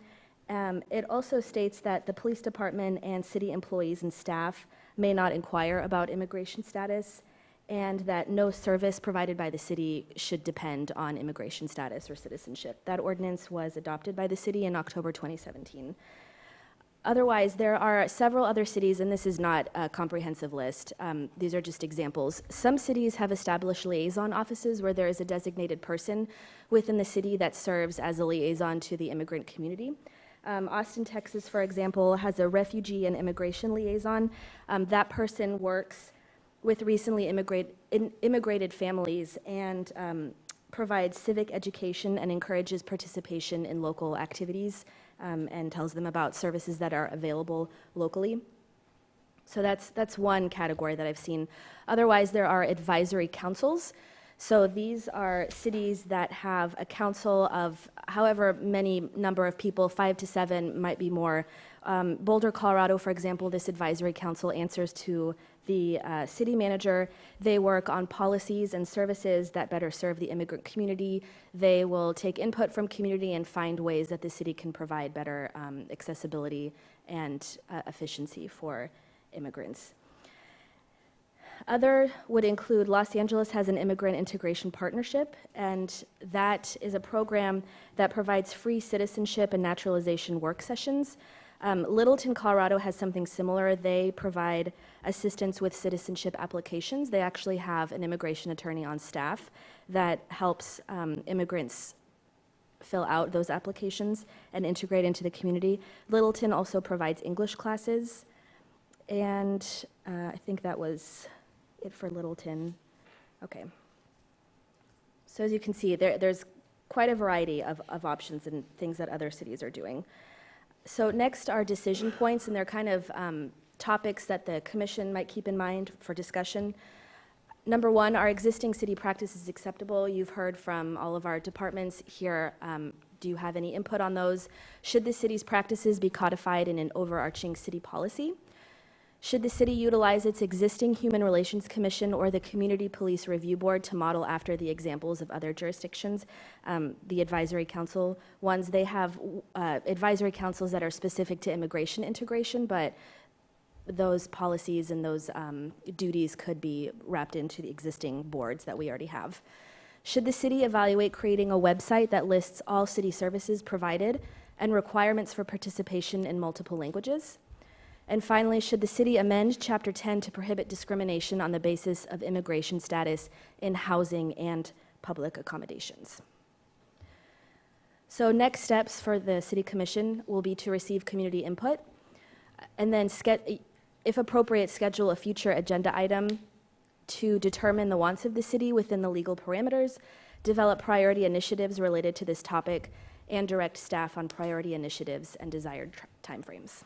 It also states that the police department and city employees and staff may not inquire about immigration status, and that no service provided by the city should depend on immigration status or citizenship. That ordinance was adopted by the city in October 2017. Otherwise, there are several other cities, and this is not a comprehensive list. These are just examples. Some cities have established liaison offices where there is a designated person within the city that serves as a liaison to the immigrant community. Austin, Texas, for example, has a refugee and immigration liaison. That person works with recently immigrated families and provides civic education and encourages participation in local activities and tells them about services that are available locally. So that's one category that I've seen. Otherwise, there are advisory councils. So these are cities that have a council of however many number of people, 5 to 7, might be more. Boulder, Colorado, for example, this advisory council answers to the city manager. They work on policies and services that better serve the immigrant community. They will take input from community and find ways that the city can provide better accessibility and efficiency for immigrants. Other would include Los Angeles has an immigrant integration partnership, and that is a program that provides free citizenship and naturalization work sessions. Littleton, Colorado has something similar. They provide assistance with citizenship applications. They actually have an immigration attorney on staff that helps immigrants fill out those applications and integrate into the community. Littleton also provides English classes, and I think that was it for Littleton. Okay. So as you can see, there's quite a variety of options and things that other cities are doing. So next are decision points, and they're kind of topics that the commission might keep in mind for discussion. Number one, are existing city practices acceptable? You've heard from all of our departments here. Do you have any input on those? Should the city's practices be codified in an overarching city policy? Should the city utilize its existing Human Relations Commission or the Community Police Review Board to model after the examples of other jurisdictions? The advisory council ones, they have advisory councils that are specific to immigration integration, but those policies and those duties could be wrapped into the existing boards that we already have. Should the city evaluate creating a website that lists all city services provided and requirements for participation in multiple languages? And finally, should the city amend Chapter 10 to prohibit discrimination on the basis of immigration status in housing and public accommodations? So next steps for the City Commission will be to receive community input, and then, if appropriate, schedule a future agenda item to determine the wants of the city within the legal parameters, develop priority initiatives related to this topic, and direct staff on priority initiatives and desired timeframes.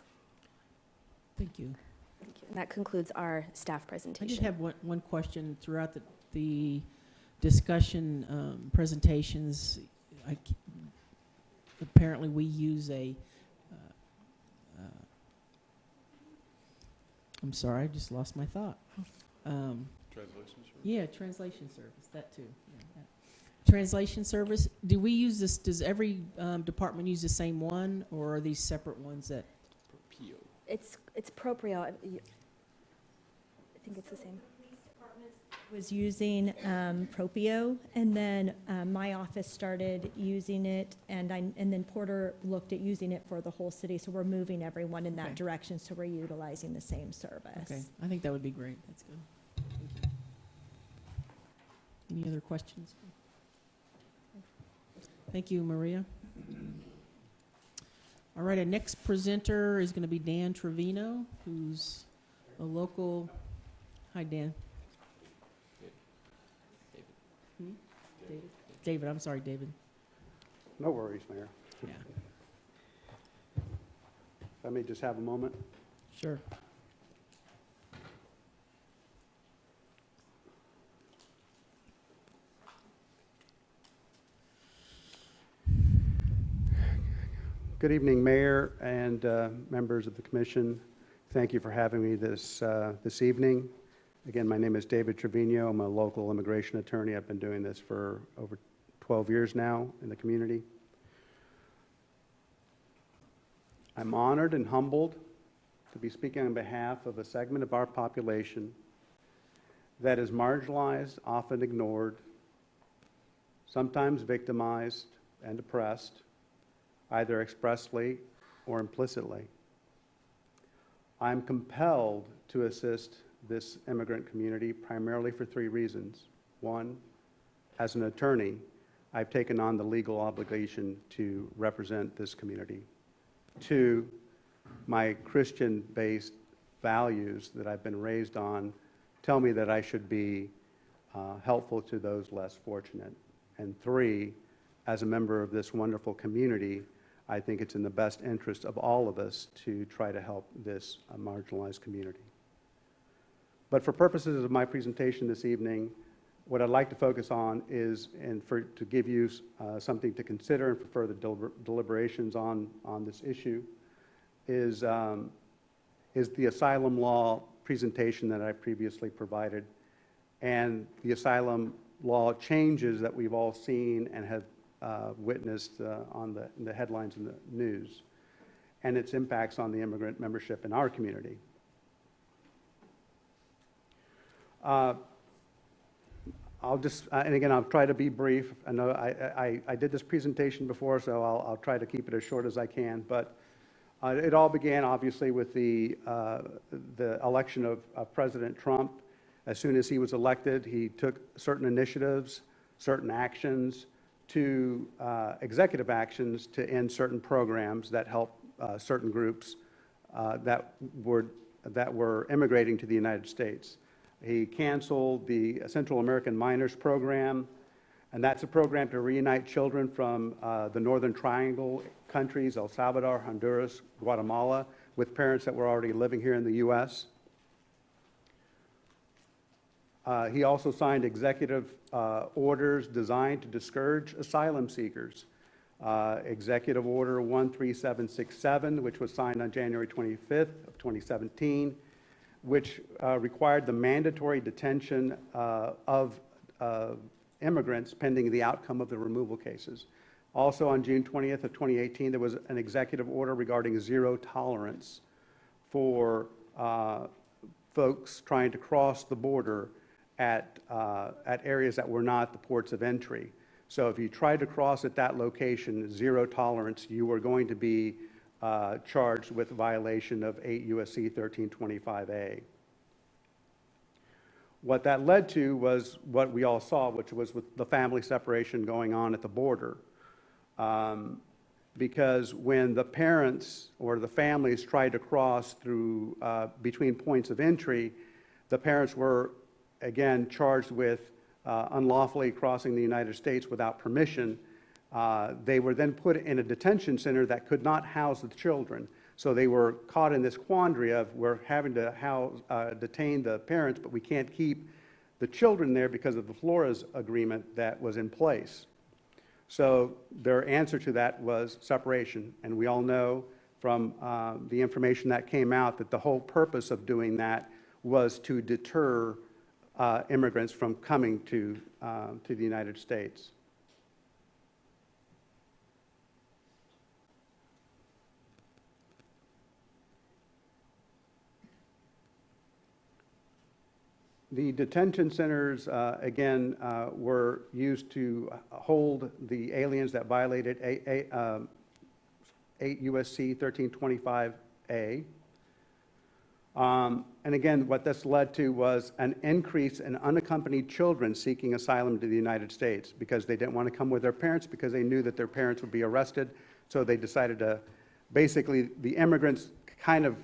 Thank you. Thank you. And that concludes our staff I presentation. just have one question. Throughout the discussion presentations, apparently we use I'm sorry, I just lost my thought. Translation service? Yeah, translation service, that too. Yeah, that. Translation service, do we use this, does every department use the same one, or are these separate ones that? It's Proprio. I think it's the same. Was using Propio, and then my office started using it, and then Porter looked at using it for the whole city, so we're moving everyone in that direction, so we're utilizing the same service. Okay, I think that would be great. That's good. Thank you. Any other questions? Thank you, Maria. All right, our next presenter is going to be Dan Trevino, who's a local. Hi, Dan. David, I'm sorry, David. No worries, Mayor. Yeah. Let me just have a moment. Sure. Good evening, Mayor and members of the Commission. Thank you for having me this evening. Again, my name is David Trevino. I'm a local immigration attorney. I've been doing this for over 12 years now in the community. I'm honored and humbled to be speaking on behalf of a segment of our population that is marginalized, often ignored, sometimes victimized and oppressed, either expressly or implicitly. I'm compelled to assist this immigrant community primarily for three reasons. One, as an attorney, I've taken on the legal obligation to represent this community. Two, my Christian-based values that I've been raised on tell me that I should be helpful to those less fortunate. And three, as a member of this wonderful community, I think it's in the best interest of all of us to try to help this marginalized community. But for purposes of my presentation this evening, what I'd like to focus on is, to give you something to consider and for further deliberations on this issue, is the asylum law presentation that I previously provided and the asylum law changes that we've all seen and have witnessed in the headlines in the news, and its impacts on the immigrant membership in our community. I'll just, and again, I'll try to be brief. I know I did this presentation before, so I'll try to keep it as short as I can. But it all began, obviously, with the election of President Trump. As soon as he was elected, he took certain initiatives, certain actions, executive actions to end certain programs that help certain groups that were immigrating to the United States. He canceled the Central American Minors Program, and that's a program to reunite children from the Northern Triangle countries, El Salvador, Honduras, Guatemala, with parents that were already living here in the U.S. He also signed executive orders designed to discourage asylum seekers. Executive Order 13767, which was signed on January 25th of 2017, which required the mandatory detention of immigrants pending the outcome of the removal cases. Also on June 20th of 2018, there was an executive order regarding zero tolerance for folks trying to cross the border at areas that were not the ports of entry. So if you tried to cross at that location, zero tolerance, you were going to be charged with violation of 8 U.S.C. 1325A. What that led to was what we all saw, which was with the family separation going on at the border. Because when the parents or the families tried to cross through between points of entry, the parents were, again, charged with unlawfully crossing the United States without permission. They were then put in a detention center that could not house the children. So they were caught in this quandary of, we're having to detain the parents, but we can't keep the children there because of the Flores agreement that was in place. So their answer to that was separation. And we all know from the information that came out that the whole purpose of doing that was to deter immigrants from coming to the United States. The detention centers, again, were used to hold the aliens that violated 8 U.S.C. 1325A. And again, what this led to was an increase in unaccompanied children seeking asylum to the United States because they didn't want to come with their parents because they knew that their parents would be arrested. So they decided to, basically, the immigrants kind of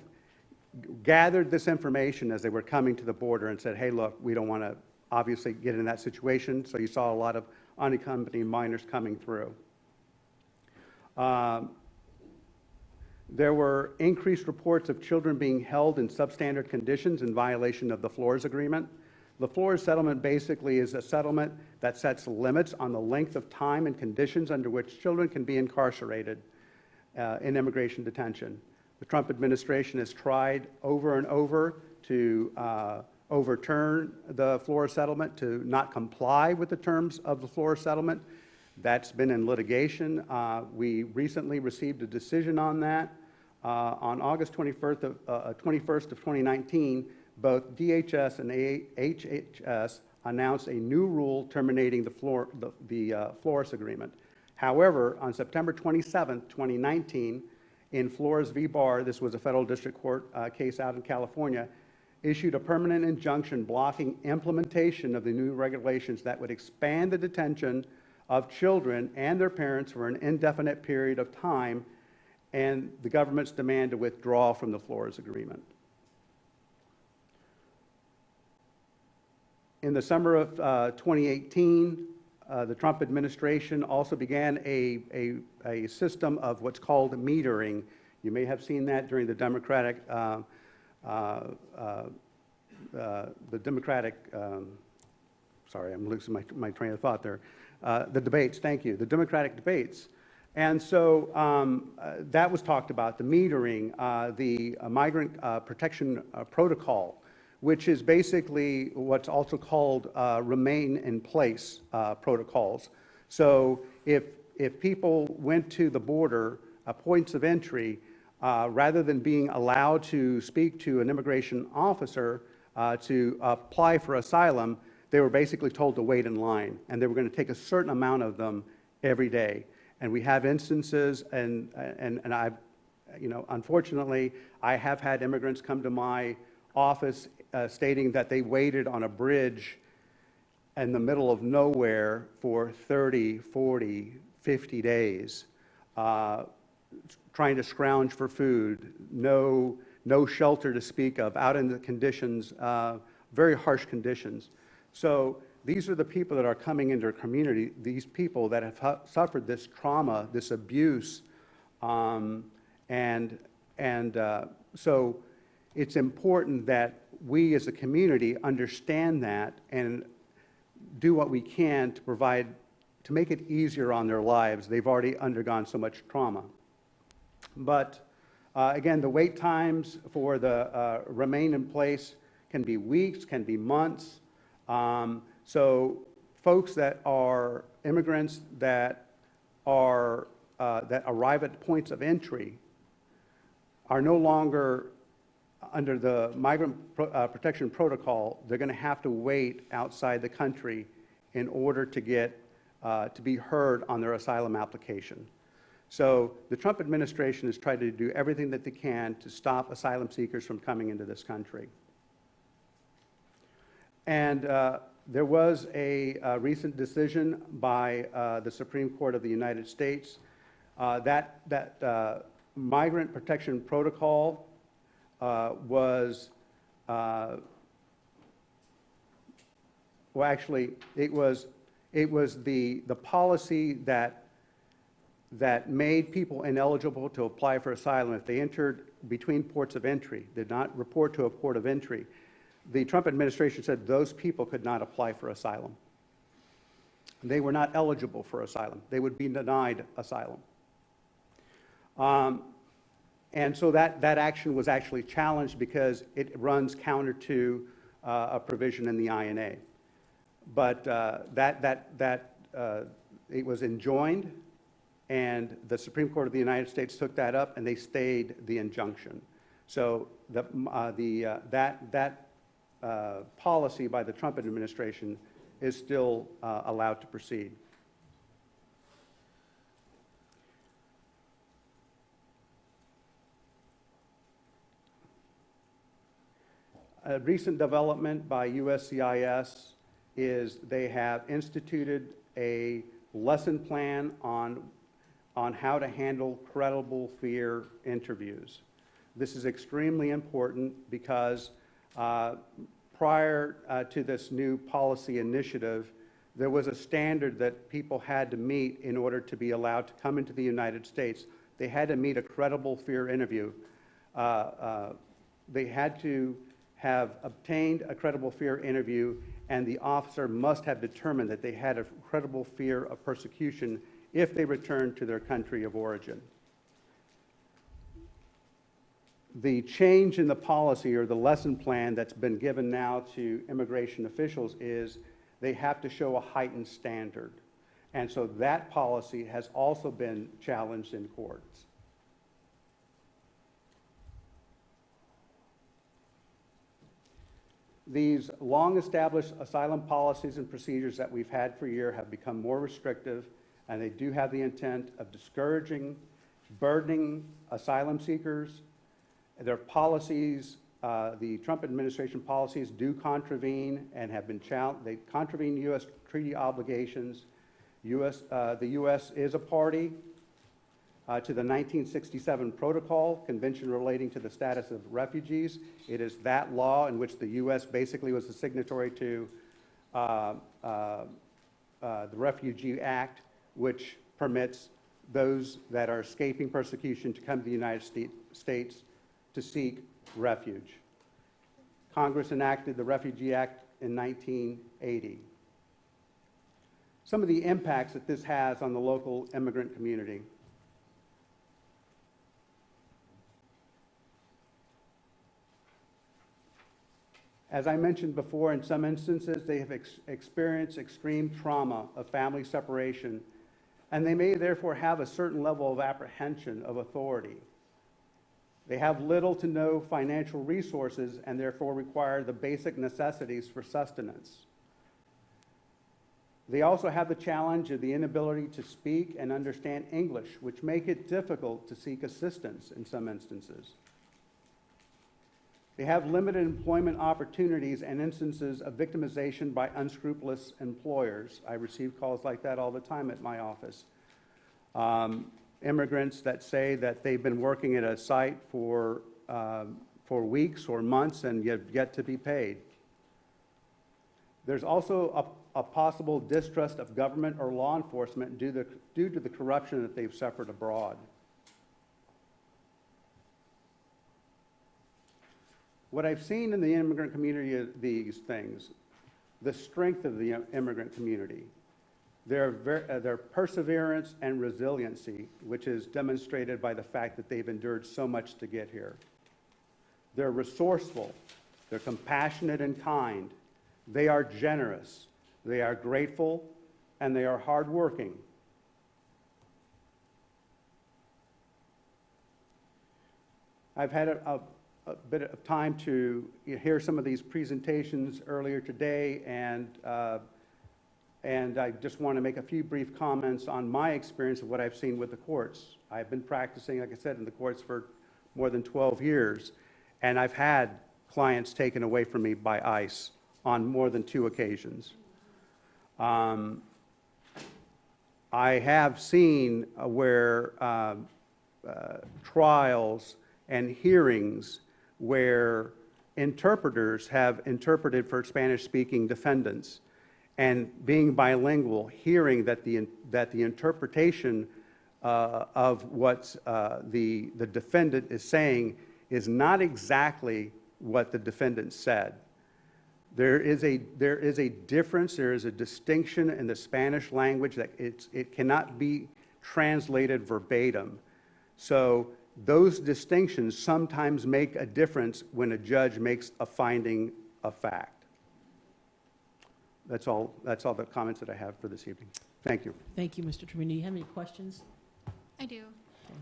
gathered this information as they were coming to the border and said, hey, look, we don't want to obviously get in that situation. So you saw a lot of unaccompanied minors coming through. There were increased reports of children being held in substandard conditions in violation of the Flores Agreement. The Flores settlement basically is a settlement that sets limits on the length of time and conditions under which children can be incarcerated in immigration detention. The Trump administration has tried over and over to overturn the Flores settlement, to not comply with the terms of the Flores settlement. That's been in litigation. We recently received a decision on that. On August 21st of 2019, both DHS and HHS announced a new rule terminating the Flores agreement. However, on September 27th, 2019, in Flores v. Barr, this was a federal district court case out in California, issued a permanent injunction blocking implementation of the new regulations that would expand the detention of children and their parents for an indefinite period of time, and the government's demand to withdraw from the Flores agreement. In the summer of 2018, the Trump administration also began a system of what's called metering. You may have seen that during the Democratic, sorry, I'm losing my train of thought there. The debates, thank you, the Democratic debates. And so that was talked about, the metering, the migrant protection protocol, which is basically what's also called remain in place protocols. So if people went to the border, points of entry, rather than being allowed to speak to an immigration officer to apply for asylum, they were basically told to wait in line, and they were going to take a certain amount of them every day. And we have instances, and I've, unfortunately, I have had immigrants come to my office stating that they waited on a bridge in the middle of nowhere for 30, 40, 50 days, trying to scrounge for food, no shelter to speak of, out in the conditions, very harsh conditions. So these are the people that are coming into our community, these people that have suffered this trauma, this abuse, so it's important that we as a community understand that and do what we can to provide, to make it easier on their lives. They've already undergone so much trauma. But again, the wait times for the remain in place can be weeks, can be months. So folks that are immigrants that arrive at points of entry are no longer under the migrant protection protocol. They're going to have to wait outside the country in order to get to be heard on their asylum application. So the Trump administration has tried to do everything that they can to stop asylum seekers from coming into this country. And there was a recent decision by the Supreme Court of the United States that migrant protection protocol was, well, actually, it was the policy that made people ineligible to apply for asylum if they entered between ports of entry, did not report to a port of entry. The Trump administration said those people could not apply for asylum. They were not eligible for asylum. They would be denied asylum. And so that action was actually challenged because it runs counter to a provision in the INA. But it was enjoined, and the Supreme Court of the United States took that up, and they stayed the injunction. So that policy by the Trump administration is still allowed to proceed. A recent development by USCIS is they have instituted a lesson plan on how to handle credible fear interviews. This is extremely important because prior to this new policy initiative, there was a standard that people had to meet in order to be allowed to come into the United States. They had to meet a credible fear interview. They had to have obtained a credible fear interview, and the officer must have determined that they had a credible fear of persecution if they returned to their country of origin. the change in the policy or the lesson plan that's been given now to immigration officials is they have to show a heightened standard. And so that policy has also been challenged in courts. These long-established asylum policies and procedures that we've had for years have become more restrictive, and they do have the intent of discouraging, burdening asylum seekers. Their policies, the Trump administration policies do contravene and have been challenged. They contravene U.S. treaty obligations. The U.S. is a party to the 1967 Protocol, Convention relating to the status of refugees. It is that law in which the U.S. basically was the signatory to the Refugee Act, which permits those that are escaping persecution to come to the United States to seek refuge. Congress enacted the Refugee Act in 1980. Some of the impacts that this has on the local immigrant community. As I mentioned before, in some instances, they have experienced extreme trauma of family separation, and they may therefore have a certain level of apprehension of authority. They have little to no financial resources and therefore require the basic necessities for sustenance. They also have the challenge of the inability to speak and understand English, which make it difficult to seek assistance in some instances. They have limited employment opportunities and instances of victimization by unscrupulous employers. I receive calls like that all the time at my office. Immigrants that say that they've been working at a site for weeks or months and yet to be paid. There's also a possible distrust of government or law enforcement due to the corruption that they've suffered abroad. What I've seen in the immigrant community is these things: the strength of the immigrant community, their perseverance and resiliency, which is demonstrated by the fact that they've endured so much to get here. They're resourceful, they're compassionate and kind, they are generous, they are grateful, and they are hardworking. I've had a bit of time to hear some of these presentations earlier today, and I just want to make a few brief comments on my experience of what I've seen with the courts. I've been practicing, like I said, in the courts for more than 12 years, and I've had clients taken away from me by ICE on more than 2 occasions. I have seen where trials and hearings where interpreters have interpreted for Spanish-speaking defendants, and being bilingual, hearing that the interpretation of what the defendant is saying is not exactly what the defendant said. There is a difference, there is a distinction in the Spanish language that it cannot be translated verbatim. So those distinctions sometimes make a difference when a judge makes a finding of fact. That's all the comments that I have for this evening. Thank you. Thank you, Mr. Trevino. Do you have any questions? I do.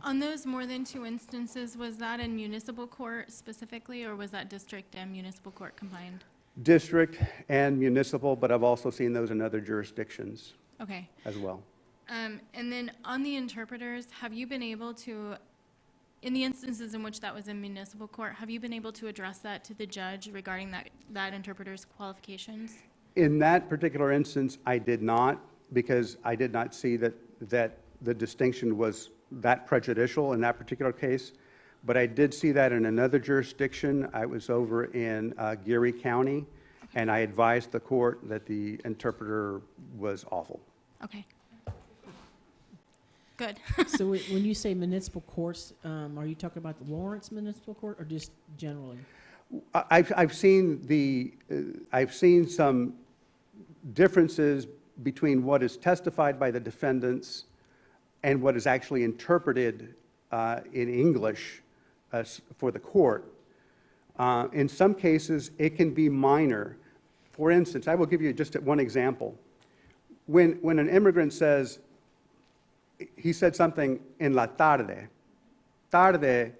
On those more than 2 instances, was that in municipal court specifically, or was that district and municipal court combined? District and municipal, but I've also seen those in other jurisdictions Okay. as well. And then on the interpreters, have you been able to, in the instances in which that was in municipal court, have you been able to address that to the judge regarding that interpreter's qualifications? In that particular instance, I did not, because I did not see that the distinction was that prejudicial in that particular case. But I did see that in another jurisdiction. I was over in Geary County, and I advised the court that the interpreter was awful. Okay. Good. So when you say municipal courts, are you talking about the Lawrence Municipal Court or just generally? I've seen some differences between what is testified by the defendants and what is actually interpreted in English for the court. In some cases, it can be minor. For instance, I will give you just one example. When an immigrant says, he said something in la tarde. Tarde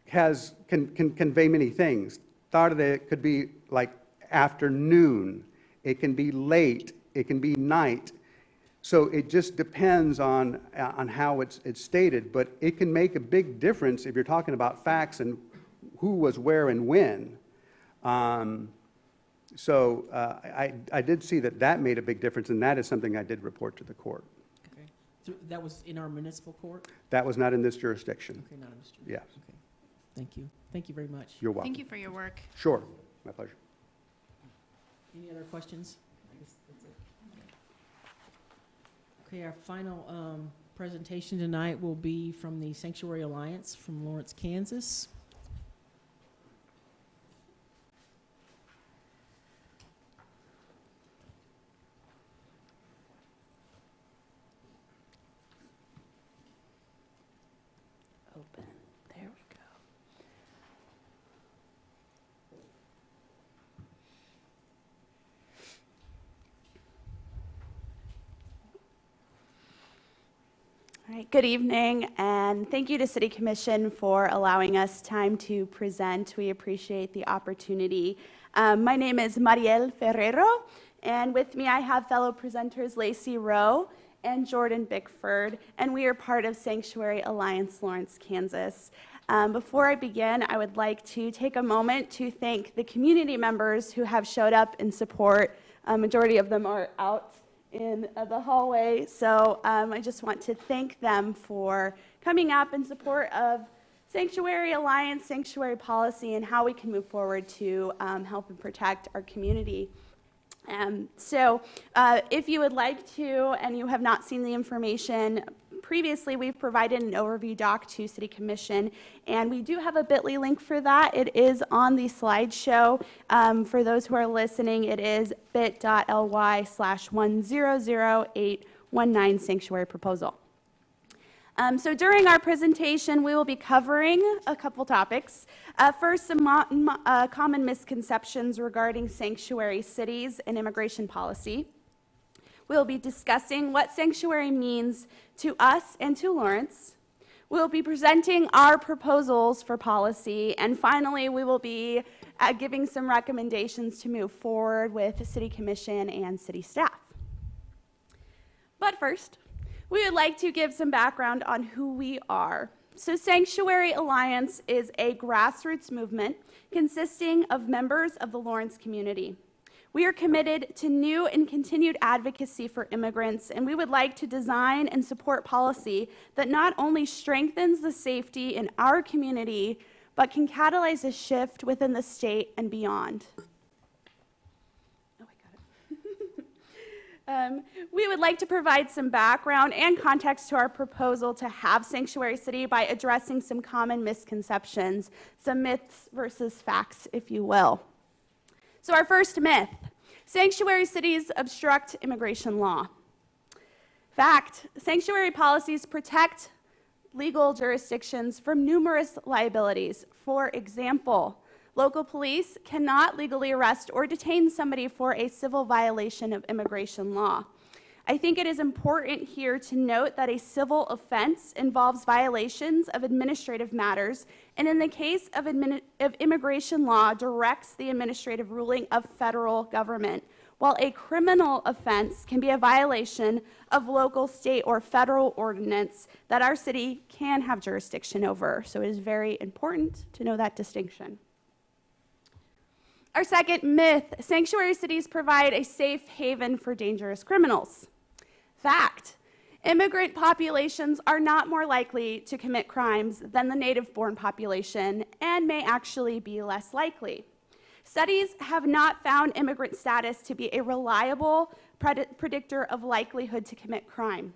can convey many things. Tarde could be like afternoon. It can be late. It can be night. So it just depends on how it's stated, but it can make a big difference if you're talking about facts and who was where and when. So I did see that made a big difference, and that is something I did report to the court. Okay. That was in our municipal court? That was not in this jurisdiction. Okay, not in this jurisdiction. Yes. Okay. Thank you. Thank you very much. You're welcome. Thank you for your work. Sure. My pleasure. Any other questions? I guess that's it. Okay, our final presentation tonight will be from the Sanctuary Alliance from Lawrence, Kansas. Open. There we go. All right, good evening, and thank you to City Commission for allowing us time to present. We appreciate the opportunity. My name is Mariel Ferrero, and with me I have fellow presenters Lacey Rowe and Jordan Bickford, and we are part of Sanctuary Alliance Lawrence, Kansas. Before I begin, I would like to take a moment to thank the community members who have showed up in support. A majority of them are out in the hallway, so I just want to thank them for coming up in support of Sanctuary Alliance, Sanctuary Policy, and how we can move forward to help and protect our community. So if you would like to, and you have not seen the information previously, we've provided an overview doc to City Commission, and we do have a bit.ly link for that. It is on the slideshow. For those who are listening, it is bit.ly/100819 Sanctuary Proposal. So during our presentation, we will be covering a couple topics. First, some common misconceptions regarding sanctuary cities and immigration policy. We'll be discussing what sanctuary means to us and to Lawrence. We'll be presenting our proposals for policy. And finally, we will be giving some recommendations to move forward with the City Commission and city staff. But first, we would like to give some background on who we are. So Sanctuary Alliance is a grassroots movement consisting of members of the Lawrence community. We are committed to new and continued advocacy for immigrants, and we would like to design and support policy that not only strengthens the safety in our community, but can catalyze a shift within the state and beyond. We would like to provide some background and context to our proposal to have Sanctuary City by addressing some common misconceptions, some myths versus facts, if you will. So our first myth, sanctuary cities obstruct immigration law. Fact, sanctuary policies protect legal jurisdictions from numerous liabilities. For example, local police cannot legally arrest or detain somebody for a civil violation of immigration law. I think it is important here to note that a civil offense involves violations of administrative matters, and in the case of immigration law, directs the administrative ruling of federal government, while a criminal offense can be a violation of local, state, or federal ordinance that our city can have jurisdiction over. So it is very important to know that distinction. Our second myth, sanctuary cities provide a safe haven for dangerous criminals. Fact, immigrant populations are not more likely to commit crimes than the native-born population and may actually be less likely. Studies have not found immigrant status to be a reliable predictor of likelihood to commit crime.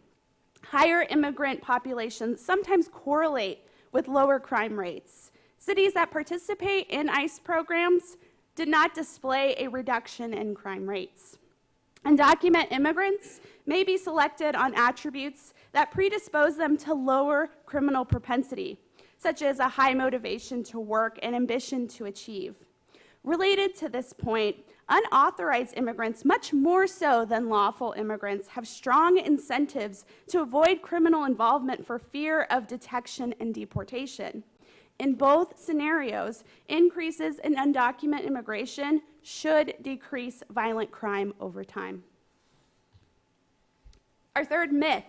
Higher immigrant populations sometimes correlate with lower crime rates. Cities that participate in ICE programs did not display a reduction in crime rates. Undocumented immigrants may be selected on attributes that predispose them to lower criminal propensity. such as a high motivation to work and ambition to achieve. Related to this point, unauthorized immigrants, much more so than lawful immigrants, have strong incentives to avoid criminal involvement for fear of detection and deportation. In both scenarios, increases in undocumented immigration should decrease violent crime over time. Our third myth: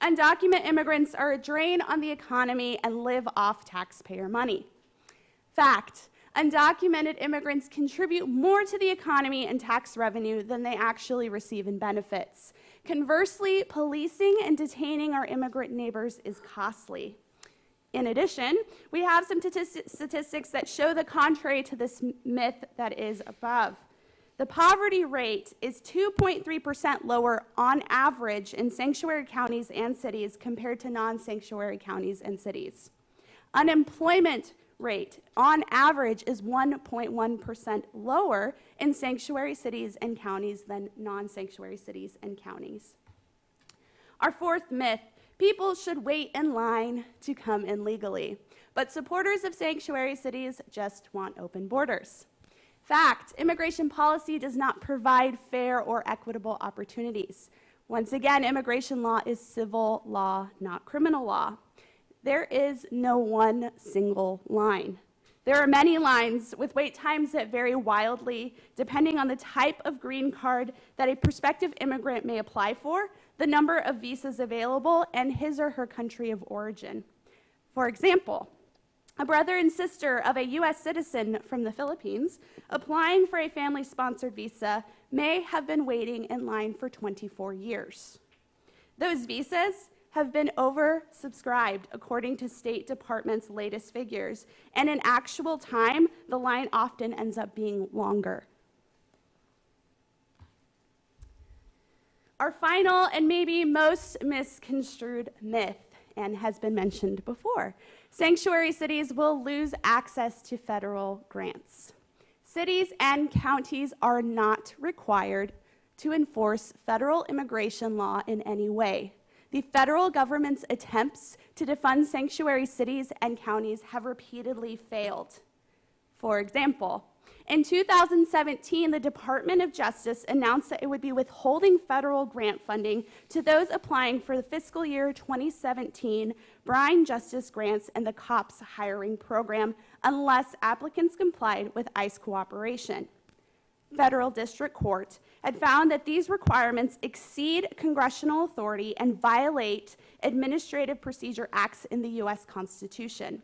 undocumented immigrants are a drain on the economy and live off taxpayer money. Fact: undocumented immigrants contribute more to the economy and tax revenue than they actually receive in benefits. Conversely, policing and detaining our immigrant neighbors is costly. In addition, we have some statistics that show the contrary to this myth that is above. The poverty rate is 2.3% lower on average in sanctuary counties and cities compared to non-sanctuary counties and cities. Unemployment rate on average is 1.1% lower in sanctuary cities and counties than non-sanctuary cities and counties. Our fourth myth: people should wait in line to come in legally, but supporters of sanctuary cities just want open borders. Fact: immigration policy does not provide fair or equitable opportunities. Once again, immigration law is civil law, not criminal law. There is no one single line. There are many lines with wait times that vary wildly depending on the type of green card that a prospective immigrant may apply for, the number of visas available, and his or her country of origin. For example, a brother and sister of a U.S. citizen from the Philippines applying for a family-sponsored visa may have been waiting in line for 24 years. Those visas have been oversubscribed according to State Department's latest figures, and in actual time, the line often ends up being longer. Our final and maybe most misconstrued myth, and has been mentioned before: sanctuary cities will lose access to federal grants. Cities and counties are not required to enforce federal immigration law in any way. The federal government's attempts to defund sanctuary cities and counties have repeatedly failed. For example, in 2017, the Department of Justice announced that it would be withholding federal grant funding to those applying for the fiscal year 2017 Brine Justice Grants and the COPS hiring program unless applicants complied with ICE cooperation. Federal District Court had found that these requirements exceed congressional authority and violate Administrative Procedure Acts in the U.S. Constitution.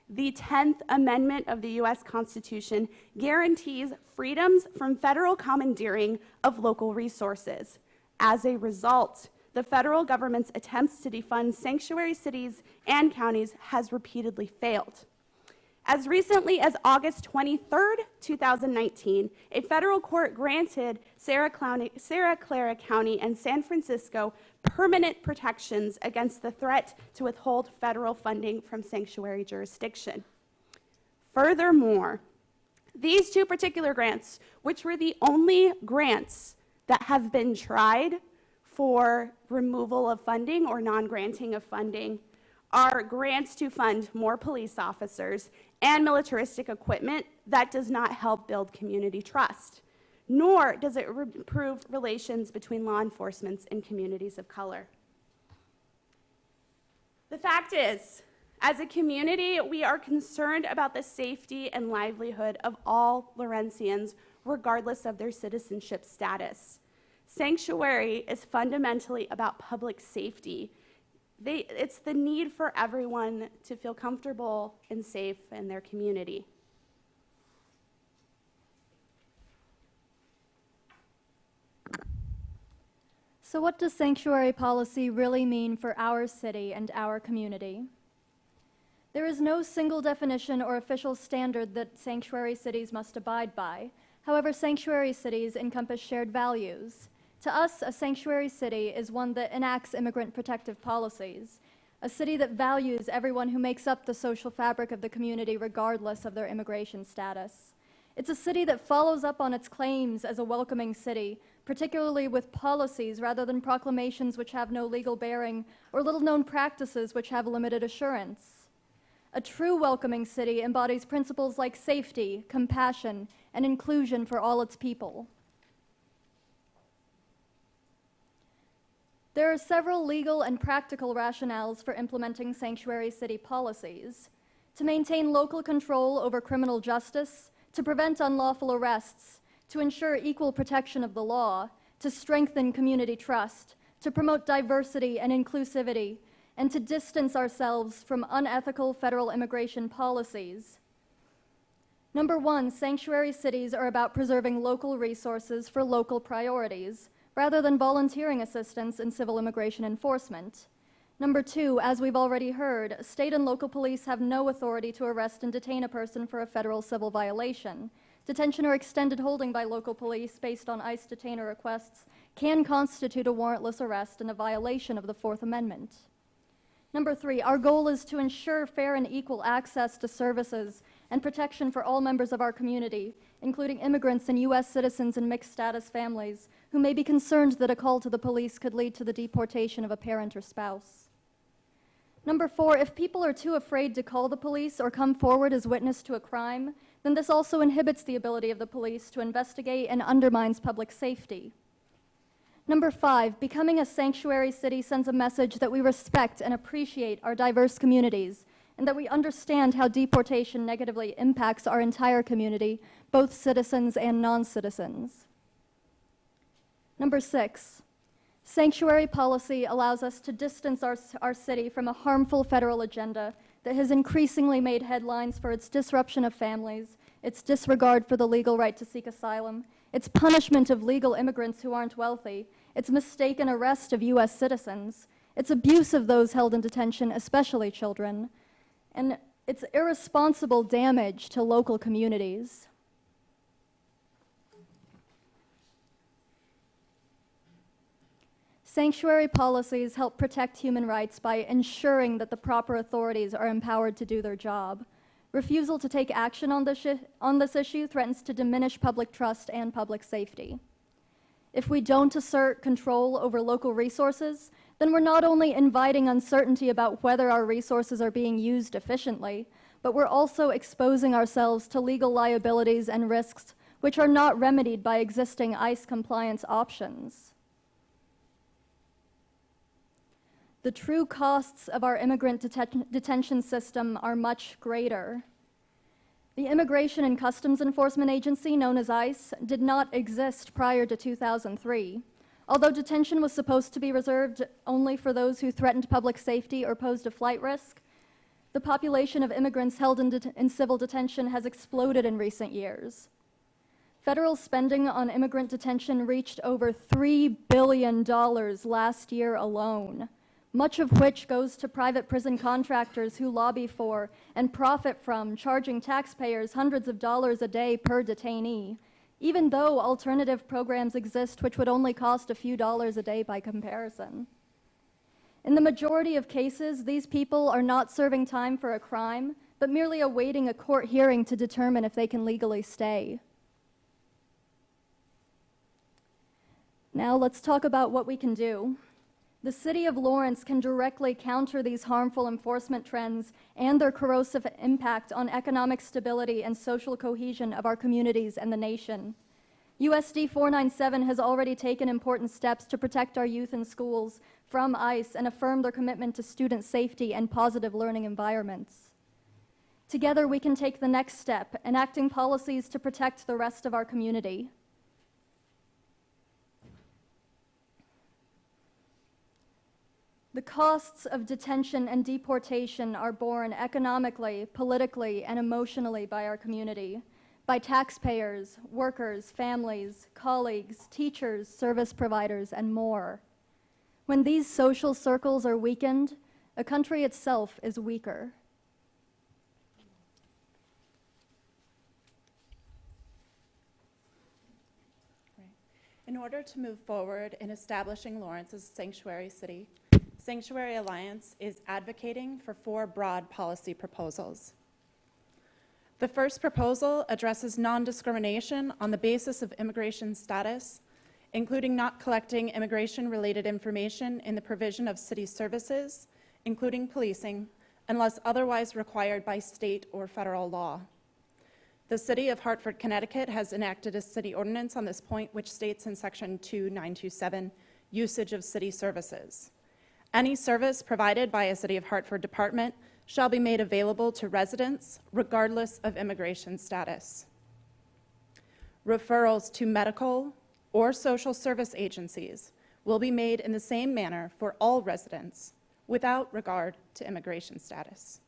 The 10th Amendment of the U.S. Constitution guarantees freedoms from federal commandeering of local resources. As a result, the federal government's attempts to defund sanctuary cities and counties has repeatedly failed. As recently as August 23rd, 2019, a federal court granted Santa Clara County and San Francisco permanent protections against the threat to withhold federal funding from sanctuary jurisdiction. Furthermore, these two particular grants, which were the only grants that have been tried for removal of funding or non-granting of funding, are grants to fund more police officers and militaristic equipment that does not help build community trust, nor does it improve relations between law enforcement and communities of color. The fact is, as a community, we are concerned about the safety and livelihood of all Lawrencians, regardless of their citizenship status. Sanctuary is fundamentally about public safety. It's the need for everyone to feel comfortable and safe in their community. So what does sanctuary policy really mean for our city and our community? There is no single definition or official standard that sanctuary cities must abide by. However, sanctuary cities encompass shared values. To us, a sanctuary city is one that enacts immigrant protective policies, a city that values everyone who makes up the social fabric of the community regardless of their immigration status. It's a city that follows up on its claims as a welcoming city, particularly with policies rather than proclamations which have no legal bearing or little-known practices which have limited assurance. A true welcoming city embodies principles like safety, compassion, and inclusion for all its people. There are several legal and practical rationales for implementing sanctuary city policies: to maintain local control over criminal justice, to prevent unlawful arrests, to ensure equal protection of the law, to strengthen community trust, to promote diversity and inclusivity, and to distance ourselves from unethical federal immigration policies. Number one, sanctuary cities are about preserving local resources for local priorities, rather than volunteering assistance in civil immigration enforcement. Number two, as we've already heard, state and local police have no authority to arrest and detain a person for a federal civil violation. Detention or extended holding by local police based on ICE detainer requests can constitute a warrantless arrest and a violation of the Fourth Amendment. Number three, our goal is to ensure fair and equal access to services and protection for all members of our community, including immigrants and U.S. citizens and mixed-status families who may be concerned that a call to the police could lead to the deportation of a parent or spouse. Number four, if people are too afraid to call the police or come forward as witness to a crime, then this also inhibits the ability of the police to investigate and undermines public safety. Number five, becoming a sanctuary city sends a message that we respect and appreciate our diverse communities, and that we understand how deportation negatively impacts our entire community, both citizens and non-citizens. Number six, sanctuary policy allows us to distance our city from a harmful federal agenda that has increasingly made headlines for its disruption of families, its disregard for the legal right to seek asylum, its punishment of legal immigrants who aren't wealthy, its mistaken arrest of U.S. citizens, its abuse of those held in detention, especially children, and its irresponsible damage to local communities. Sanctuary policies help protect human rights by ensuring that the proper authorities are empowered to do their job. Refusal to take action on this issue threatens to diminish public trust and public safety. If we don't assert control over local resources, then we're not only inviting uncertainty about whether our resources are being used efficiently, but we're also exposing ourselves to legal liabilities and risks which are not remedied by existing ICE compliance options. The true costs of our immigrant detention system are much greater. The Immigration and Customs Enforcement Agency, known as ICE, did not exist prior to 2003. Although detention was supposed to be reserved only for those who threatened public safety or posed a flight risk, the population of immigrants held in civil detention has exploded in recent years. Federal spending on immigrant detention reached over $3 billion last year alone, much of which goes to private prison contractors who lobby for and profit from charging taxpayers hundreds of dollars a day per detainee, even though alternative programs exist which would only cost a few dollars a day by comparison. In the majority of cases, these people are not serving time for a crime, but merely awaiting a court hearing to determine if they can legally stay. Now let's talk about what we can do. The City of Lawrence can directly counter these harmful enforcement trends and their corrosive impact on economic stability and social cohesion of our communities and the nation. USD 497 has already taken important steps to protect our youth in schools from ICE and affirm their commitment to student safety and positive learning environments. Together, we can take the next step, enacting policies to protect the rest of our community. The costs of detention and deportation are borne economically, politically, and emotionally by our community, by taxpayers, workers, families, colleagues, teachers, service providers, and more. When these social circles are weakened, a country itself is weaker. In order to move forward in establishing Lawrence as a sanctuary city, Sanctuary Alliance is advocating for 4 broad policy proposals. The first proposal addresses non-discrimination on the basis of immigration status, including not collecting immigration-related information in the provision of city services, including policing, unless otherwise required by state or federal law. The City of Hartford, Connecticut has enacted a city ordinance on this point, which states in Section 2927, usage of city services. Any service provided by a City of Hartford department shall be made available to residents regardless of immigration status. Referrals to medical or social service agencies will be made in the same manner for all residents without regard to immigration status.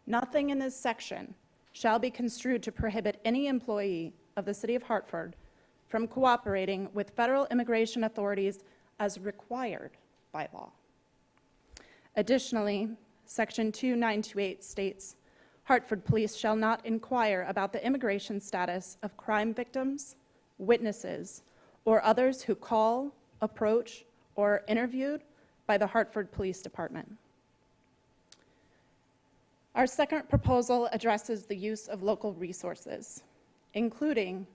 Nothing in this section shall be construed to prohibit any employee of the City of Hartford from cooperating with federal immigration authorities as required by law. Additionally, Section 2928 states, Hartford Police shall not inquire about the immigration status of crime victims, witnesses, or others who call, approach, or are interviewed by the Hartford Police Department. Our second proposal addresses the use of local resources, including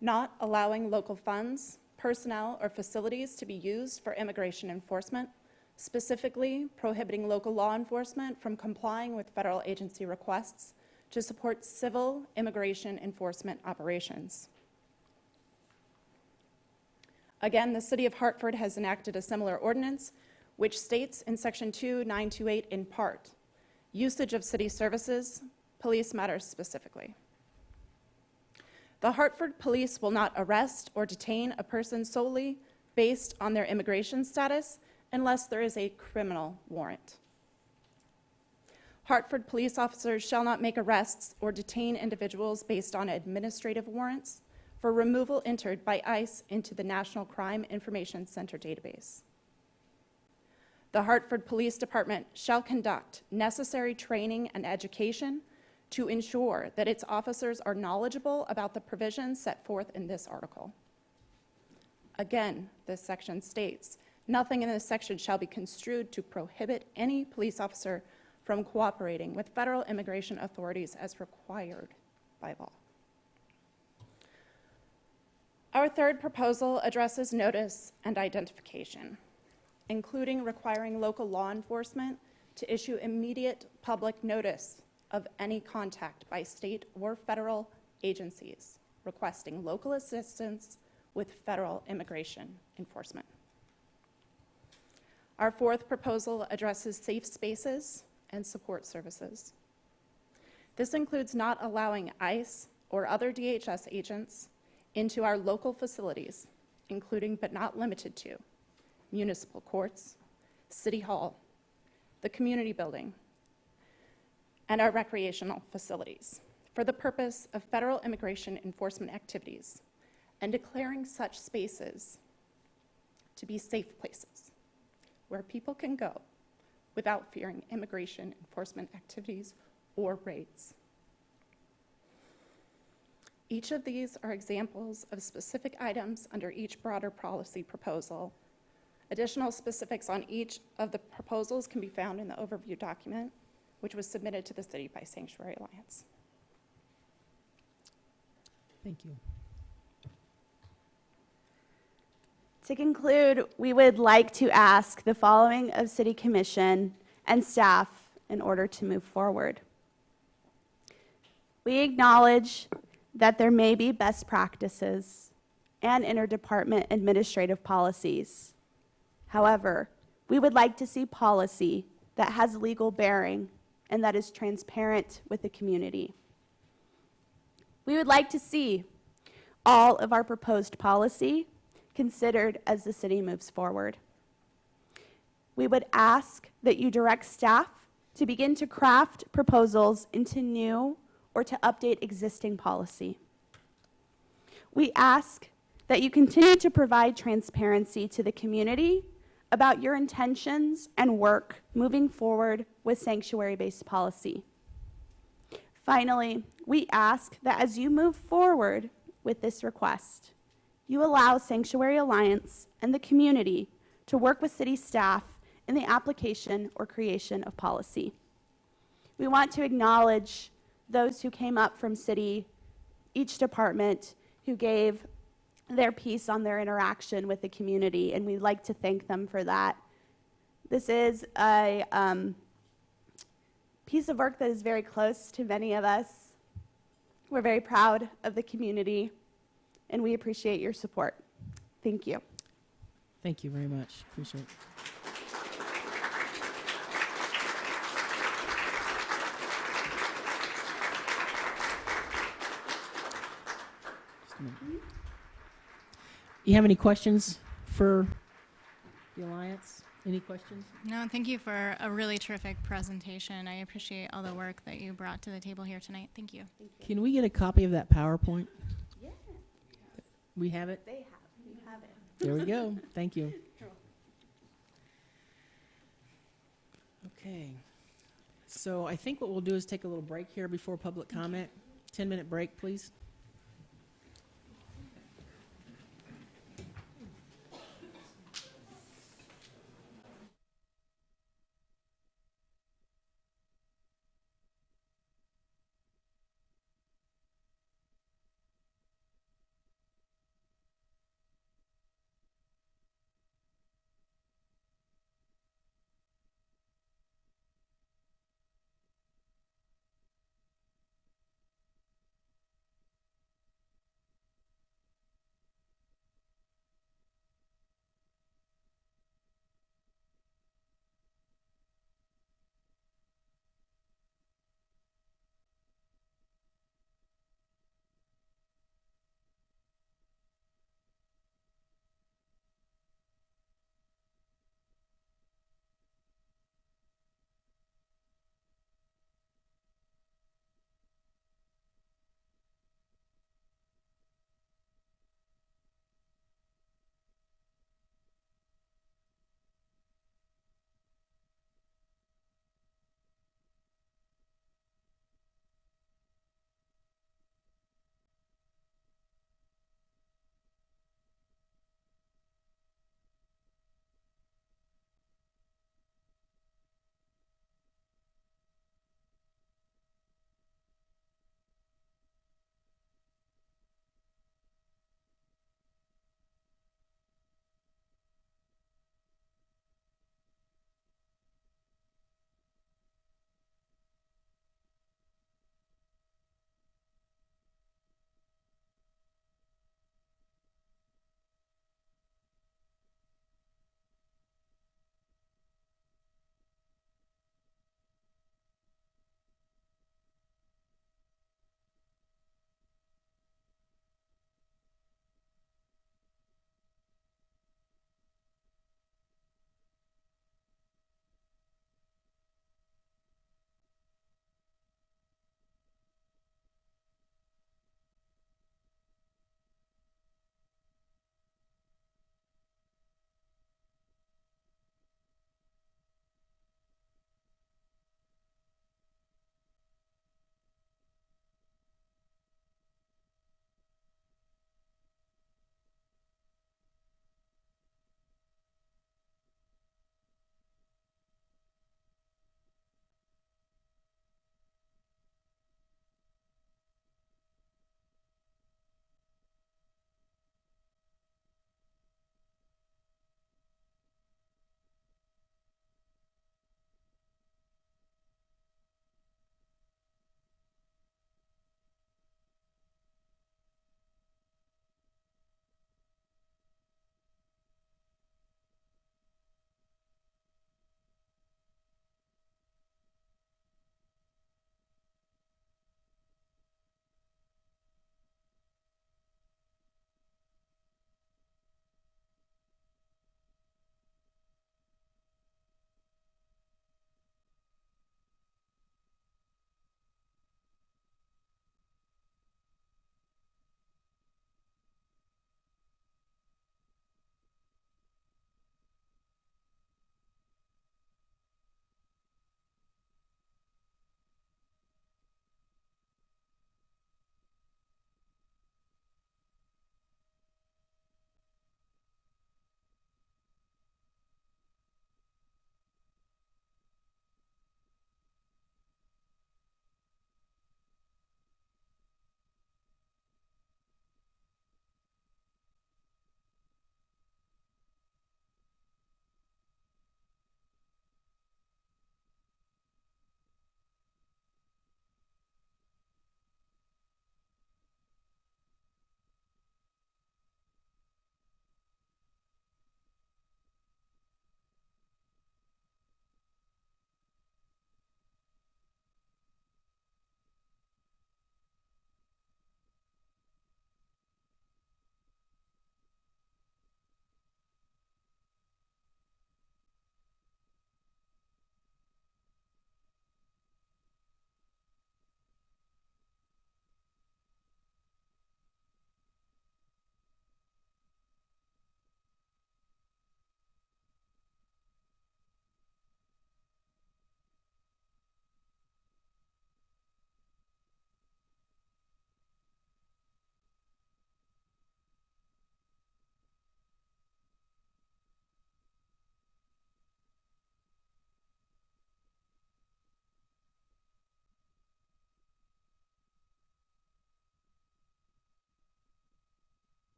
not allowing local funds, personnel, or facilities to be used for immigration enforcement, specifically prohibiting local law enforcement from complying with federal agency requests to support civil immigration enforcement operations. Again, the City of Hartford has enacted a similar ordinance, which states in Section 2928 in part, usage of city services, police matters specifically. The Hartford Police will not arrest or detain a person solely based on their immigration status unless there is a criminal warrant. Hartford police officers shall not make arrests or detain individuals based on administrative warrants for removal entered by ICE into the National Crime Information Center database. The Hartford Police Department shall conduct necessary training and education to ensure that its officers are knowledgeable about the provisions set forth in this article. Again, this section states, nothing in this section shall be construed to prohibit any police officer from cooperating with federal immigration authorities as required by law. Our third proposal addresses notice and identification, including requiring local law enforcement to issue immediate public notice of any contact by state or federal agencies requesting local assistance with federal immigration enforcement. Our fourth proposal addresses safe spaces and support services. This includes not allowing ICE or other DHS agents into our local facilities, including but not limited to municipal courts, City Hall, the community building, and our recreational facilities for the purpose of federal immigration enforcement activities and declaring such spaces to be safe places where people can go without fearing immigration enforcement activities or raids. Each of these are examples of specific items under each broader policy proposal. Additional specifics on each of the proposals can be found in the overview document, which was submitted to the city by Sanctuary Alliance. Thank you. To conclude, we would like to ask the following of City Commission and staff in order to move forward. We acknowledge that there may be best practices and interdepartment administrative policies. However, we would like to see policy that has legal bearing and that is transparent with the community. We would like to see all of our proposed policy considered as the city moves forward. We would ask that you direct staff to begin to craft proposals into new or to update existing policy. We ask that you continue to provide transparency to the community about your intentions and work moving forward with sanctuary-based policy. Finally, we ask that as you move forward with this request, you allow Sanctuary Alliance and the community to work with city staff in the application or creation of policy. We want to acknowledge those who came up from city, each department, who gave their piece on their interaction with the community, and we'd like to thank them for that. This is a piece of work that is very close to many of us. We're very proud of the community, and we appreciate your support. Thank you. Thank you very much. Appreciate it. Just a minute. You have any questions for the Alliance? Any questions? No, thank you for a really terrific presentation. I appreciate all the work that you brought to the table here tonight. Thank you. Can we get a copy of that PowerPoint? Yeah. We have it? We have it. There we go. Thank you. Okay. So I think what we'll do is take a little break here before public comment. 10-minute break, please.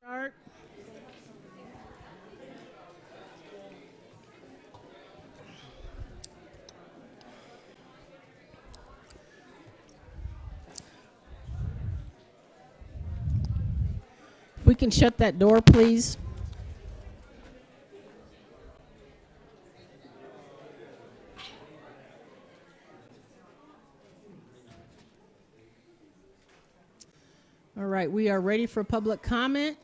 Start. If we can shut that door, please. All right, we are ready for public comment.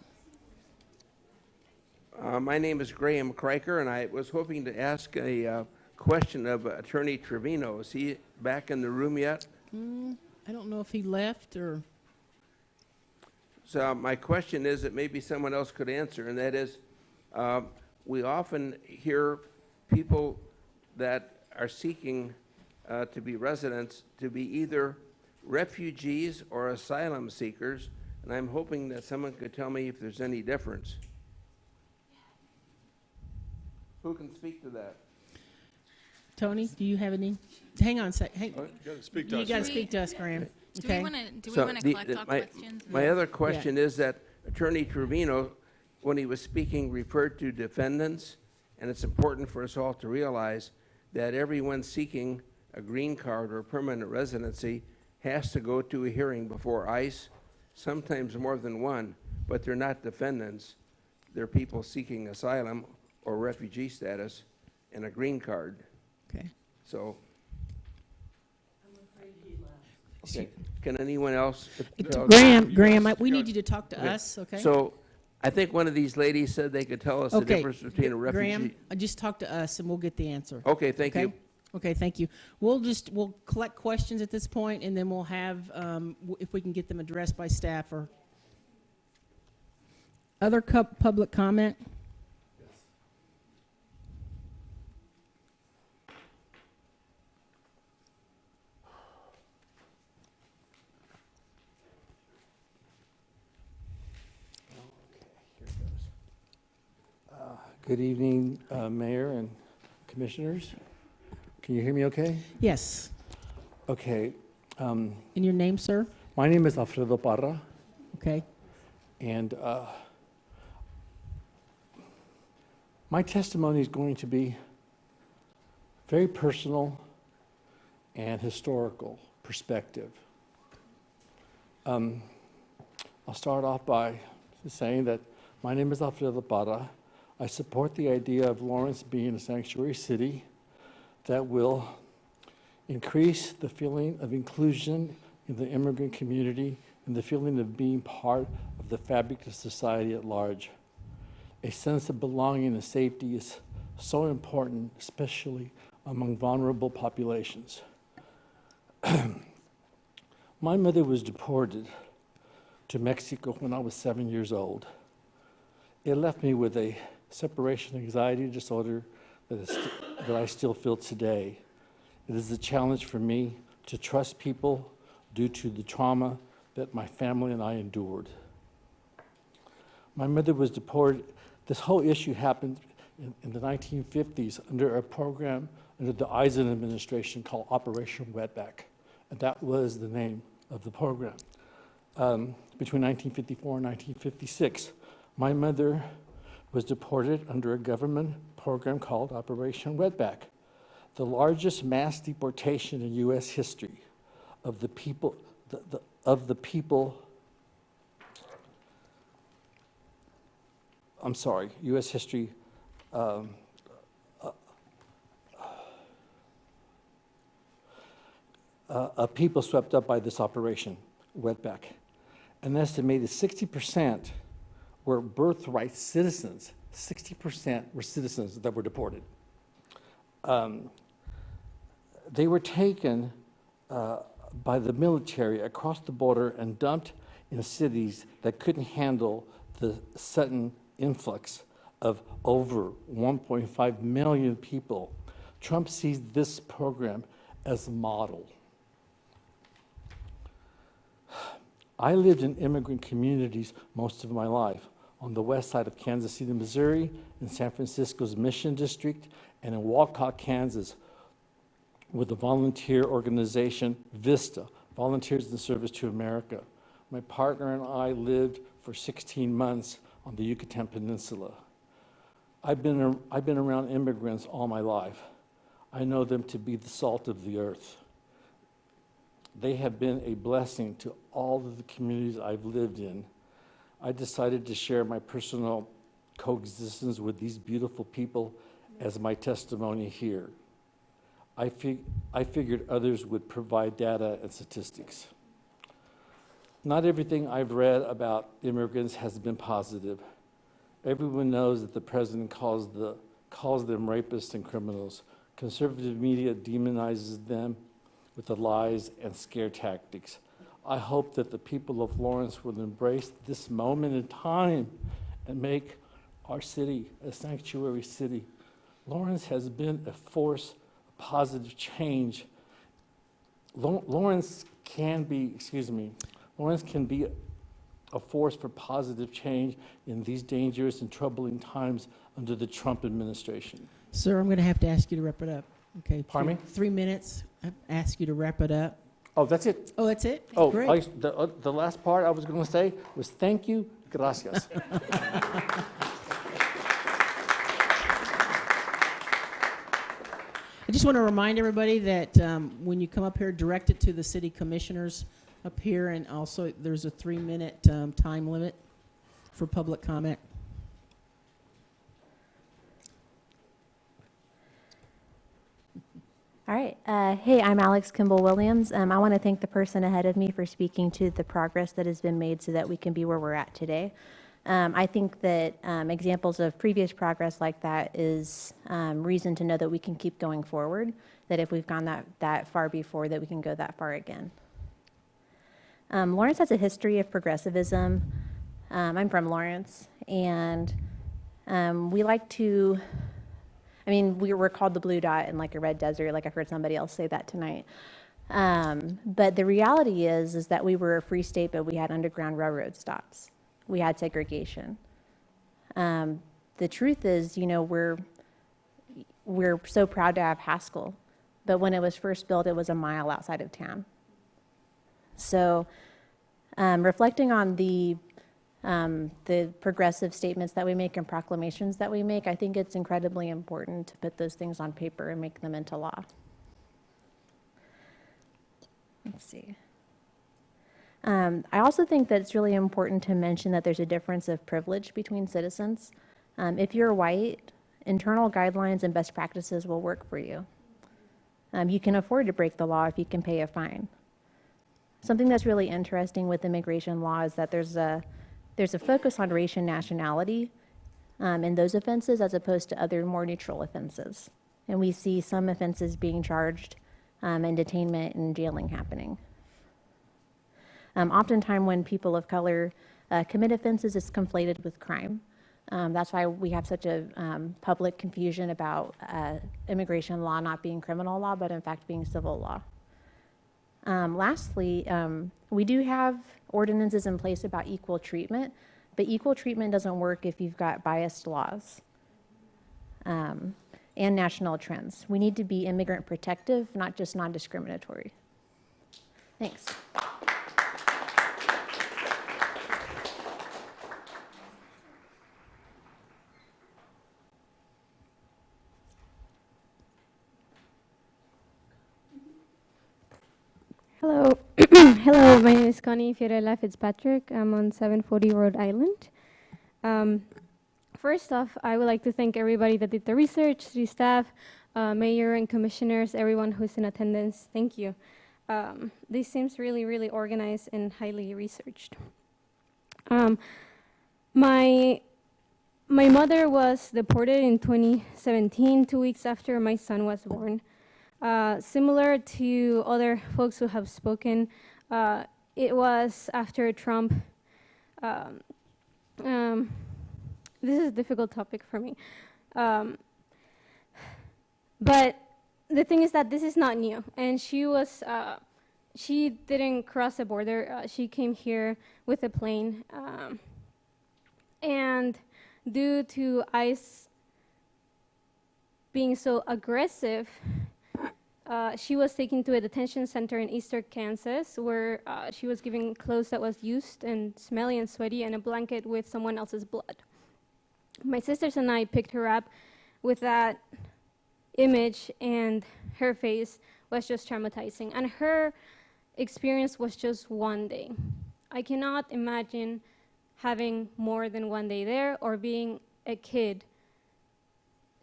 My name is Graham Kriker, and I was hoping to ask a question of Attorney Trevino. Is he back in the room yet? I don't know if he left or... So my question is that maybe someone else could answer, and that is, we often hear people that are seeking to be residents to be either refugees or asylum seekers, and I'm hoping that someone could tell me if there's any difference. Who can speak to that? Tony, do you have any? Hang on a sec. You gotta speak to us. You got to Graham. speak to us, Graham. Do Okay. we want to So collect all questions? my other question is that Attorney Trevino, when he was speaking, referred to defendants, and it's important for us all to realize that everyone seeking a green card or permanent residency has to go to a hearing before ICE, sometimes more than one, but they're not defendants. They're people seeking asylum or refugee status and a green card. Okay. So. Okay. Can anyone else? Graham, we need you to talk to us, okay? So I think one of these ladies said they could tell us the difference between a refugee. Graham, just talk to us and we'll get the answer. Okay, thank you. Okay, thank you. We'll collect questions at this point, and then we'll have, if we can get them addressed by staff or other public comment. Good evening, Mayor and Commissioners. Can you hear me okay? Yes. Okay. And your name, sir? My name is Alfredo Parra. Okay. And my testimony is going to be very personal and historical perspective. I'll start off by saying that my name is Alfredo Parra. I support the idea of Lawrence being a sanctuary city that will increase the feeling of inclusion in the immigrant community and the feeling of being part of the fabric of society at large. A sense of belonging and safety is so important, especially among vulnerable populations. My mother was deported to Mexico when I was 7 years old. It left me with a separation anxiety disorder that I still feel today. It is a challenge for me to trust people due to the trauma that my family and I endured. My mother was deported. This whole issue happened in the 1950s under a program under the Eisen administration called Operation Wetback. And that was the name of the program. Between 1954 and 1956, my mother was deported under a government program called Operation Wetback, the largest mass deportation in U.S. history of the people, U.S. history of people swept up by this Operation Wetback. An estimated 60% were birthright citizens. 60% were citizens that were deported. They were taken by the military across the border and dumped in cities that couldn't handle the sudden influx of over 1.5 million people. Trump sees this program as a model. I lived in immigrant communities most of my life, on the west side of Kansas City, Missouri, in San Francisco's Mission District, and in Walcott, Kansas, with the volunteer organization VISTA, Volunteers in Service to America. My partner and I lived for 16 months on the Yucatan Peninsula. I've been around immigrants all my life. I know them to be the salt of the earth. They have been a blessing to all of the communities I've lived in. I decided to share my personal coexistence with these beautiful people as my testimony here. I figured others would provide data and statistics. Not everything I've read about immigrants has been positive. Everyone knows that the president calls them rapists and criminals. Conservative media demonizes them with the lies and scare tactics. I hope that the people of Lawrence will embrace this moment in time and make our city a sanctuary city. Lawrence has been a force of positive change. Lawrence can be a force for positive change in these dangerous and troubling times under the Trump administration. Sir, I'm going to have to ask you to wrap it up. Okay. Pardon me? 3 minutes. I ask you to wrap it up. Oh, that's it? Oh, that's it? Oh, Great. the last part I was going to say was thank you, gracias. I just want to remind everybody that when you come up here, direct it to the city commissioners up here, and also there's a 3-minute time limit for public comment. All right. Hey, I'm Alex Kimball Williams. I want to thank the person ahead of me for speaking to the progress that has been made so that we can be where we're at today. I think that examples of previous progress like that is reason to know that we can keep going forward, that if we've gone that far before, that we can go that far again. Lawrence has a history of progressivism. I'm from Lawrence, and we like to, we're called the blue dot in like a red desert, like I've heard somebody else say that tonight. But the reality is that we were a free state, but we had underground railroad stops. We had segregation. The truth is, we're so proud to have Haskell, but when it was first built, it was a mile outside of town. So reflecting on the progressive statements that we make and proclamations that we make, I think it's incredibly important to put those things on paper and make them into law. Let's see. I also think that it's really important to mention that there's a difference of privilege between citizens. If you're white, internal guidelines and best practices will work for you. You can afford to break the law if you can pay a fine. Something that's really interesting with immigration law is that there's a focus on race and nationality in those offenses as opposed to other more neutral offenses. And we see some offenses being charged and detainment and jailing happening. Oftentimes when people of color commit offenses, it's conflated with crime. That's why we have such a public confusion about immigration law not being criminal law, but in fact being civil law. Lastly, we do have ordinances in place about equal treatment, but equal treatment doesn't work if you've got biased laws and national trends. We need to be immigrant protective, not just non-discriminatory. Thanks. Hello. Hello, my name is Connie Fiorella Fitzpatrick. I'm on 740 Rhode Island. First off, I would like to thank everybody that did the research, city staff, mayor and commissioners, everyone who's in attendance. Thank you. This seems really, really organized and highly researched. My mother was deported in 2017, 2 weeks after my son was born. Similar to other folks who have spoken, it was after Trump. This is a difficult topic for me. But the thing is that this is not new. And she didn't cross the border. She came here with a plane. And due to ICE being so aggressive, She was taken to a detention center in Eastern Kansas where she was given clothes that was used and smelly and sweaty and a blanket with someone else's blood. My sisters and I picked her up with that image, and her face was just traumatizing. And her experience was just one day. I cannot imagine having more than one day there, or being a kid,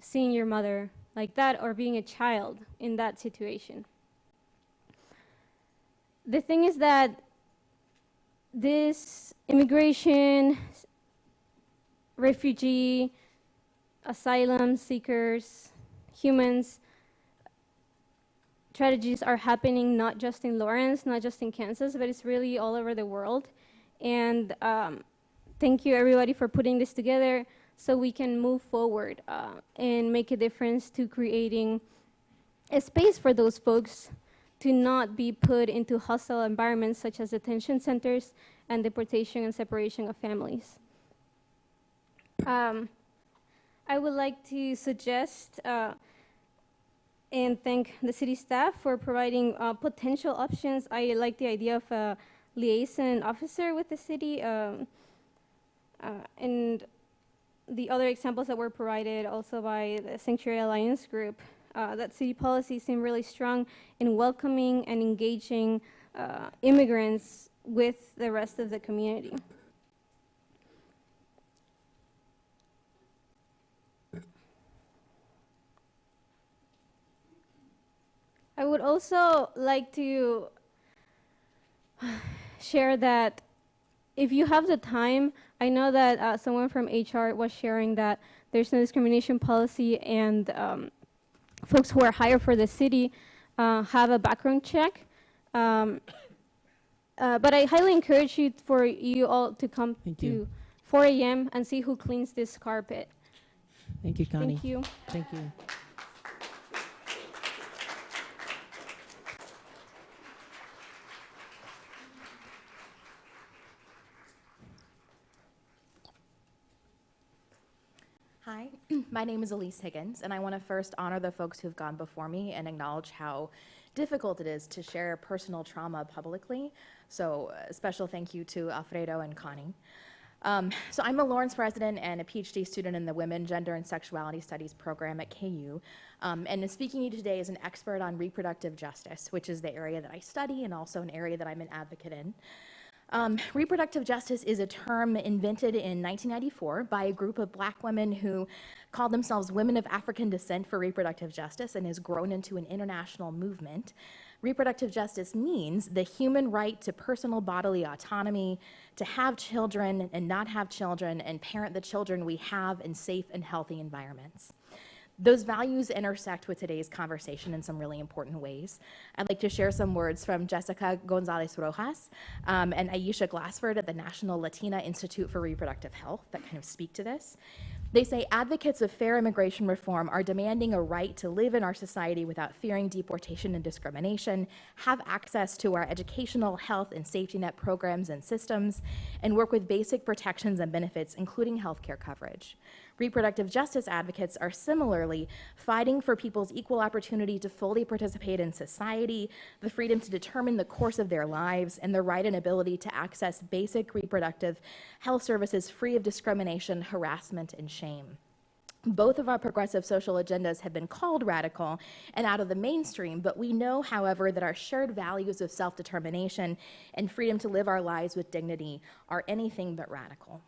seeing your mother like that, or being a child in that situation. The thing is that this immigration, refugee, asylum seekers, humans, tragedies are happening not just in Lawrence, not just in Kansas, but it's really all over the world. And thank you everybody for putting this together so we can move forward and make a difference to creating a space for those folks to not be put into hostile environments such as detention centers and deportation and separation of families. I would like to suggest and thank the city staff for providing potential options. I like the idea of a liaison officer with the city, and the other examples that were provided also by the Sanctuary Alliance group, that city policies seem really strong in welcoming and engaging immigrants with the rest of the community. I would also like to share that if you have the time, I know that someone from HR was sharing that there's no discrimination policy, and folks who are hired for the city have a background check. But I highly encourage you for you all to come to 4 a.m. and see who cleans this carpet. Thank you, Connie. Thank you. Thank you. Hi, my name is Elise Higgins, and I want to first honor the folks who've gone before me and acknowledge how difficult it is to share personal trauma publicly. So a special thank you to Alfredo and Connie. So I'm a Lawrence resident and a PhD student in the Women, Gender, and Sexuality Studies program at KU. And speaking to you today as an expert on reproductive justice, which is the area that I study and also an area that I'm an advocate in. Reproductive justice is a term invented in 1994 by a group of Black women who called themselves Women of African Descent for Reproductive Justice and has grown into an international movement. Reproductive justice means the human right to personal bodily autonomy, to have children and not have children, and parent the children we have in safe and healthy environments. Those values intersect with today's conversation in some really important ways. I'd like to share some words from Jessica Gonzalez Rojas and Aisha Glassford at the National Latina Institute for Reproductive Health that kind of speak to this. They say advocates of fair immigration reform are demanding a right to live in our society without fearing deportation and discrimination, have access to our educational, health, and safety net programs and systems, and work with basic protections and benefits, including healthcare coverage. Reproductive justice advocates are similarly fighting for people's equal opportunity to fully participate in society, the freedom to determine the course of their lives, and the right and ability to access basic reproductive health services free of discrimination, harassment, and shame. Both of our progressive social agendas have been called radical and out of the mainstream, but we know, however, that our shared values of self-determination and freedom to live our lives with dignity are anything but radical.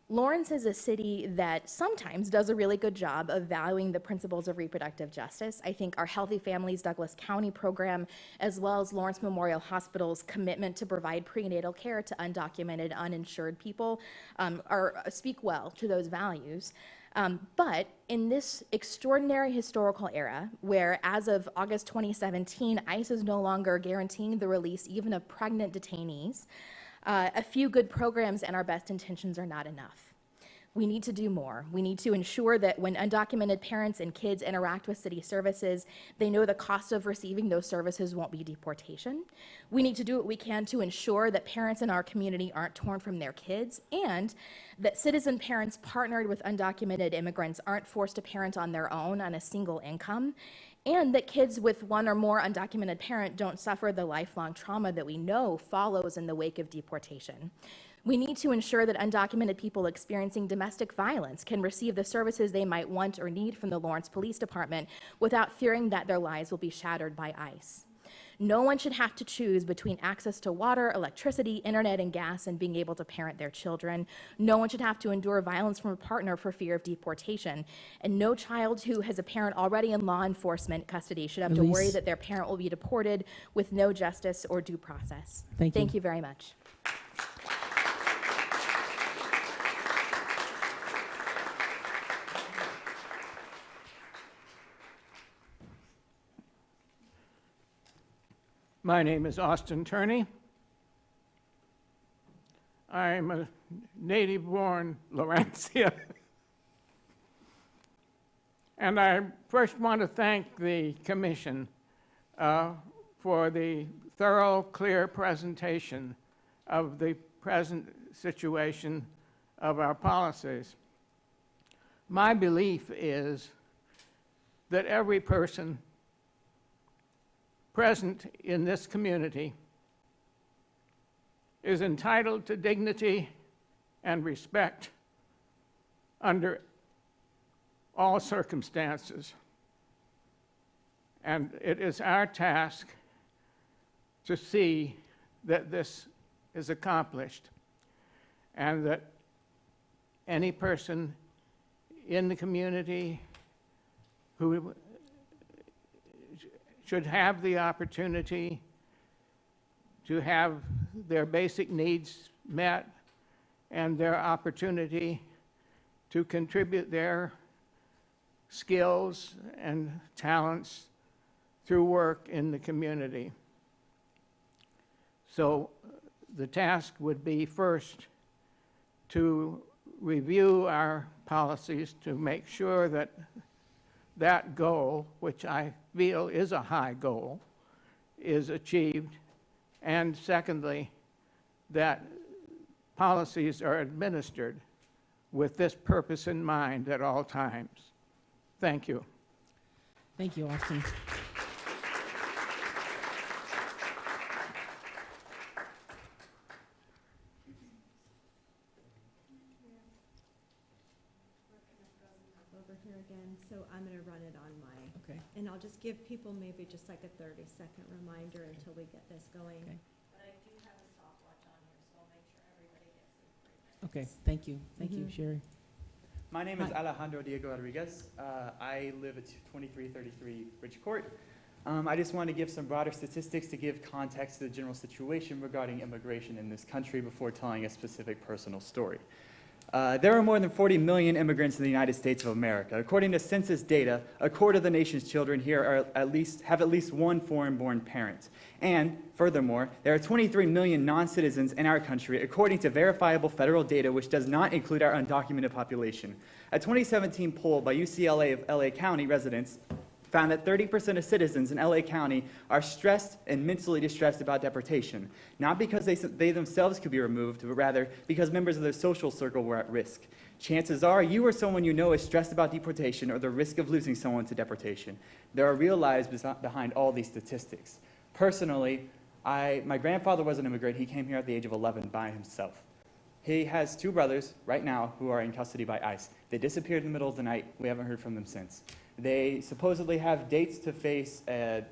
Lawrence is a city that sometimes does a really good job of valuing the principles of reproductive justice. I think our Healthy Families Douglas County program, as well as Lawrence Memorial Hospital's commitment to provide prenatal care to undocumented, uninsured people, speak well to those values. But in this extraordinary historical era, where as of August 2017, ICE is no longer guaranteeing the release even of pregnant detainees, a few good programs and our best intentions are not enough. We need to do more. We need to ensure that when undocumented parents and kids interact with city services, they know the cost of receiving those services won't be deportation. We need to do what we can to ensure that parents in our community aren't torn from their kids, and that citizen parents partnered with undocumented immigrants aren't forced to parent on their own on a single income, and that kids with one or more undocumented parent don't suffer the lifelong trauma that we know follows in the wake of deportation. We need to ensure that undocumented people experiencing domestic violence can receive the services they might want or need from the Lawrence Police Department without fearing that their lives will be shattered by ICE. No one should have to choose between access to water, electricity, internet, and gas and being able to parent their children. No one should have to endure violence from a partner for fear of deportation. And no child who has a parent already in law enforcement custody should have to worry Elise. that their parent will be deported with no justice or due process. Thank you. very much. My name is Austin Turney. I'm a native-born Lawrenceian. And I first want to thank the Commission for the thorough, clear presentation of the present situation of our policies. My belief is that every person present in this community is entitled to dignity and respect under all circumstances. And it is our task to see that this is accomplished and that any person in the community who should have the opportunity to have their basic needs met and their opportunity to contribute their skills and talents through work in the community. So the task would be first to review our policies to make sure that that goal, which I feel is a high goal, is achieved. And secondly, that policies are administered with this purpose in mind at all times. Thank you. Thank you, Austin. Over here again, so I'm gonna run it on my. Okay. And I'll just give people maybe just like a 30-second reminder until we get this going. Okay. But I do have a stopwatch on here, so I'll make sure everybody gets it. Okay, thank you. Thank you, Sherry. My name is Hi. Alejandro Diego Rodriguez. I live at 2333 Ridge Court. I just want to give some broader statistics to give context to the general situation regarding immigration in this country before telling a specific personal story. There are more than 40 million immigrants in the United States of America. According to census data, a quarter of the nation's children here have at least one foreign-born parent. And furthermore, there are 23 million non-citizens in our country, according to verifiable federal data, which does not include our undocumented population. A 2017 poll by UCLA of LA County residents found that 30% of citizens in LA County are stressed and mentally distressed about deportation, not because they themselves could be removed, but rather because members of their social circle were at risk. Chances are you or someone you know is stressed about deportation or the risk of losing someone to deportation. There are real lives behind all these statistics. Personally, my grandfather was an immigrant. He came here at the age of 11 by himself. He has two brothers right now who are in custody by ICE. They disappeared in the middle of the night. We haven't heard from them since. They supposedly have dates to face an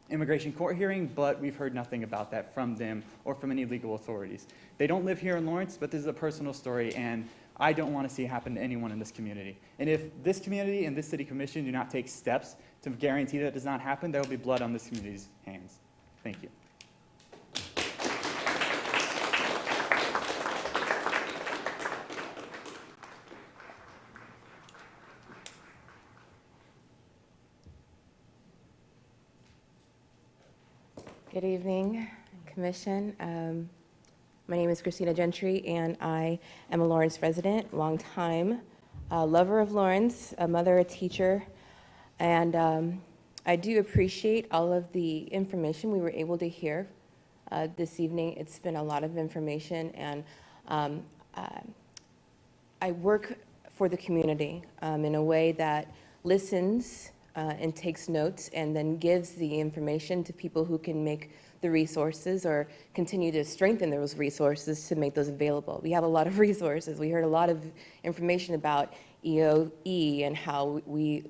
immigration court hearing, but we've heard nothing about that from them or from any legal authorities. They don't live here in Lawrence, but this is a personal story, and I don't want to see it happen to anyone in this community. And if this community and this city commission do not take steps to guarantee that does not happen, there will be blood on this community's hands. Thank you. Good evening, Commission. My name is Christina Gentry, and I am a Lawrence resident, longtime lover of Lawrence, a mother, a teacher, and I do appreciate all of the information we were able to hear this evening. It's been a lot of information, and I work for the community in a way that listens and takes notes and then gives the information to people who can make the resources or continue to strengthen those resources to make those available. We have a lot of resources. We heard a lot of information about EOE and how we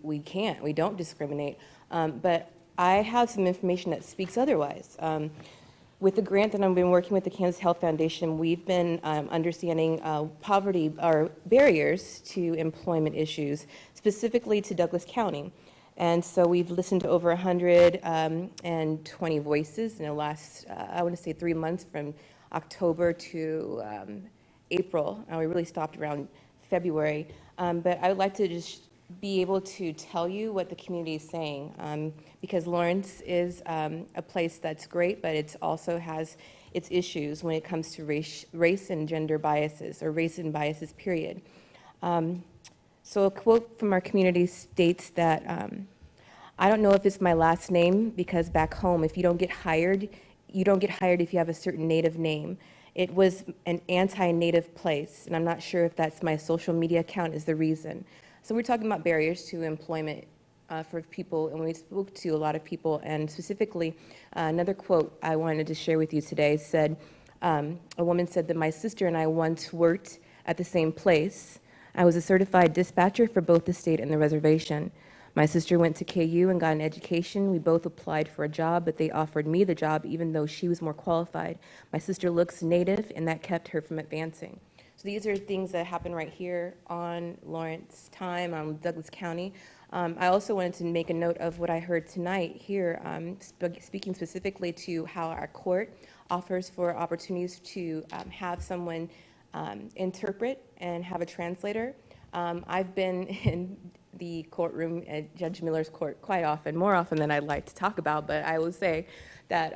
don't discriminate. But I have some information that speaks otherwise. With the grant that I've been working with the Kansas Health Foundation, we've been understanding poverty or barriers to employment issues, specifically to Douglas County. And so we've listened to over 120 voices in the last, I want to say 3 months, from October to April. We really stopped around February. But I would like to just be able to tell you what the community is saying, because Lawrence is a place that's great, but it also has its issues when it comes to race and gender biases, or race and biases, period. So a quote from our community states that, I don't know if it's my last name, because back home, if you don't get hired, you don't get hired if you have a certain native name. It was an anti-native place, and I'm not sure if that's my social media account is the reason. So we're talking about barriers to employment for people, and we spoke to a lot of people, and specifically, another quote I wanted to share with you today said, a woman said that my sister and I once worked at the same place. I was a certified dispatcher for both the state and the reservation. My sister went to KU and got an education. We both applied for a job, but they offered me the job even though she was more qualified. My sister looks native, and that kept her from advancing. So these are things that happen right here on Lawrence time, on Douglas County. I also wanted to make a note of what I heard tonight here, speaking specifically to how our court offers for opportunities to have someone interpret and have a translator. I've been in the courtroom at Judge Miller's court quite often, more often than I'd like to talk about, but I will say that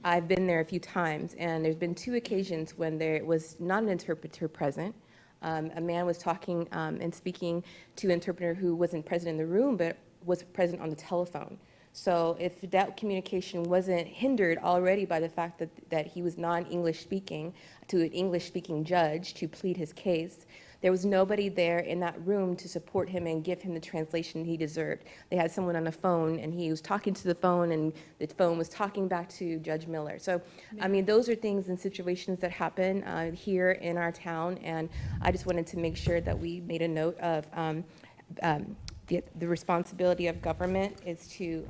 I've been there a few times, and there's been 2 occasions when there was not an interpreter present. A man was talking and speaking to an interpreter who wasn't present in the room, but was present on the telephone. So if that communication wasn't hindered already by the fact that he was non-English speaking to an English-speaking judge to plead his case, there was nobody there in that room to support him and give him the translation he deserved. They had someone on the phone, and he was talking to the phone, and the phone was talking back to Judge Miller. So, I mean, those are things and situations that happen here in our town, and I just wanted to make sure that we made a note of the responsibility of government is to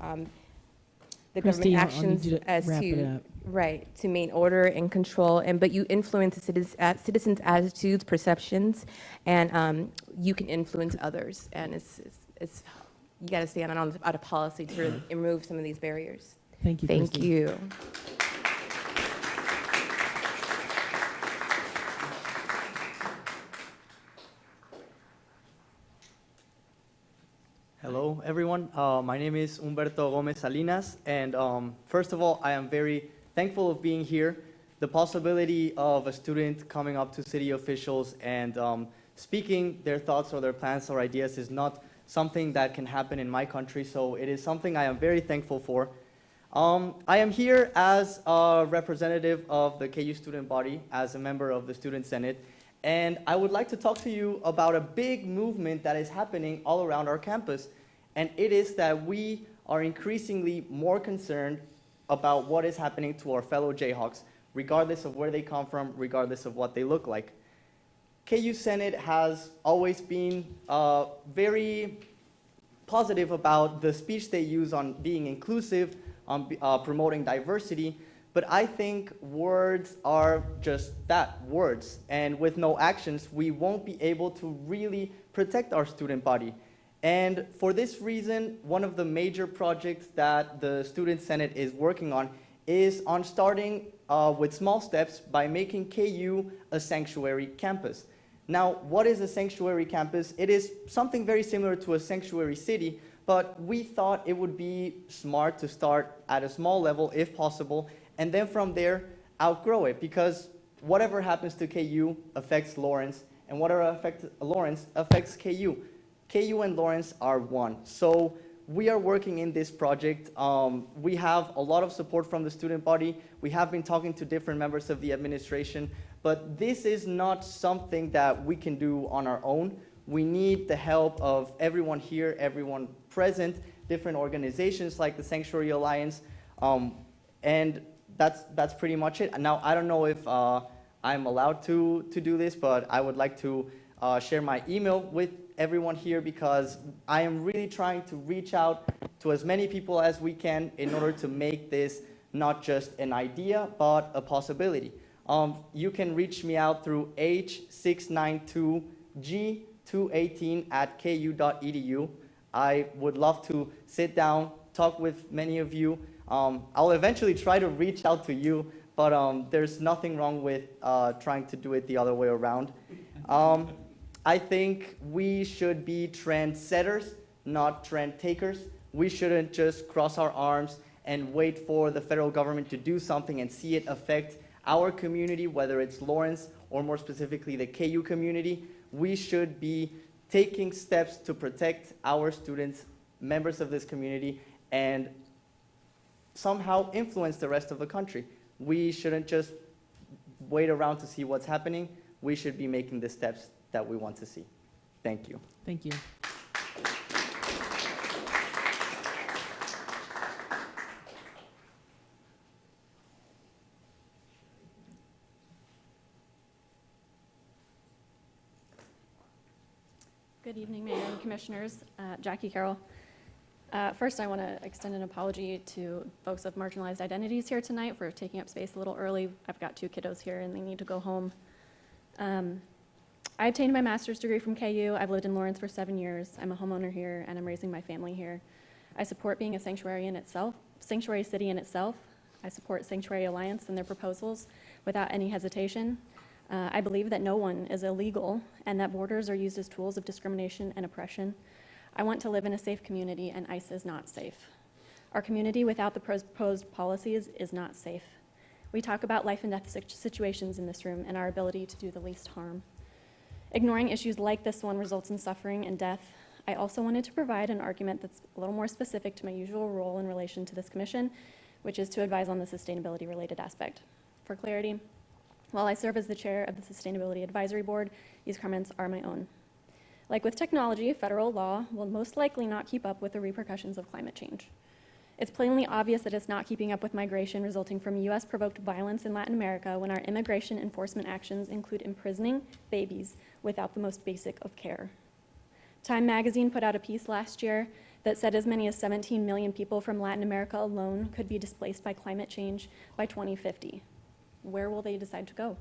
the Christy, government I'll need actions you to as wrap to it up. right to maintain order and control, but you influence the citizens' attitudes, perceptions, and you can influence others. And it's you got to stand on a policy to remove some of these barriers. Thank you. Thank Christy. you. Hello, everyone. My name is Humberto Gomez Salinas, and first of all, I am very thankful of being here. The possibility of a student coming up to city officials and speaking their thoughts or their plans or ideas is not something that can happen in my country, so it is something I am very thankful for. I am here as a representative of the KU student body, as a member of the Student Senate, and I would like to talk to you about a big movement that is happening all around our campus. And it is that we are increasingly more concerned about what is happening to our fellow Jayhawks, regardless of where they come from, regardless of what they look like. KU Senate has always been very positive about the speech they use on being inclusive, on promoting diversity, but I think words are just that, words. And with no actions, we won't be able to really protect our student body. And for this reason, one of the major projects that the Student Senate is working on is on starting with small steps by making KU a sanctuary campus. Now, what is a sanctuary campus? It is something very similar to a sanctuary city, but we thought it would be smart to start at a small level if possible, and then from there outgrow it, because whatever happens to KU affects Lawrence, and whatever affects Lawrence affects KU. KU and Lawrence are one. So we are working in this project. We have a lot of support from the student body. We have been talking to different members of the administration, but this is not something that we can do on our own. We need the help of everyone here, everyone present, different organizations like the Sanctuary Alliance, and that's pretty much it. Now, I don't know if I'm allowed to do this, but I would like to share my email with everyone here because I am really trying to reach out to as many people as we can in order to make this not just an idea, but a possibility. You can reach me out through h692g218@ku.edu. I would love to sit down, talk with many of you. I'll eventually try to reach out to you, but there's nothing wrong with trying to do it the other way around. I think we should be trendsetters, not trend takers. We shouldn't just cross our arms and wait for the federal government to do something and see it affect our community, whether it's Lawrence or more specifically the KU community. We should be taking steps to protect our students, members of this community, and somehow influence the rest of the country. We shouldn't just wait around to see what's happening. We should be making the steps that we want to see. Thank you. Thank you. Good evening, Mayor and Commissioners. Jackie Carroll. First, I want to extend an apology to folks of marginalized identities here tonight for taking up space a little early. I've got 2 kiddos here and they need to go home. I obtained my master's degree from KU. I've lived in Lawrence for 7 years. I'm a homeowner here and I'm raising my family here. I support being a sanctuary city in itself. I support Sanctuary Alliance and their proposals without any hesitation. I believe that no one is illegal and that borders are used as tools of discrimination and oppression. I want to live in a safe community and ICE is not safe. Our community without the proposed policies is not safe. We talk about life and death situations in this room and our ability to do the least harm. Ignoring issues like this one results in suffering and death. I also wanted to provide an argument that's a little more specific to my usual role in relation to this commission, which is to advise on the sustainability-related aspect. For clarity, while I serve as the chair of the Sustainability Advisory Board, these comments are my own. Like with technology, federal law will most likely not keep up with the repercussions of climate change. It's plainly obvious that it's not keeping up with migration resulting from US-provoked violence in Latin America when our immigration enforcement actions include imprisoning babies without the most basic of care. Time magazine put out a piece last year that said as many as 17 million people from Latin America alone could be displaced by climate change by 2050. Where will they decide to go?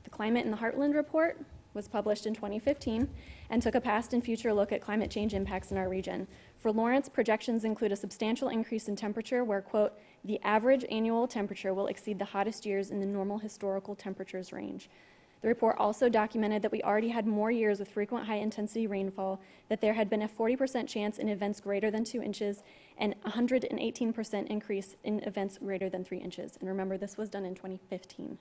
The Climate in the Heartland report was published in 2015 and took a past and future look at climate change impacts in our region. For Lawrence, projections include a substantial increase in temperature where, quote, the average annual temperature will exceed the hottest years in the normal historical temperatures range. The report also documented that we already had more years with frequent high-intensity rainfall, that there had been a 40% chance in events greater than 2 inches, and 118% increase in events greater than 3 inches. And remember, this was done in 2015.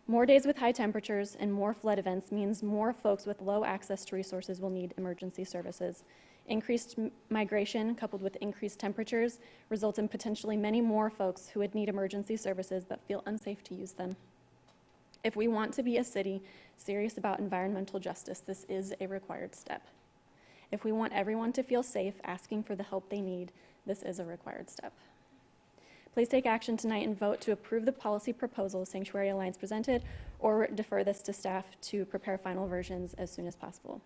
More days with high temperatures and more flood events means more folks with low access to resources will need emergency services. Increased migration coupled with increased temperatures results in potentially many more folks who would need emergency services but feel unsafe to use them. If we want to be a city serious about environmental justice, this is a required step. If we want everyone to feel safe asking for the help they need, this is a required step. Please take action tonight and vote to approve the policy proposal Sanctuary Alliance presented or defer this to staff to prepare final versions as soon as possible.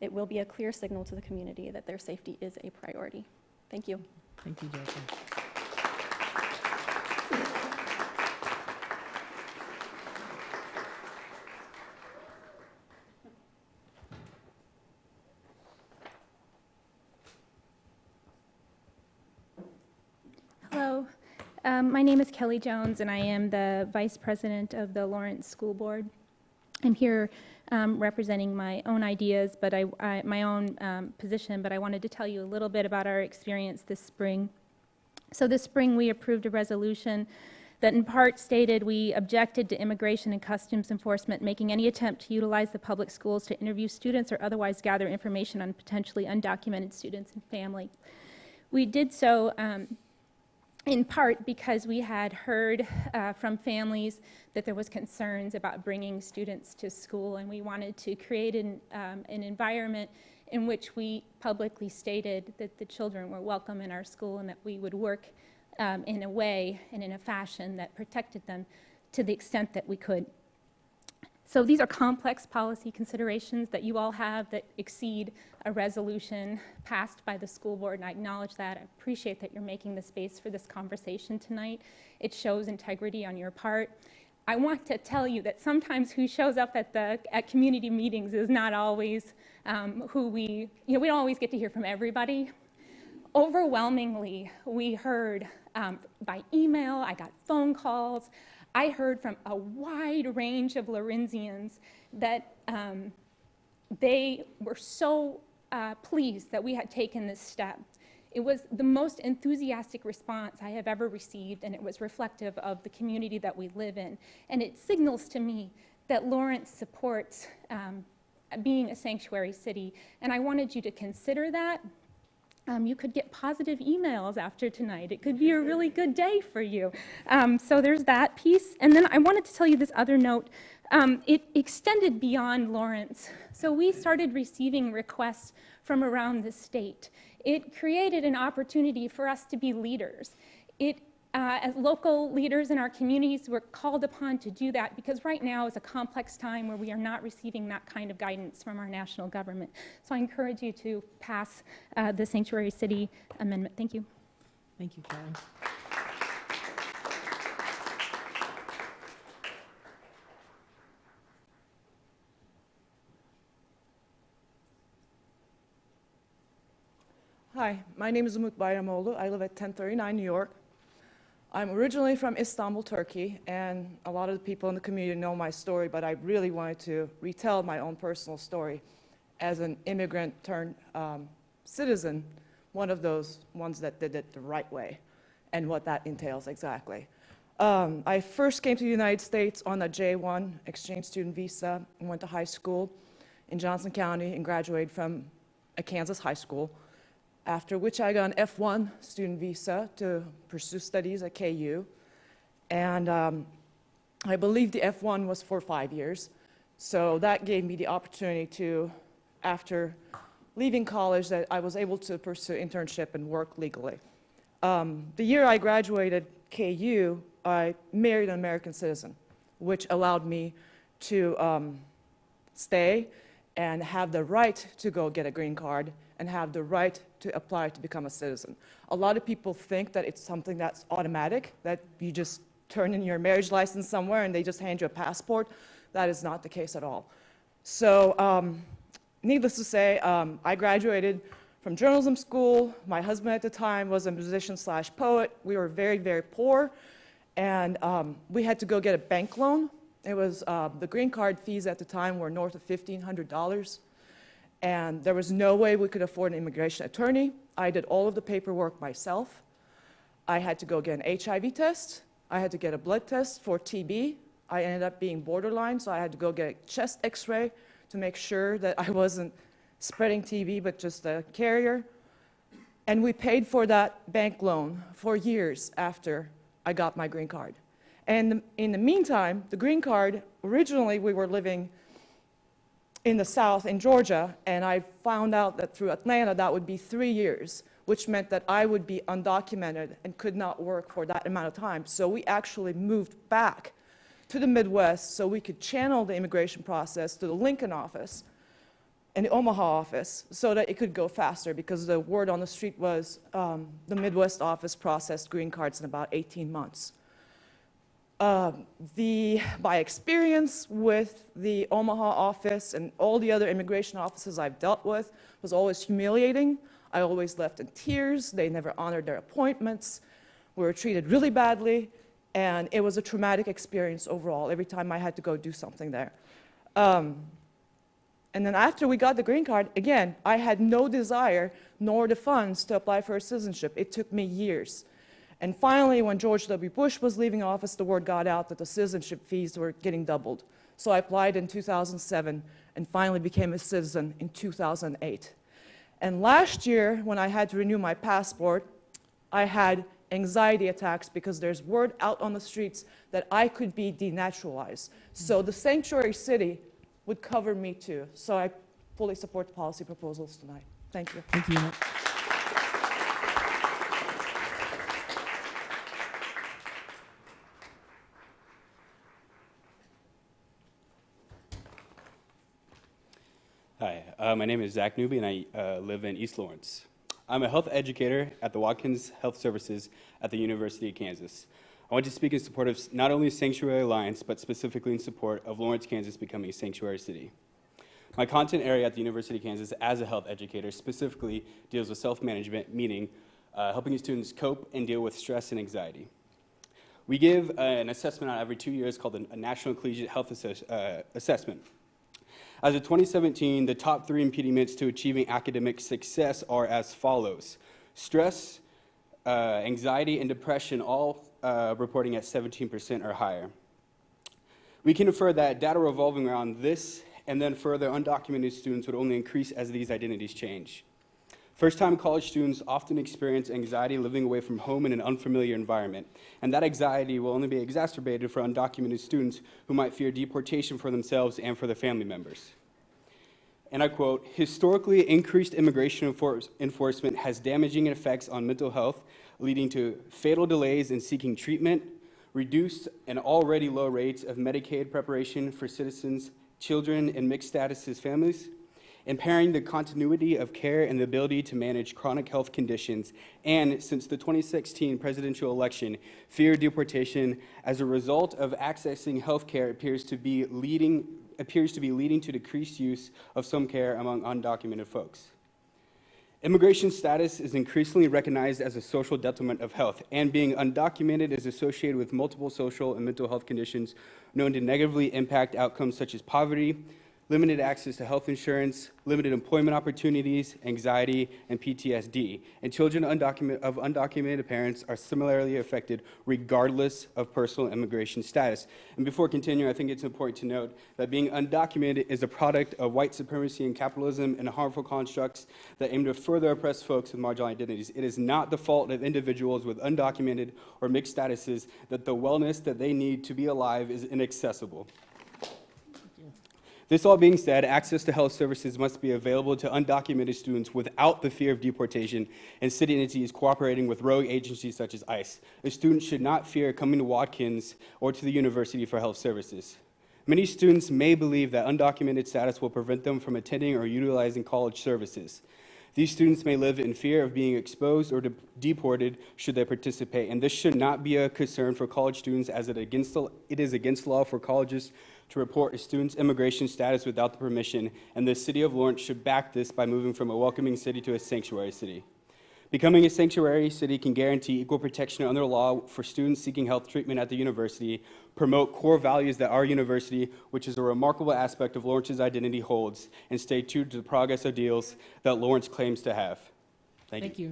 It will be a clear signal to the community that their safety is a priority. Thank you. Thank you, Jackie. Hello, my name is Kelly Jones and I am the Vice President of the Lawrence School Board. I'm here representing my own ideas, but my own position, but I wanted to tell you a little bit about our experience this spring. So this spring we approved a resolution that in part stated we objected to Immigration and Customs Enforcement making any attempt to utilize the public schools to interview students or otherwise gather information on potentially undocumented students and family. We did so in part because we had heard from families that there was concerns about bringing students to school, and we wanted to create an environment in which we publicly stated that the children were welcome in our school and that we would work in a way and in a fashion that protected them to the extent that we could. So these are complex policy considerations that you all have that exceed a resolution passed by the school board, and I acknowledge that. I appreciate that you're making the space for this conversation tonight. It shows integrity on your part. I want to tell you that sometimes who shows up at community meetings is not always who we don't always get to hear from everybody. Overwhelmingly, we heard by email, I got phone calls, I heard from a wide range of Lorenzians that they were so pleased that we had taken this step. It was the most enthusiastic response I have ever received, and it was reflective of the community that we live in. And it signals to me that Lawrence supports being a sanctuary city, and I wanted you to consider that. You could get positive emails after tonight. It could be a really good day for you. So there's that piece. And then I wanted to tell you this other note. It extended beyond Lawrence. So we started receiving requests from around the state. It created an opportunity for us to be leaders. As local leaders in our communities, we're called upon to do that because right now is a complex time where we are not receiving that kind of guidance from our national government. So I encourage you to pass the Sanctuary City Amendment. Thank you. Thank you, Karen. Hi, my name is Umut Bayramoğlu. I live at 1039 New York. I'm originally from Istanbul, Turkey, and a lot of the people in the community know my story, but I really wanted to retell my own personal story as an immigrant turned citizen, one of those ones that did it the right way, and what that entails exactly. I first came to the United States on a J1 exchange student visa and went to high school in Johnson County and graduated from a Kansas high school, after which I got an F1 student visa to pursue studies at KU. And I believe the F1 was for 5 years. So that gave me the opportunity to, after leaving college, that I was able to pursue internship and work legally. The year I graduated KU, I married an American citizen, which allowed me to stay and have the right to go get a green card and have the right to apply to become a citizen. A lot of people think that it's something that's automatic, that you just turn in your marriage license somewhere and they just hand you a passport. That is not the case at all. So needless to say, I graduated from journalism school. My husband at the time was a musician/poet. We were very, very poor, and we had to go get a bank loan. It was, the green card fees at the time were north of $1,500. And there was no way we could afford an immigration attorney. I did all of the paperwork myself. I had to go get an HIV test. I had to get a blood test for TB. I ended up being borderline, so I had to go get a chest x-ray to make sure that I wasn't spreading TB, but just a carrier. And we paid for that bank loan for years after I got my green card. And in the meantime, the green card, originally we were living in the South, in Georgia, and I found out that through Atlanta that would be 3 years, which meant that I would be undocumented and could not work for that amount of time. So we actually moved back to the Midwest so we could channel the immigration process to the Lincoln office and the Omaha office so that it could go faster, because the word on the street was the Midwest office processed green cards in about 18 months. My experience with the Omaha office and all the other immigration offices I've dealt with was always humiliating. I always left in tears. They never honored their appointments. We were treated really badly, and it was a traumatic experience overall every time I had to go do something there. And then after we got the green card, again, I had no desire nor the funds to apply for citizenship. It took me years. And finally, when George W. Bush was leaving office, the word got out that the citizenship fees were getting doubled. So I applied in 2007 and finally became a citizen in 2008. And last year, when I had to renew my passport, I had anxiety attacks because there's word out on the streets that I could be denaturalized. So the sanctuary city would cover me too. So I fully support the policy proposals tonight. Thank you. Thank you. Hi, my name is Zach Newby, and I live in East Lawrence. I'm a health educator at the Watkins Health Services at the University of Kansas. I want to speak in support of not only Sanctuary Alliance, but specifically in support of Lawrence, Kansas becoming a sanctuary city. My content area at the University of Kansas as a health educator specifically deals with self-management, meaning helping students cope and deal with stress and anxiety. We give an assessment out every 2 years called a National Collegiate Health Assessment. As of 2017, the top 3 impediments to achieving academic success are as follows: stress, anxiety, and depression, all reporting at 17% or higher. We can infer that data revolving around this and then further undocumented students would only increase as these identities change. First-time college students often experience anxiety living away from home in an unfamiliar environment, and that anxiety will only be exacerbated for undocumented students who might fear deportation for themselves and for their family members. And I quote, "Historically, increased immigration enforcement has damaging effects on mental health, leading to fatal delays in seeking treatment, reduced and already low rates of Medicaid preparation for citizens, children, and mixed status families, impairing the continuity of care and the ability to manage chronic health conditions, and since the 2016 presidential election, fear of deportation as a result of accessing health care appears to be leading to decreased use of some care among undocumented folks. Immigration status is increasingly recognized as a social detriment of health, and being undocumented is associated with multiple social and mental health conditions known to negatively impact outcomes such as poverty, limited access to health insurance, limited employment opportunities, anxiety, and PTSD. And children of undocumented parents are similarly affected regardless of personal immigration status. And before continuing, I think it's important to note that being undocumented is a product of white supremacy and capitalism and harmful constructs that aim to further oppress folks with marginal identities. It is not the fault of individuals with undocumented or mixed statuses that the wellness that they need to be alive is inaccessible. This all being said, access to health services must be available to undocumented students without the fear of deportation, and city entities cooperating with rogue agencies such as ICE. A student should not fear coming to Watkins or to the university for health services. Many students may believe that undocumented status will prevent them from attending or utilizing college services. These students may live in fear of being exposed or deported should they participate, and this should not be a concern for college students, as it is against law for colleges to report a student's immigration status without the permission, and the city of Lawrence should back this by moving from a welcoming city to a sanctuary city. Becoming a sanctuary city can guarantee equal protection under law for students seeking health treatment at the university, promote core values that our university, which is a remarkable aspect of Lawrence's identity, holds, and stay true to the progress ideals that Lawrence claims to have. Thank you.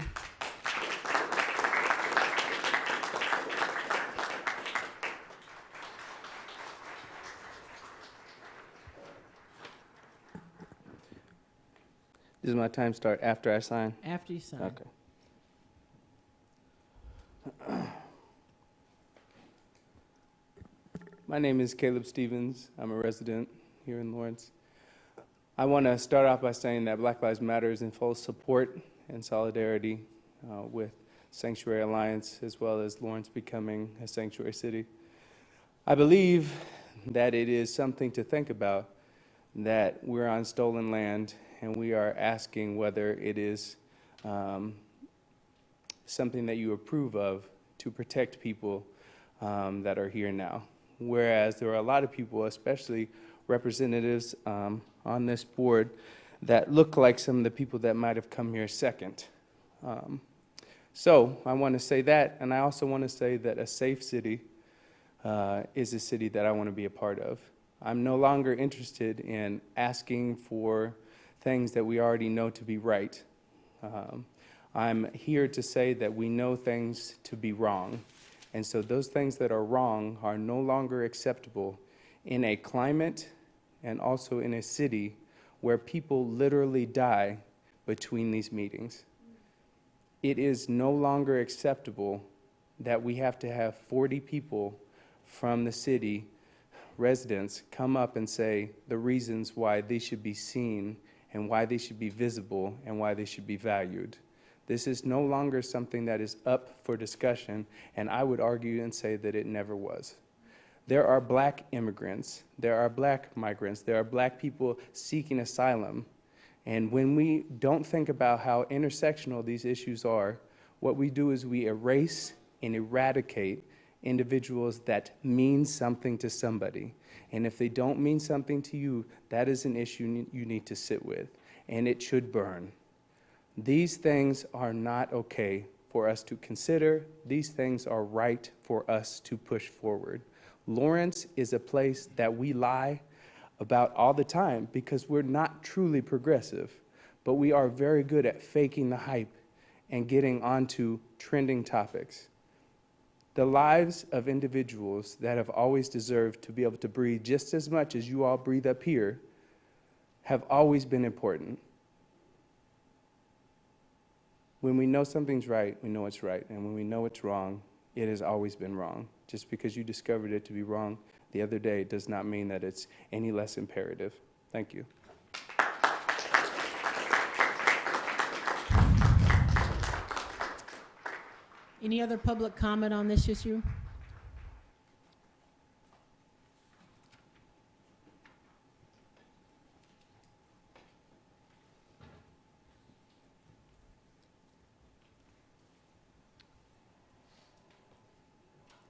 Does my time start after I sign? After you sign. Okay. My name is Caleb Stevens. I'm a resident here in Lawrence. I want to start off by saying that Black Lives Matter is in full support and solidarity with Sanctuary Alliance, as well as Lawrence becoming a sanctuary city. I believe that it is something to think about, that we're on stolen land, and we are asking whether it is something that you approve of to protect people that are here now. Whereas there are a lot of people, especially representatives on this board, that look like some of the people that might have come here second. So I want to say that, and I also want to say that a safe city is a city that I want to be a part of. I'm no longer interested in asking for things that we already know to be right. I'm here to say that we know things to be wrong. And so those things that are wrong are no longer acceptable in a climate and also in a city where people literally die between these meetings. It is no longer acceptable that we have to have 40 people from the city residents come up and say the reasons why they should be seen and why they should be visible and why they should be valued. This is no longer something that is up for discussion, and I would argue and say that it never was. There are black immigrants, there are black migrants, there are black people seeking asylum, and when we don't think about how intersectional these issues are, what we do is we erase and eradicate individuals that mean something to somebody. And if they don't mean something to you, that is an issue you need to sit with, and it should burn. These things are not okay for us to consider. These things are right for us to push forward. Lawrence is a place that we lie about all the time because we're not truly progressive, but we are very good at faking the hype and getting onto trending topics. The lives of individuals that have always deserved to be able to breathe just as much as you all breathe up here have always been important. When we know something's right, we know it's right. And when we know it's wrong, it has always been wrong. Just because you discovered it to be wrong the other day does not mean that it's any less imperative. Thank you. Any other public comment on this issue?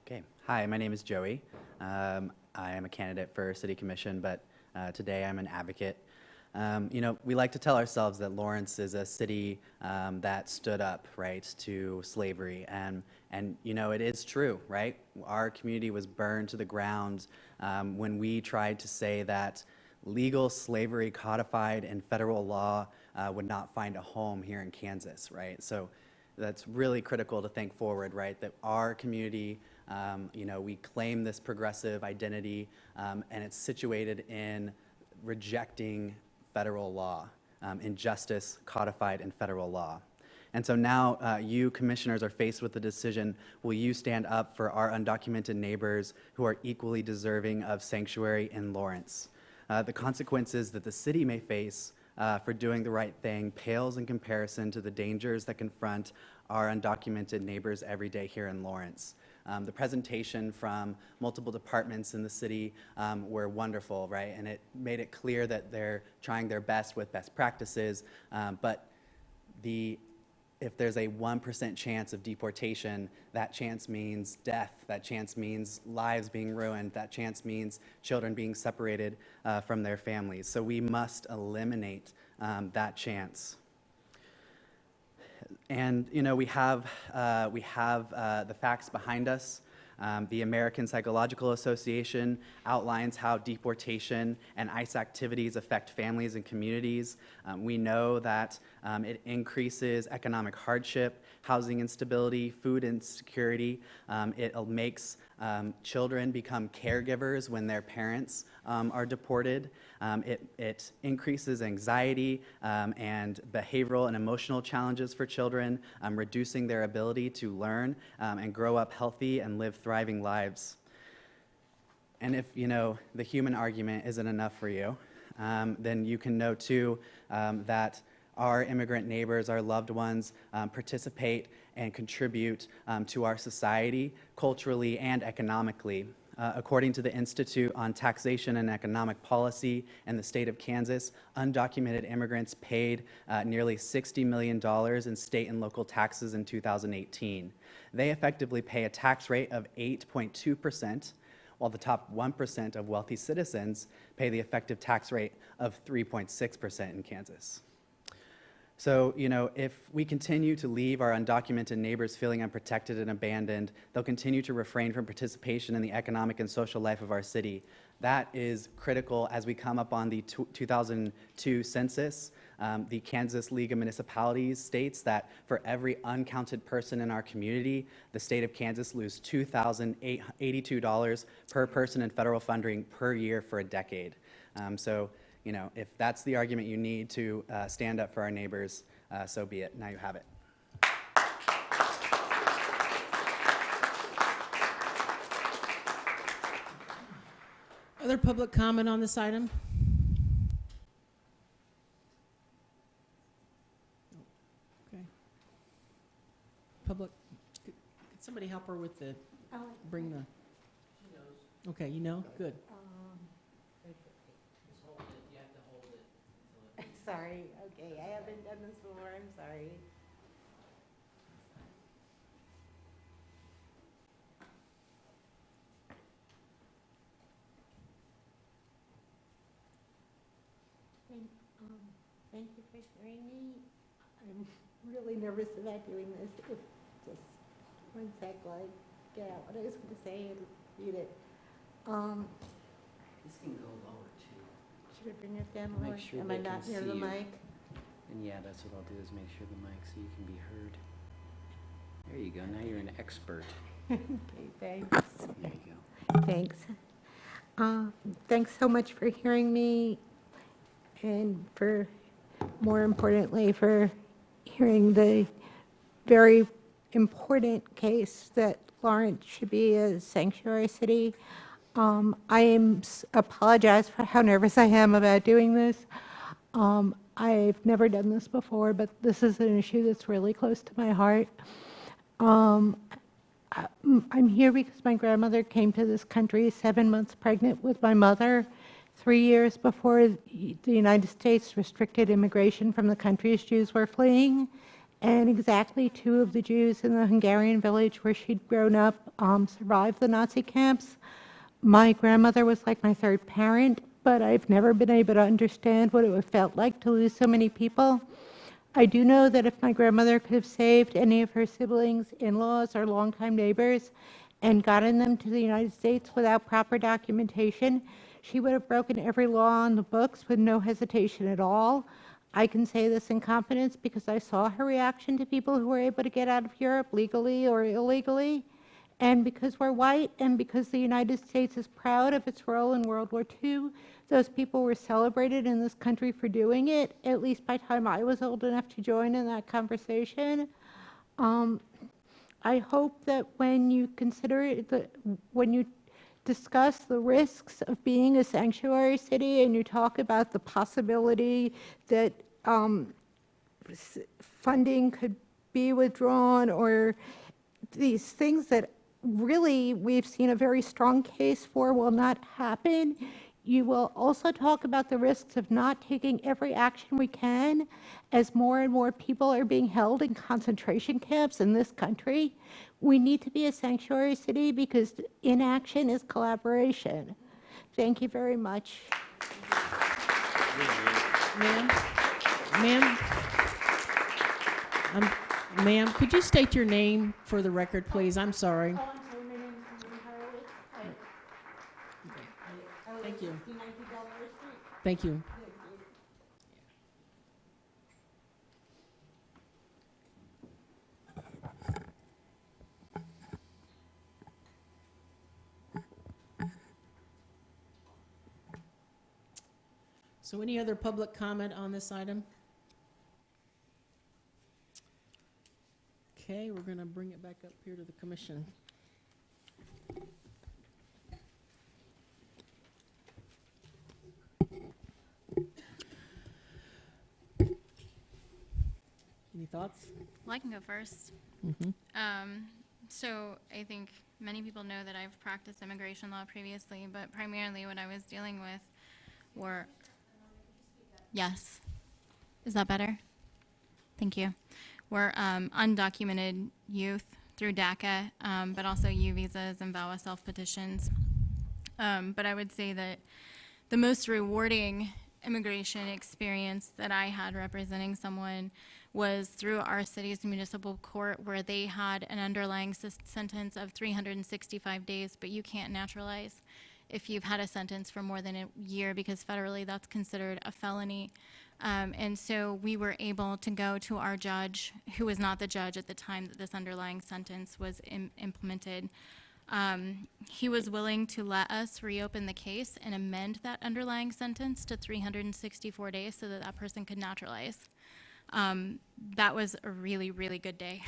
Okay. Hi, my name is Joey. I am a candidate for City Commission, but today I'm an advocate. We like to tell ourselves that Lawrence is a city that stood up, right, to slavery, and it is true, right? Our community was burned to the ground when we tried to say that legal slavery codified in federal law would not find a home here in Kansas, right? So that's really critical to think forward, right? That our community, we claim this progressive identity, and it's situated in rejecting federal law, injustice codified in federal law. And so now you commissioners are faced with the decision, will you stand up for our undocumented neighbors who are equally deserving of sanctuary in Lawrence? The consequences that the city may face for doing the right thing pales in comparison to the dangers that confront our undocumented neighbors every day here in Lawrence. The presentation from multiple departments in the city were wonderful, right? And it made it clear that they're trying their best with best practices, but if there's a 1% chance of deportation, that chance means death, that chance means lives being ruined, that chance means children being separated from their families. So we must eliminate that chance. And we have the facts behind us. The American Psychological Association outlines how deportation and ICE activities affect families and communities. We know that it increases economic hardship, housing instability, food insecurity. It makes children become caregivers when their parents are deported. It increases anxiety and behavioral and emotional challenges for children, reducing their ability to learn and grow up healthy and live thriving lives. And if, the human argument isn't enough for you, then you can know, too, that our immigrant neighbors, our loved ones, participate and contribute to our society culturally and economically. According to the Institute on Taxation and Economic Policy in the state of Kansas, undocumented immigrants paid nearly $60 million in state and local taxes in 2018. They effectively pay a tax rate of 8.2%, while the top 1% of wealthy citizens pay the effective tax rate of 3.6% in Kansas. So, if we continue to leave our undocumented neighbors feeling unprotected and abandoned, they'll continue to refrain from participation in the economic and social life of our city. That is critical as we come up on the 2002 census. The Kansas League of Municipalities states that for every uncounted person in our community, the state of Kansas loses $2,082 per person in federal funding per year for a decade. So, you know, if that's the argument you need to stand up for our neighbors, so be it. Now you have it. Other public comment on this item? Okay. Public, could somebody help her with the, bring the? She knows. Okay, you know, good. Sorry, okay, I haven't done this before, I'm sorry. Thank you for hearing me. I'm really nervous about doing this. If just one sec while I get out what I was going to say and read it. This can go lower too. Should I bring it down Make lower? sure Am they I can not near see the you. mic? And yeah, that's what I'll do is make sure the mic so you can be heard. There you go. Now you're an expert. Okay, thanks. There you go. Thanks. Thanks so much for hearing me and for, more importantly, for hearing the very important case that Lawrence should be a sanctuary city. I apologize for how nervous I am about doing this. I've never done this before, but this is an issue that's really close to my heart. I'm here because my grandmother came to this country 7 months pregnant with my mother, 3 years before the United States restricted immigration from the countries Jews were fleeing. And exactly 2 of the Jews in the Hungarian village where she'd grown up survived the Nazi camps. My grandmother was like my third parent, but I've never been able to understand what it felt like to lose so many people. I do know that if my grandmother could have saved any of her siblings, in-laws, or longtime neighbors and gotten them to the United States without proper documentation, she would have broken every law on the books with no hesitation at all. I can say this in confidence because I saw her reaction to people who were able to get out of Europe legally or illegally. And because we're white and because the United States is proud of its role in World War II, those people were celebrated in this country for doing it, at least by the time I was old enough to join in that conversation. I hope that when you consider it, when you discuss the risks of being a sanctuary city and you talk about the possibility that funding could be withdrawn or these things that really we've seen a very strong case for will not happen, you will also talk about the risks of not taking every action we can as more and more people are being held in concentration camps in this country. We need to be a sanctuary city because inaction is collaboration. Thank you very much. Ma'am, could you state your name for the record, please? I'm sorry. Oh, I'm sorry, my name is Horowitz. Thank you. 19 Delaware Street. Thank you. So any other public comment on this item? Okay, we're going to bring it back up here to the commission. Any thoughts? Well, I can go first. So I think many people know that I've practiced immigration law previously, but primarily what I was dealing with were, yes, is that better? Thank you. Were undocumented youth through DACA, but also U visas and VAWA self-petitions. But I would say that the most rewarding immigration experience that I had representing someone was through our city's municipal court, where they had an underlying sentence of 365 days, but you can't naturalize if you've had a sentence for more than a year, because federally that's considered a felony. And so we were able to go to our judge, who was not the judge at the time that this underlying sentence was implemented. He was willing to let us reopen the case and amend that underlying sentence to 364 days so that that person could naturalize. That was a really, really good day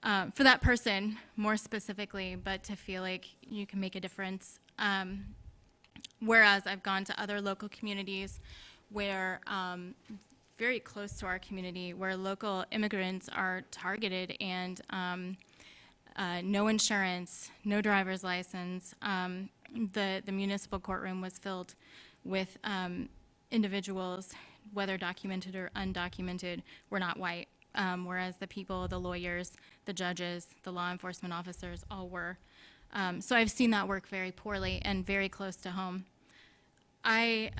for that person, more specifically, but to feel like you can make a difference. Whereas I've gone to other local communities where, very close to our community, where local immigrants are targeted and no insurance, no driver's license. The municipal courtroom was filled with individuals, whether documented or undocumented, were not white, whereas the people, the lawyers, the judges, the law enforcement officers all were. So I've seen that work very poorly and very close to home. I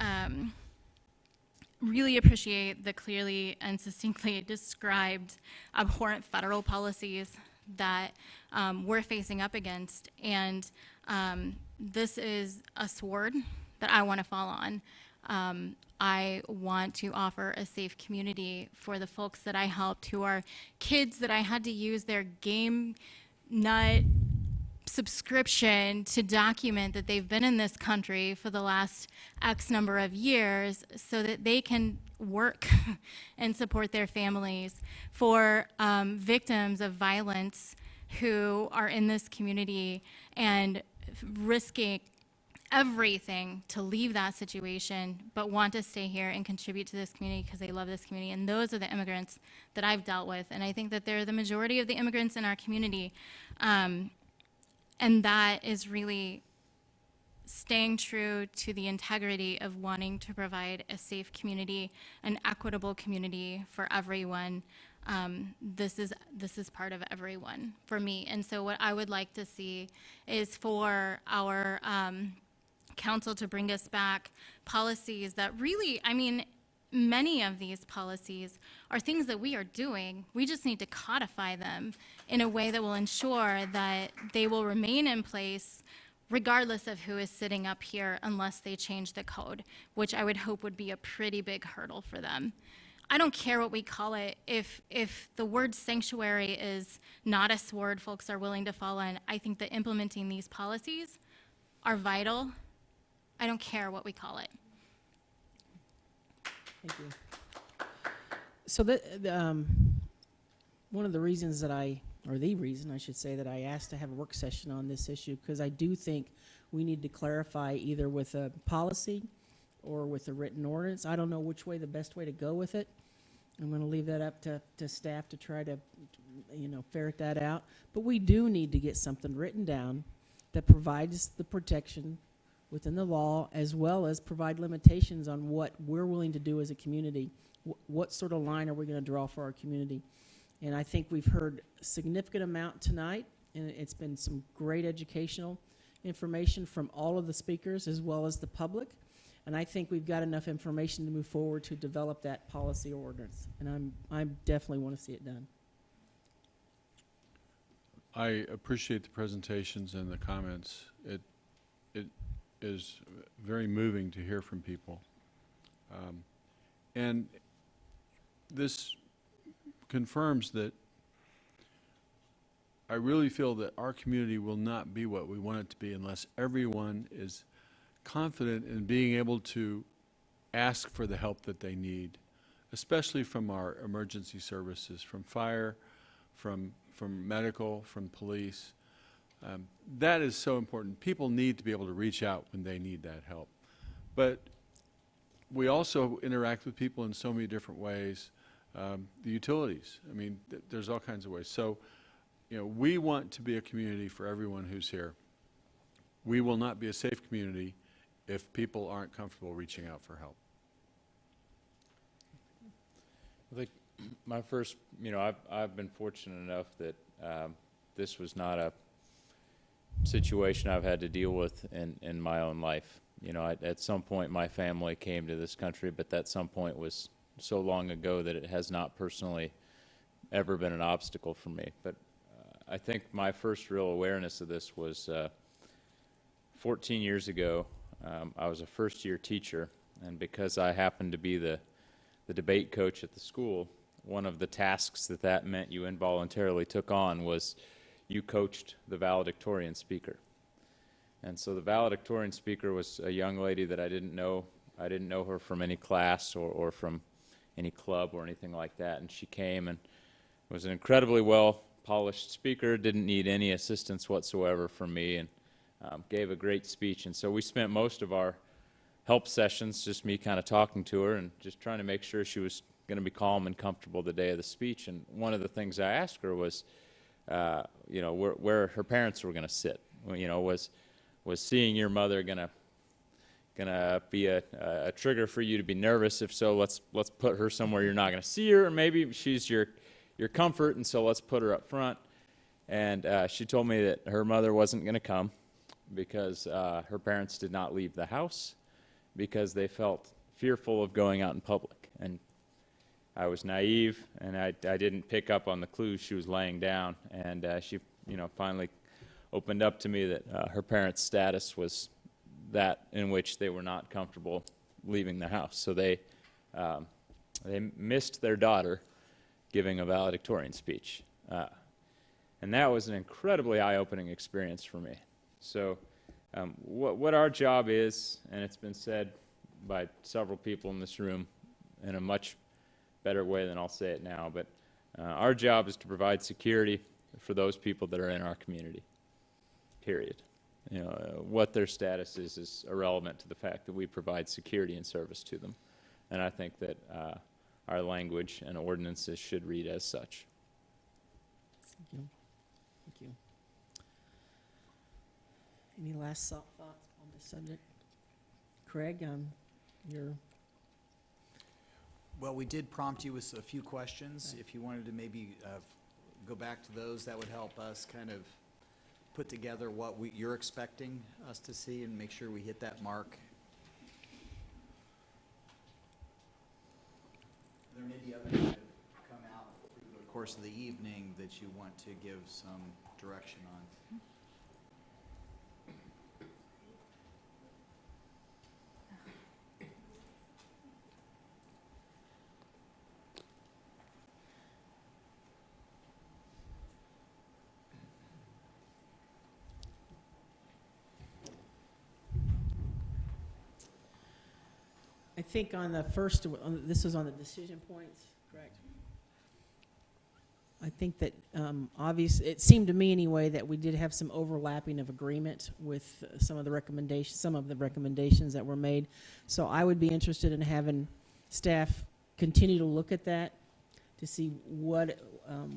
really appreciate the clearly and succinctly described abhorrent federal policies that we're facing up against. And this is a sword that I want to fall on. I want to offer a safe community for the folks that I helped, who are kids that I had to use their game nut subscription to document that they've been in this country for the last X number of years so that they can work and support their families. For victims of violence who are in this community and risking everything to leave that situation, but want to stay here and contribute to this community because they love this community. And those are the immigrants that I've dealt with. And I think that they're the majority of the immigrants in our community. And that is really staying true to the integrity of wanting to provide a safe community, an equitable community for everyone. This is part of everyone for me. And so what I would like to see is for our council to bring us back policies that really, I mean, many of these policies are things that we are doing. We just need to codify them in a way that will ensure that they will remain in place regardless of who is sitting up here, unless they change the code, which I would hope would be a pretty big hurdle for them. I don't care what we call it. If the word sanctuary is not a sword folks are willing to fall on, I think that implementing these policies are vital. I don't care what we call it. Thank you. So one of the reasons that the reason I should say that I asked to have a work session on this issue, because I do think we need to clarify either with a policy or with a written ordinance. I don't know which way the best way to go with it. I'm going to leave that up to staff to try to, ferret that out. But we do need to get something written down that provides the protection within the law, as well as provide limitations on what we're willing to do as a community. What sort of line are we going to draw for our community? And I think we've heard a significant amount tonight, and it's been some great educational information from all of the speakers as well as the public. And I think we've got enough information to move forward to develop that policy ordinance. And I definitely want to see it done. I appreciate the presentations and the comments. It is very moving to hear from people. And this confirms that I really feel that our community will not be what we want it to be unless everyone is confident in being able to ask for the help that they need, especially from our emergency services, from fire, from medical, from police. That is so important. People need to be able to reach out when they need that help. But we also interact with people in so many different ways. The utilities, I mean, there's all kinds of ways. So, we want to be a community for everyone who's here. We will not be a safe community if people aren't comfortable reaching out for help. I think my first, I've been fortunate enough that this was not a situation I've had to deal with in my own life. At some point my family came to this country, but that some point was so long ago that it has not personally ever been an obstacle for me. But I think my first real awareness of this was 14 years ago. I was a first-year teacher, and because I happened to be the the debate coach at the school, one of the tasks that meant you involuntarily took on was you coached the valedictorian speaker. And so the valedictorian speaker was a young lady that I didn't know. I didn't know her from any class or from any club or anything like that. And she came and was an incredibly well-polished speaker, didn't need any assistance whatsoever from me, and gave a great speech. And so we spent most of our help sessions, just me kind of talking to her and just trying to make sure she was going to be calm and comfortable the day of the speech. And one of the things I asked her was, you know, where her parents were going to sit. You know, was seeing your mother going to be a trigger for you to be nervous? If so, let's put her somewhere you're not going to see her, or maybe she's your comfort, and so let's put her up front. And she told me that her mother wasn't going to come because her parents did not leave the house because they felt fearful of going out in public. And I was naive, and I didn't pick up on the clues she was laying down. And she, you know, finally opened up to me that her parents' status was that in which they were not comfortable leaving the house. So they missed their daughter giving a valedictorian speech. And that was an incredibly eye-opening experience for me. So what our job is, and it's been said by several people in this room in a much better way than I'll say it now, but our job is to provide security for those people that are in our community, period. You know, what their status is irrelevant to the fact that we provide security and service to them. And I think that our language and ordinances should read as such. Thank you. Thank you. Any last thoughts on this subject? Craig, you're... Well, we did prompt you with a few questions. If you wanted to maybe go back to those, that would help us kind of put together what you're expecting us to see and make sure we hit that mark. There may be others that have come out through the course of the evening that you want to give some direction on. I think on the first, this was on the decision points, correct? I think that obviously, it seemed to me anyway that we did have some overlapping of agreement with some of the recommendations that were made. So I would be interested in having staff continue to look at that to see what,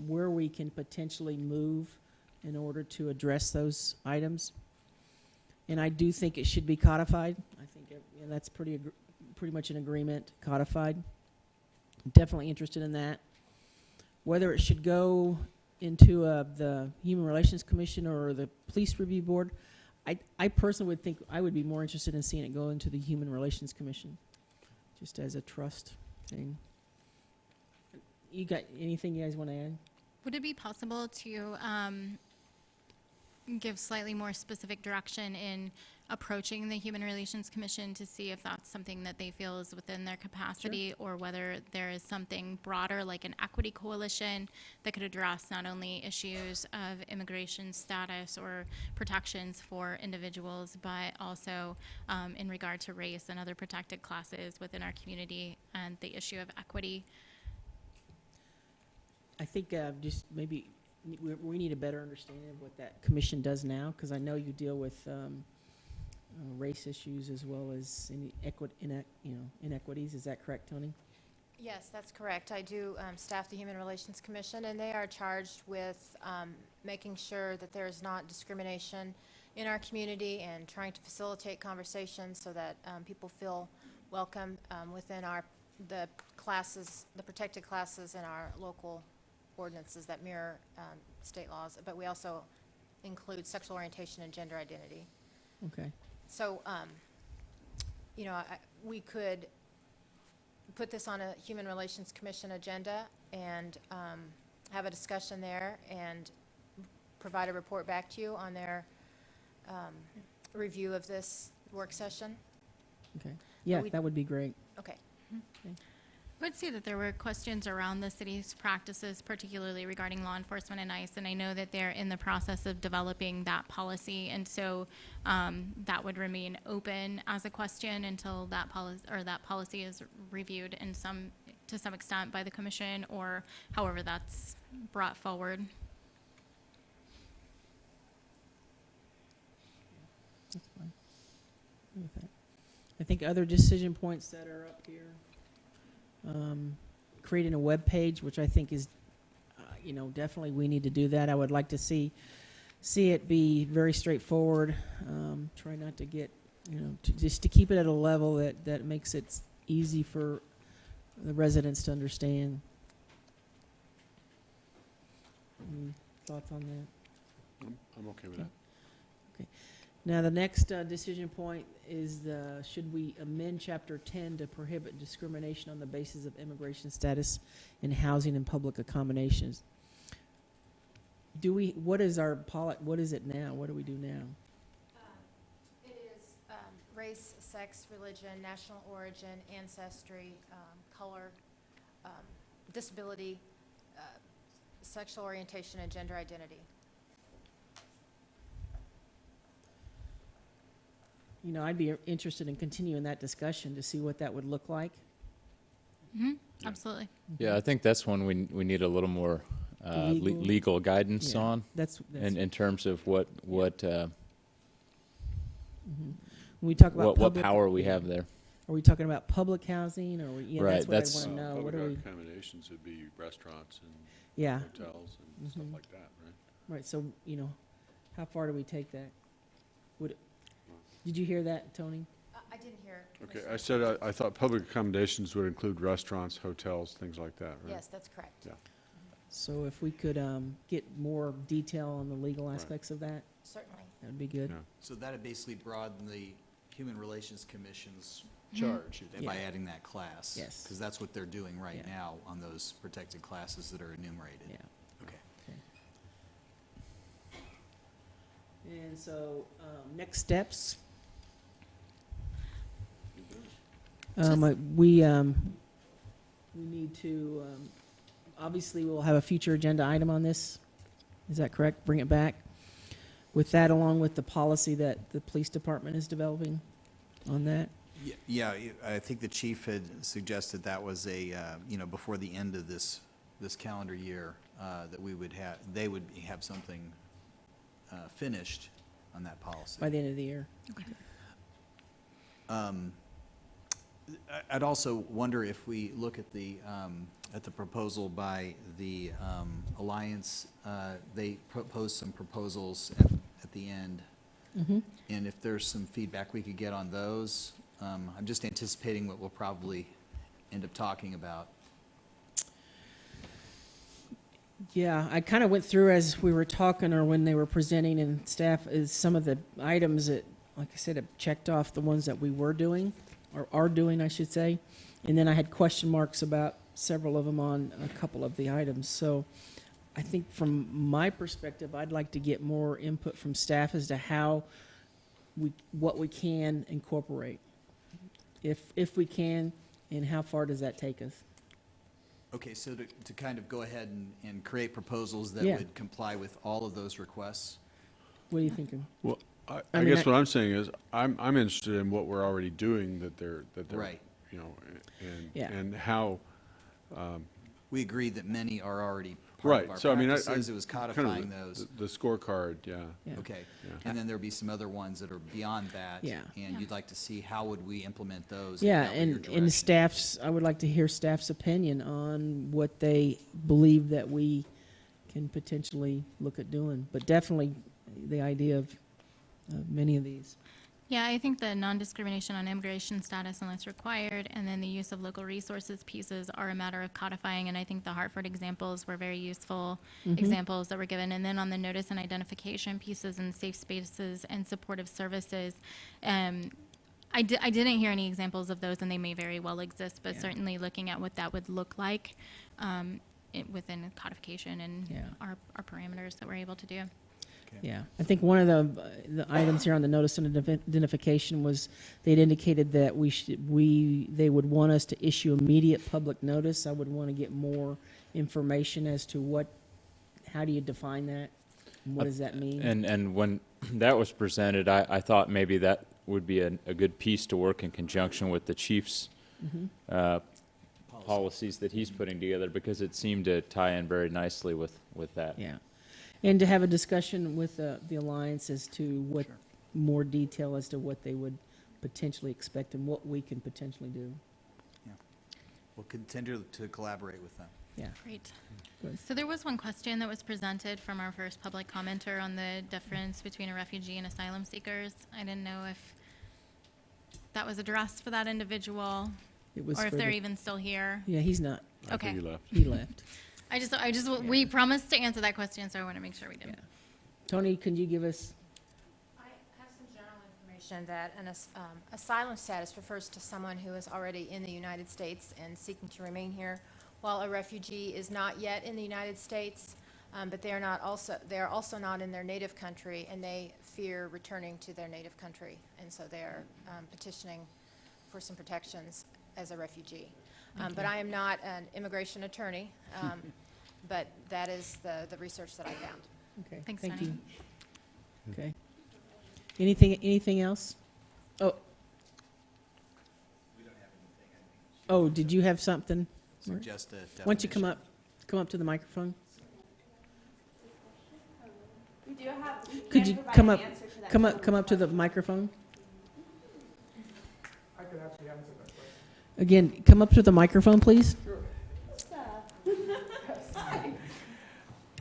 where we can potentially move in order to address those items. And I do think it should be codified. I think that's pretty much an agreement, codified. Definitely interested in that. Whether it should go into the Human Relations Commission or the Police Review Board, I personally would think I would be more interested in seeing it go into the Human Relations Commission, just as a trust thing. You got anything you guys want to add? Would it be possible to give slightly more specific direction in approaching the Human Relations Commission to see if that's something that they feel is within their capacity, or whether there is something broader like an equity coalition that could address not only issues of immigration status or protections for individuals, but also in regard to race and other protected classes within our community and the issue of equity? I think just maybe we need a better understanding of what that commission does now, because I know you deal with race issues as well as any inequities. Is that correct, Tony? Yes, that's correct. I do staff the Human Relations Commission, and they are charged with making sure that there is not discrimination in our community and trying to facilitate conversations so that people feel welcome within the classes, the protected classes in our local ordinances that mirror state laws. But we also include sexual orientation and gender identity. Okay. So, you know, we could put this on a Human Relations Commission agenda and have a discussion there and provide a report back to you on their review of this work session. Okay. Yeah, that would be great. Okay. Okay. I would say that there were questions around the city's practices, particularly regarding law enforcement and ICE, and I know that they're in the process of developing that policy, and so that would remain open as a question until that policy is reviewed to some extent by the commission, or however that's brought forward. That's fine. I'm with that. I think other decision points that are up here. Creating a web page, which I think is, definitely we need to do that. I would like to see it be very straightforward. Try not to get, just to keep it at a level that makes it easy for the residents to understand. Any thoughts on that? I'm okay with that. Okay. Now, the next decision point is should we amend Chapter 10 to prohibit discrimination on the basis of immigration status in housing and public accommodations? What is it now? What do we do now? It is race, sex, religion, national origin, ancestry, color, disability, sexual orientation, and gender identity. I'd be interested in continuing that discussion to see what that would look like. Mm-hmm. Absolutely. Yeah, I think that's one we need a little more legal guidance Yeah, on. that's in terms of what when we talk about what public, power we have there. Are we talking about public housing, or Right, that's what I want to know. What Public are we? accommodations would be restaurants and Yeah. hotels and stuff like that, right? Right. So how far do we take that? Did you hear that, Tony? I didn't hear. Okay, I said I thought public accommodations would include restaurants, hotels, things like that, right? Yes, that's correct. Yeah. So if we could get more detail on the legal aspects of that, Certainly. that would be good. Yeah. So that'd basically broaden the Human Relations Commission's Mhm. charge by Yeah. adding that class. Yes. Because that's what they're doing right Yeah. now on those protected classes that are enumerated. Yeah. Okay. And so next steps. We need to, obviously, we'll have a future agenda item on this. Is that correct? Bring it back. With that, along with the policy that the police department is developing on that. Yeah, I think the chief had suggested that was before the end of this calendar year, that they would have something finished on that policy. By the end of the year. I'd also wonder if we look at the proposal by the Alliance, they proposed some proposals at the end. Mhm. And if there's some feedback we could get on those, I'm just anticipating what we'll probably end up talking about. Yeah, I kind of went through as we were talking or when they were presenting, and staff is some of the items that, like I said, have checked off the ones that we were doing, or are doing, I should say. And then I had question marks about several of them on a couple of the items. So I think from my perspective, I'd like to get more input from staff as to what we can incorporate. If we can, and how far does that take us? Okay, so to kind of go ahead and create proposals that Yeah. would comply with all of those requests? What are you thinking? Well, I I mean, guess what I'm saying is, I'm interested in what we're already doing that they're, Right. Yeah. and how, We agreed that many are already part right, of our so I mean, practices. It was kind of codifying those. The scorecard, yeah. Yeah. Okay, Yeah. and then there'll be some other ones that are beyond that. Yeah. And you'd like to see how would we implement those? Yeah, help in your and direction. staff's, I would like to hear staff's opinion on what they believe that we can potentially look at doing. But definitely the idea of many of these. Yeah, I think the non-discrimination on immigration status unless required, and then the use of local resources pieces are a matter of codifying, and I think the Hartford examples were very useful examples that were given. And then on the notice and identification pieces and safe spaces and supportive services, I didn't hear any examples of those, and they may very well exist, but certainly looking at what that would look like within codification and our parameters that we're able to do. Yeah, I think one of the items here on the notice of identification was they'd indicated that they would want us to issue immediate public notice. I would want to get more information as to how do you define that? And what does that mean? And when that was presented, I thought maybe that would be a good piece to work in conjunction with the chief's policies that he's putting together, because it seemed to tie in very nicely with that. Yeah. And to have a discussion with the Alliance as to what more detail as to what they would potentially expect and what we can potentially do. Yeah. We'll continue to collaborate with them. Yeah. Great. Good. So there was one question that was presented from our first public commenter on the difference between a refugee and asylum seekers. I didn't know if that was addressed for that individual, It was or if for they're the- even still here. Yeah, he's not. I Okay. think he left. He left. We promised to answer that question, so I want to make sure we do. Tony, can you give us? I have some general information that an asylum status refers to someone who is already in the United States and seeking to remain here, while a refugee is not yet in the United States, but they are also not in their native country, and they fear returning to their native country, and so they are petitioning for some protections as a refugee. But I am not an immigration attorney, but that is the research that I found. Okay. Thanks, Thank Tony. you. Okay. Anything else? Oh. Oh, did you have something? Suggest a Why don't you come up to the microphone? We do have. Could you come up to the microphone? I could actually answer that question. Again, come up to the microphone, please.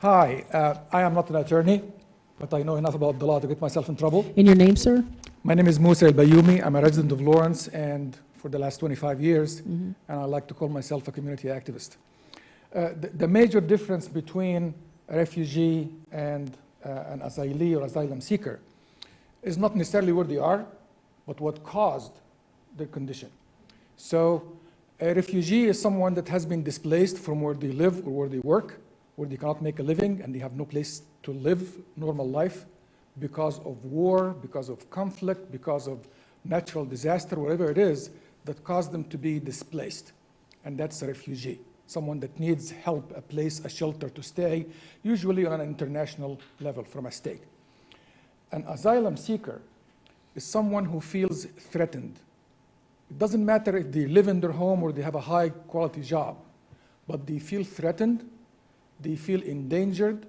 Hi, I am not an attorney, but I know enough about the law to get myself in trouble. And your name, sir? My name is Musa El-Bayoumi. I'm a resident of Lawrence and for the last 25 years, Mhm. and I like to call myself a community activist. The major difference between a refugee and an asylee or asylum seeker is not necessarily where they are, but what caused their condition. So a refugee is someone that has been displaced from where they live or where they work, where they cannot make a living and they have no place to live normal life because of war, because of conflict, because of natural disaster, whatever it is that caused them to be displaced. And that's a refugee, someone that needs help, a place, a shelter to stay, usually on an international level from a state. An asylum seeker is someone who feels threatened. It doesn't matter if they live in their home or they have a high quality job, but they feel threatened, they feel endangered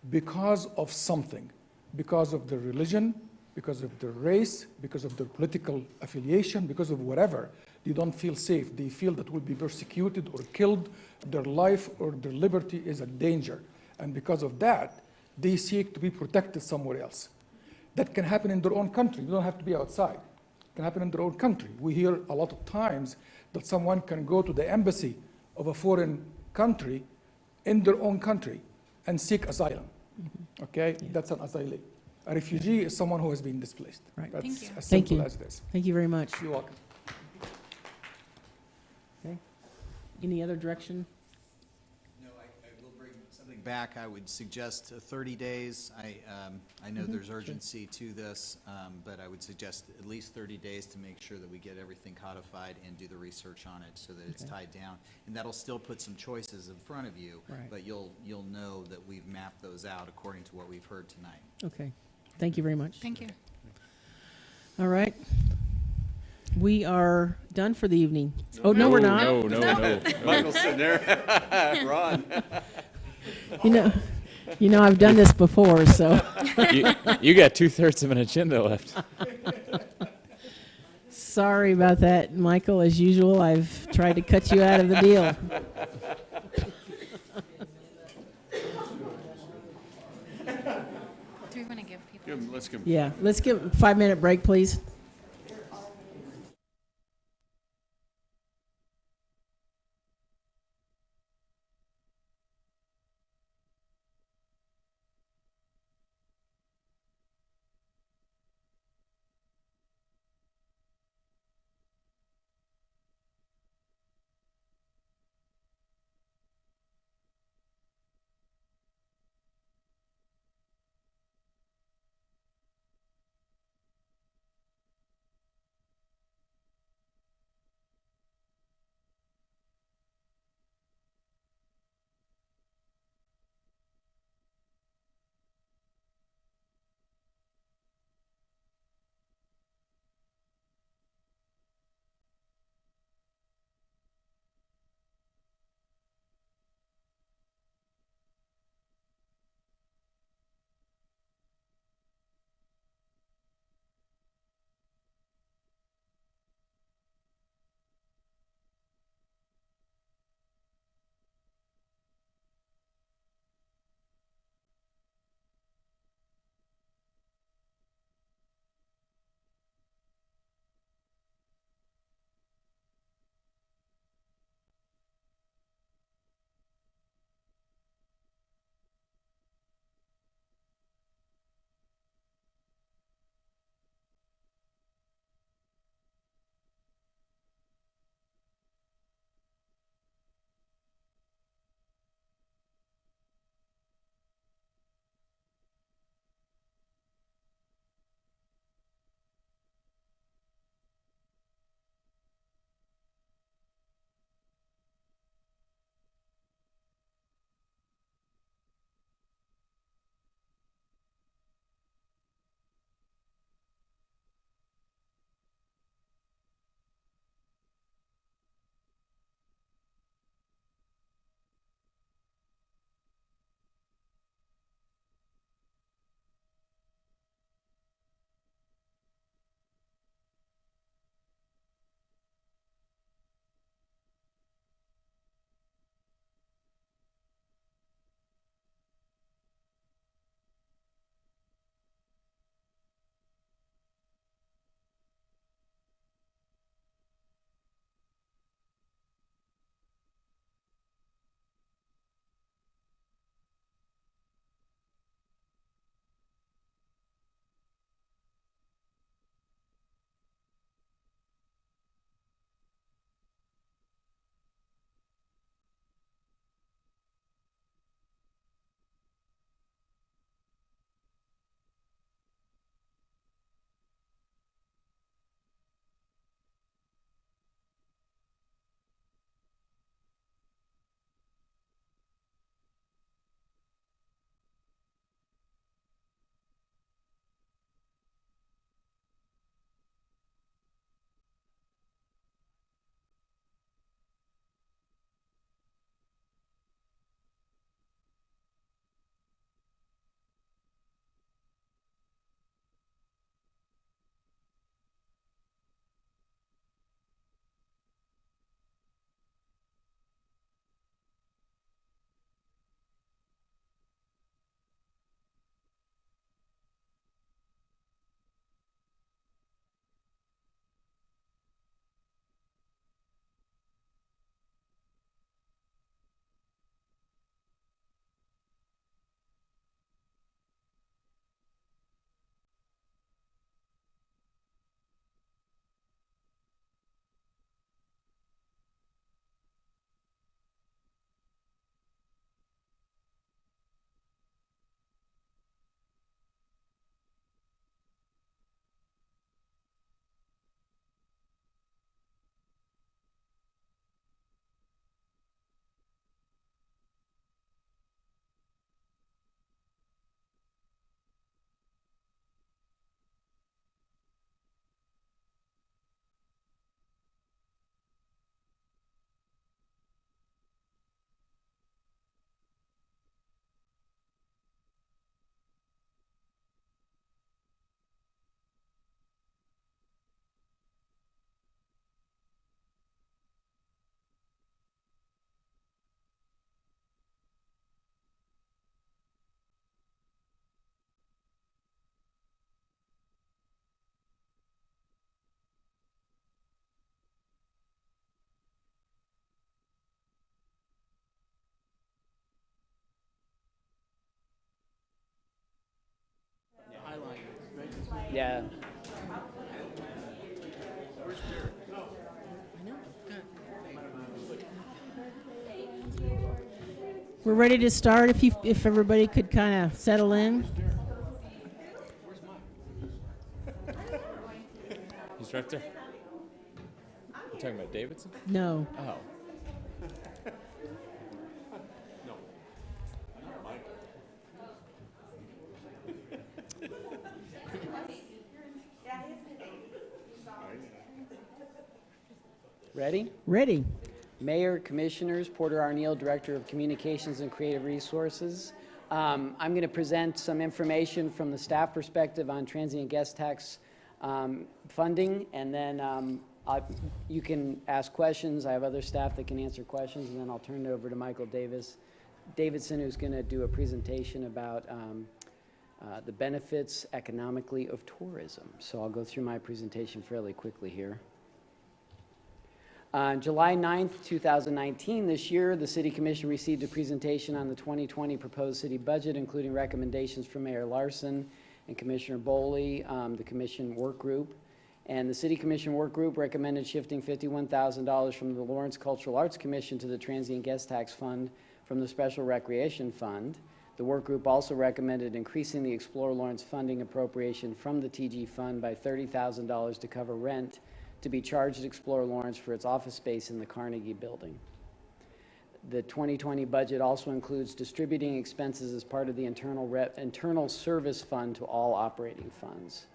because of something, because of their religion, because of their race, because of their political affiliation, because of whatever. They don't feel safe. They feel that will be persecuted or killed. Their life or their liberty is a danger. And because of that, they seek to be protected somewhere else. That can happen in their own country. You don't have to be outside. It can happen in their own country. We hear a lot of times that someone can go to the embassy of a foreign country in their own country and seek asylum. Okay? That's an asylee. A refugee is someone who has been displaced. Right. That's Thank you. as Thank simple you. as this. Thank you very much. You're welcome. Okay. Any other direction? No, I will bring something back. I would suggest 30 days. I know there's urgency to this, but I would suggest at least 30 days to make sure that we get everything codified and do the research on it so that it's Okay. tied down. And that'll still put some choices in front of you, Right. but you'll know that we've mapped those out according to what we've heard tonight. Okay. Thank you very much. Thank you. All right. We are done for the evening. Oh, no, we're not. No. Michael's sitting there. Ron. You know, I've done this before, so. You got 2/3 of an agenda left. Sorry about that, Michael. As usual, I've tried to cut you out of the deal. Do we want to give people? Let's give Yeah, let's give a 5-minute break, please. Yeah. We're ready to start. If everybody could kind of settle in. He's right there. You talking about Davidson? No. Oh. Ready? Ready. Mayor, Commissioners, Porter Arneal, Director of Communications and Creative Resources. I'm going to present some information from the staff perspective on transient guest tax funding, and then you can ask questions. I have other staff that can answer questions, and then I'll turn it over to Michael Davidson, who's going to do a presentation about the benefits economically of tourism. So I'll go through my presentation fairly quickly here. On July 9th, 2019, this year, the City Commission received a presentation on the 2020 proposed city budget, including recommendations from Mayor Larson and Commissioner Boley, the Commission Work Group. And the City Commission Work Group recommended shifting $51,000 from the Lawrence Cultural Arts Commission to the Transient Guest Tax Fund from the Special Recreation Fund. The work group also recommended increasing the Explore Lawrence funding appropriation from the TG Fund by $30,000 to cover rent to be charged at Explore Lawrence for its office space in the Carnegie Building. The 2020 budget also includes distributing expenses as part of the internal service fund to all operating funds.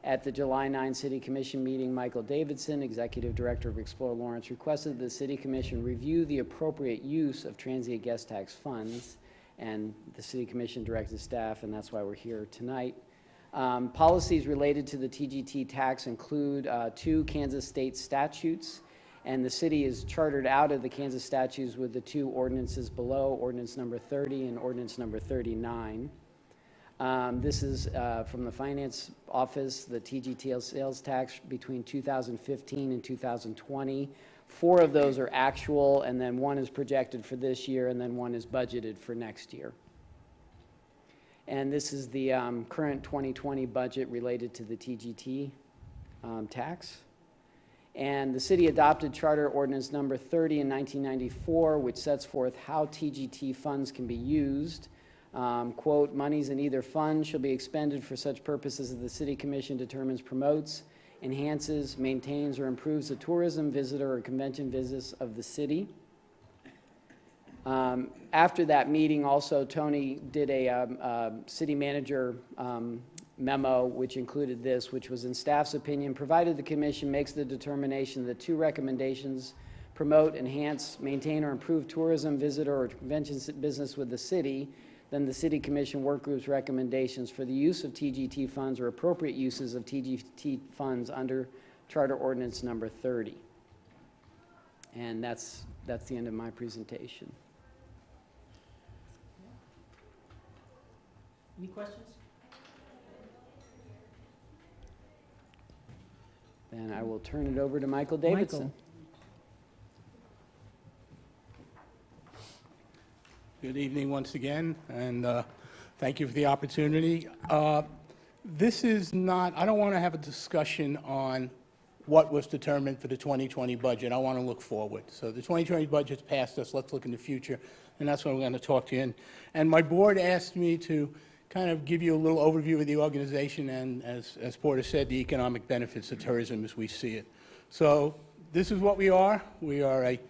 At the July 9 City Commission meeting, Michael Davidson, Executive Director of Explore Lawrence, requested the City Commission review the appropriate use of transient guest tax funds, and the City Commission directed staff, and that's why we're here tonight. Policies related to the TGT tax include 2 Kansas state statutes, and the city is chartered out of the Kansas statutes with the 2 ordinances below, Ordinance number 30 and Ordinance number 39. This is from the Finance Office, the TGT sales tax between 2015 and 2020. 4 of those are actual, and then 1 is projected for this year, and then 1 is budgeted for next year. And this is the current 2020 budget related to the TGT tax. And the city adopted Charter Ordinance number 30 in 1994, which sets forth how TGT funds can be used. Quote, monies in either fund shall be expended for such purposes as the City Commission determines promotes, enhances, maintains, or improves the tourism, visitor, or convention business of the city. After that meeting, also, Tony did a city manager memo, which included this, which was in staff's opinion, provided the commission makes the determination that 2 recommendations promote, enhance, maintain, or improve tourism, visitor, or convention business with the city, then the City Commission Work Group's recommendations for the use of TGT funds or appropriate uses of TGT funds under Charter Ordinance number 30. And that's the end of my presentation. Any questions? Then I will turn it over to Michael Davidson. Good evening once again, and thank you for the opportunity. This is not, I don't want to have a discussion on what was determined for the 2020 budget. I want to look forward. So the 2020 budget's passed us, let's look in the future, and that's what I'm going to talk to you in. And my board asked me to kind of give you a little overview of the organization and, as Porter said, the economic benefits of tourism as we see it. So this is what we are. We are a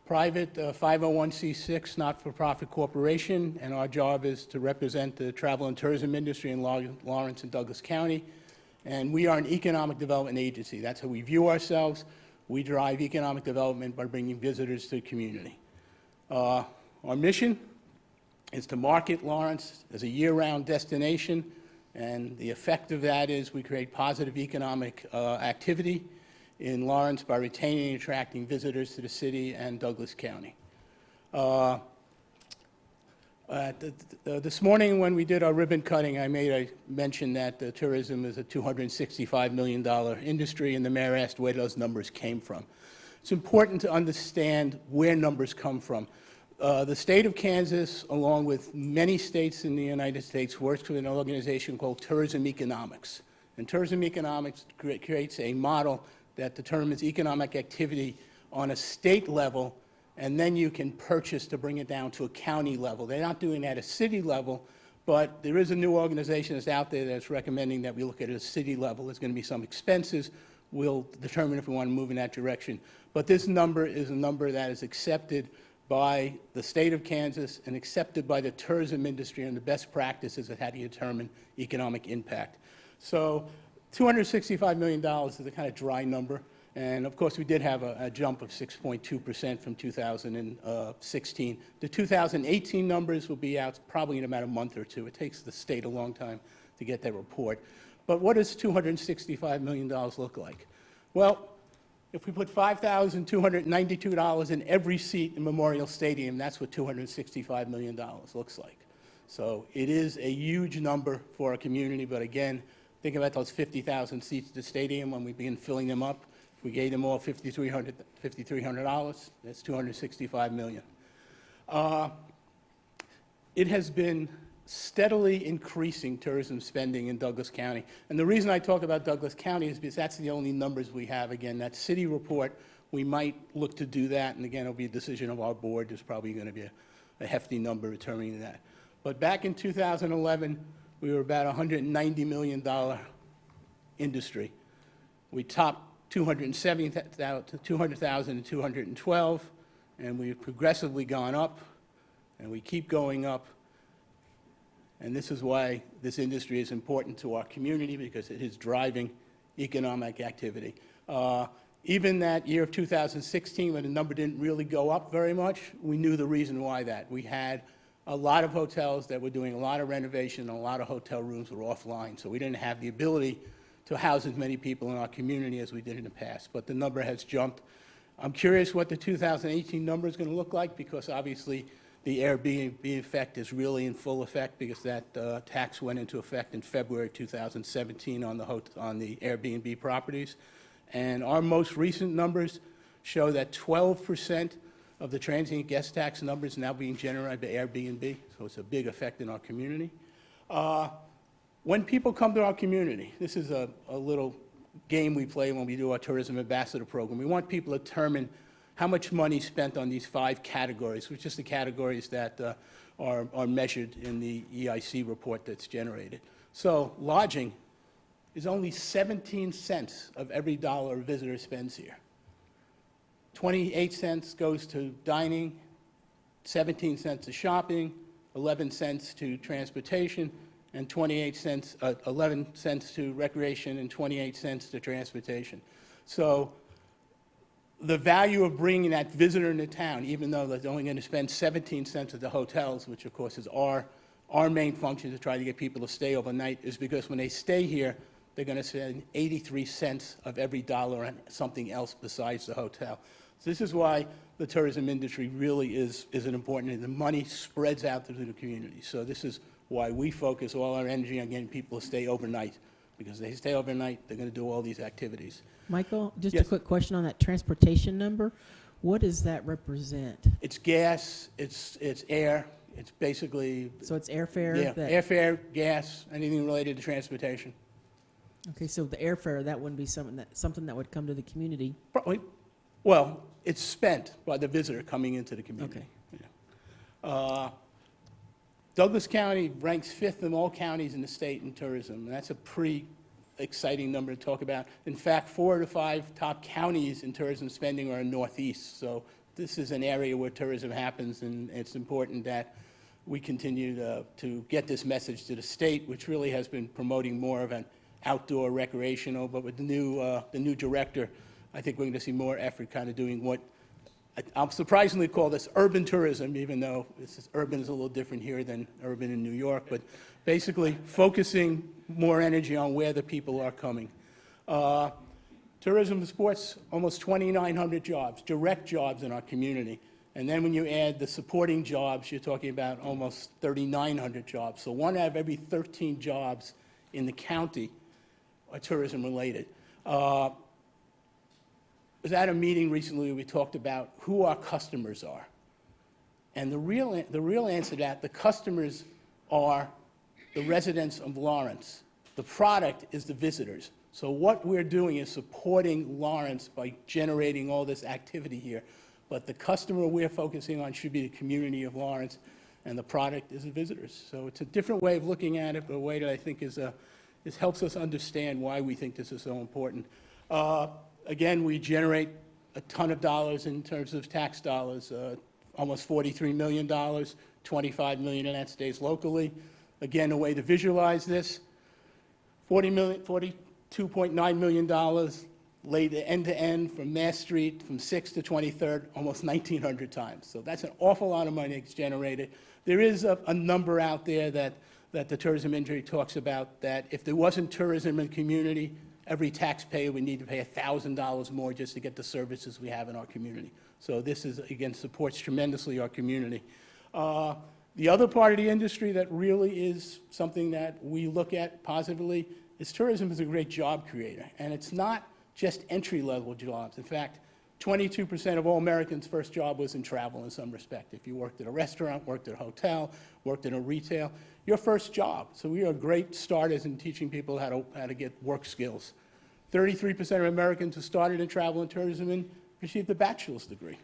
private 501c6 not-for-profit corporation, and our job is to represent the travel and tourism industry in Lawrence and Douglas County. And we are an economic development agency. That's how we view ourselves. We drive economic development by bringing visitors to the community. Our mission is to market Lawrence as a year-round destination, and the effect of that is we create positive economic activity in Lawrence by retaining and attracting visitors to the city and Douglas County. This morning when we did our ribbon cutting, I made a mention that tourism is a $265 million industry, and the mayor asked where those numbers came from. It's important to understand where numbers come from. The state of Kansas, along with many states in the United States, works with an organization called Tourism Economics. And tourism economics creates a model that determines economic activity on a state level, and then you can purchase to bring it down to a county level. They're not doing that at a city level, but there is a new organization that's out there that's recommending that we look at it at a city level. There's going to be some expenses. We'll determine if we want to move in that direction. But this number is a number that is accepted by the state of Kansas and accepted by the tourism industry and the best practices of how to determine economic impact. So $265 million is a kind of dry number. And of course, we did have a jump of 6.2% from 2016. The 2018 numbers will be out probably in about a month or two. It takes the state a long time to get that report. But what does $265 million look like? Well, if we put $5,292 in every seat in Memorial Stadium, that's what $265 million looks like. So it is a huge number for our community, but again, think about those 50,000 seats at the stadium when we begin filling them up. If we gave them all $5,300, that's $265 million. It has been steadily increasing tourism spending in Douglas County. And the reason I talk about Douglas County is because that's the only numbers we have. Again, that city report, we might look to do that, and again, it'll be a decision of our board. There's probably going to be a hefty number determining that. But back in 2011, we were about a $190 million industry. We topped 200,000 in 2012, and we've progressively gone up, and we keep going up. And this is why this industry is important to our community, because it is driving economic activity. Even that year of 2016, when the number didn't really go up very much, we knew the reason why that. We had a lot of hotels that were doing a lot of renovation, and a lot of hotel rooms were offline, so we didn't have the ability to house as many people in our community as we did in the past. But the number has jumped. I'm curious what the 2018 number is going to look like, because obviously the Airbnb effect is really in full effect, because that tax went into effect in February 2017 on the Airbnb properties. And our most recent numbers show that 12% of the transient guest tax numbers now being generated by Airbnb, so it's a big effect in our community. When people come to our community, this is a little game we play when we do our tourism ambassador program. We want people to determine how much money spent on these 5 categories, which is the categories that are measured in the EIC report that's generated. So lodging is only 17 cents of every dollar a visitor spends here. 28 cents goes to dining, 17 cents to shopping, 11 cents to transportation, and 11 cents to recreation, and 28 cents to transportation. So the value of bringing that visitor into town, even though they're only going to spend 17 cents at the hotels, which of course is our main function to try to get people to stay overnight, is because when they stay here, they're going to spend 83 cents of every dollar on something else besides the hotel. So this is why the tourism industry really is an important, and the money spreads out through the community. So this is why we focus all our energy on getting people to stay overnight, because if they stay overnight, they're going to do all these activities. Michael, just Yes. a quick question on that transportation number. What does that represent? It's gas, it's air, it's basically, So it's airfare? yeah, that- airfare, gas, anything related to transportation. Okay, so the airfare, that wouldn't be something that would come to the community. Probably, well, it's spent by the visitor coming into the community. Okay. Yeah. Douglas County ranks 5th in all counties in the state in tourism, and that's a pretty exciting number to talk about. In fact, 4 of the 5 top counties in tourism spending are in Northeast, so this is an area where tourism happens, and it's important that we continue to get this message to the state, which really has been promoting more of an outdoor recreational, but with the new director, I think we're going to see more effort kind of doing what I'll surprisingly call this urban tourism, even though urban is a little different here than urban in New York, but basically focusing more energy on where the people are coming. Tourism and sports, almost 2,900 jobs, direct jobs in our community. And then when you add the supporting jobs, you're talking about almost 3,900 jobs. So 1 out of every 13 jobs in the county are tourism related. I was at a meeting recently where we talked about who our customers are. And the real answer to that, the customers are the residents of Lawrence The product is the visitors. So what we're doing is supporting Lawrence by generating all this activity here. But the customer we're focusing on should be the community of Lawrence, and the product is the visitors. So it's a different way of looking at it, but a way that I think is helps us understand why we think this is so important. Again, we generate a ton of dollars in terms of tax dollars, almost $43 million, $25 million of that stays locally. Again, a way to visualize this, $42.9 million laid end-to-end from Mass Street from 6th to 23rd, almost 1,900 times. So that's an awful lot of money that's generated. There is a number out there that the tourism industry talks about, that if there wasn't tourism in the community, every taxpayer would need to pay $1,000 more just to get the services we have in our community. So this is, again, supports tremendously our community. The other part of the industry that really is something that we look at positively is tourism is a great job creator. And it's not just entry-level jobs. In fact, 22% of all Americans' first job was in travel in some respect. If you worked at a restaurant, worked at a hotel, worked in a retail, your first job. So we are great starters in teaching people how to get work skills. 33% of Americans who started in travel and tourism received a bachelor's degree.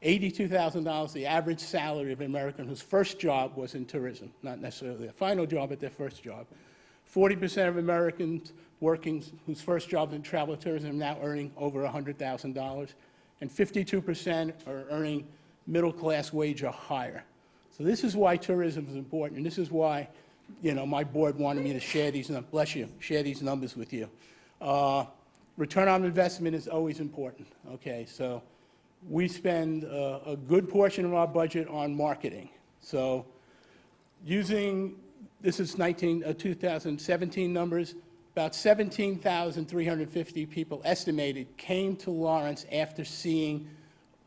$82,000, the average salary of an American whose first job was in tourism, not necessarily their final job, but their first job. 40% of Americans working whose first job in travel and tourism are now earning over $100,000, and 52% are earning middle-class wage or higher. So this is why tourism is important, and this is why, my board wanted me to share these numbers with you. Return on investment is always important. Okay, so we spend a good portion of our budget on marketing. So this is 2017 numbers, about 17,350 people estimated came to Lawrence after seeing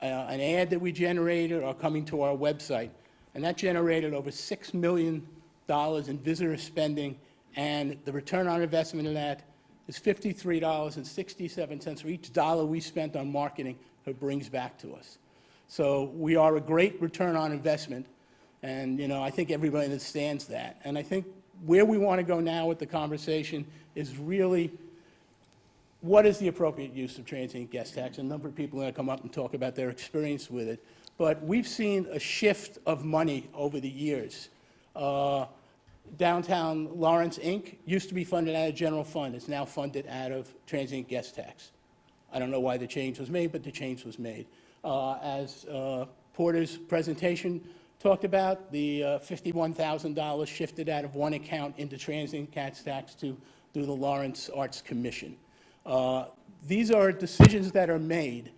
an ad that we generated or coming to our website. And that generated over $6 million in visitor spending, and the return on investment of that is $53.67 for each dollar we spent on marketing it brings back to us. So we are a great return on investment, and I think everybody understands that. And I think where we want to go now with the conversation is really what is the appropriate use of transient guest tax. A number of people are going to come up and talk about their experience with it. But we've seen a shift of money over the years. Downtown Lawrence, Inc. used to be funded out of general fund. It's now funded out of transient guest tax. I don't know why the change was made, but the change was made. As Porter's presentation talked about, the $51,000 shifted out of one account into transient guest tax to the Lawrence Arts Commission. These are decisions that are made.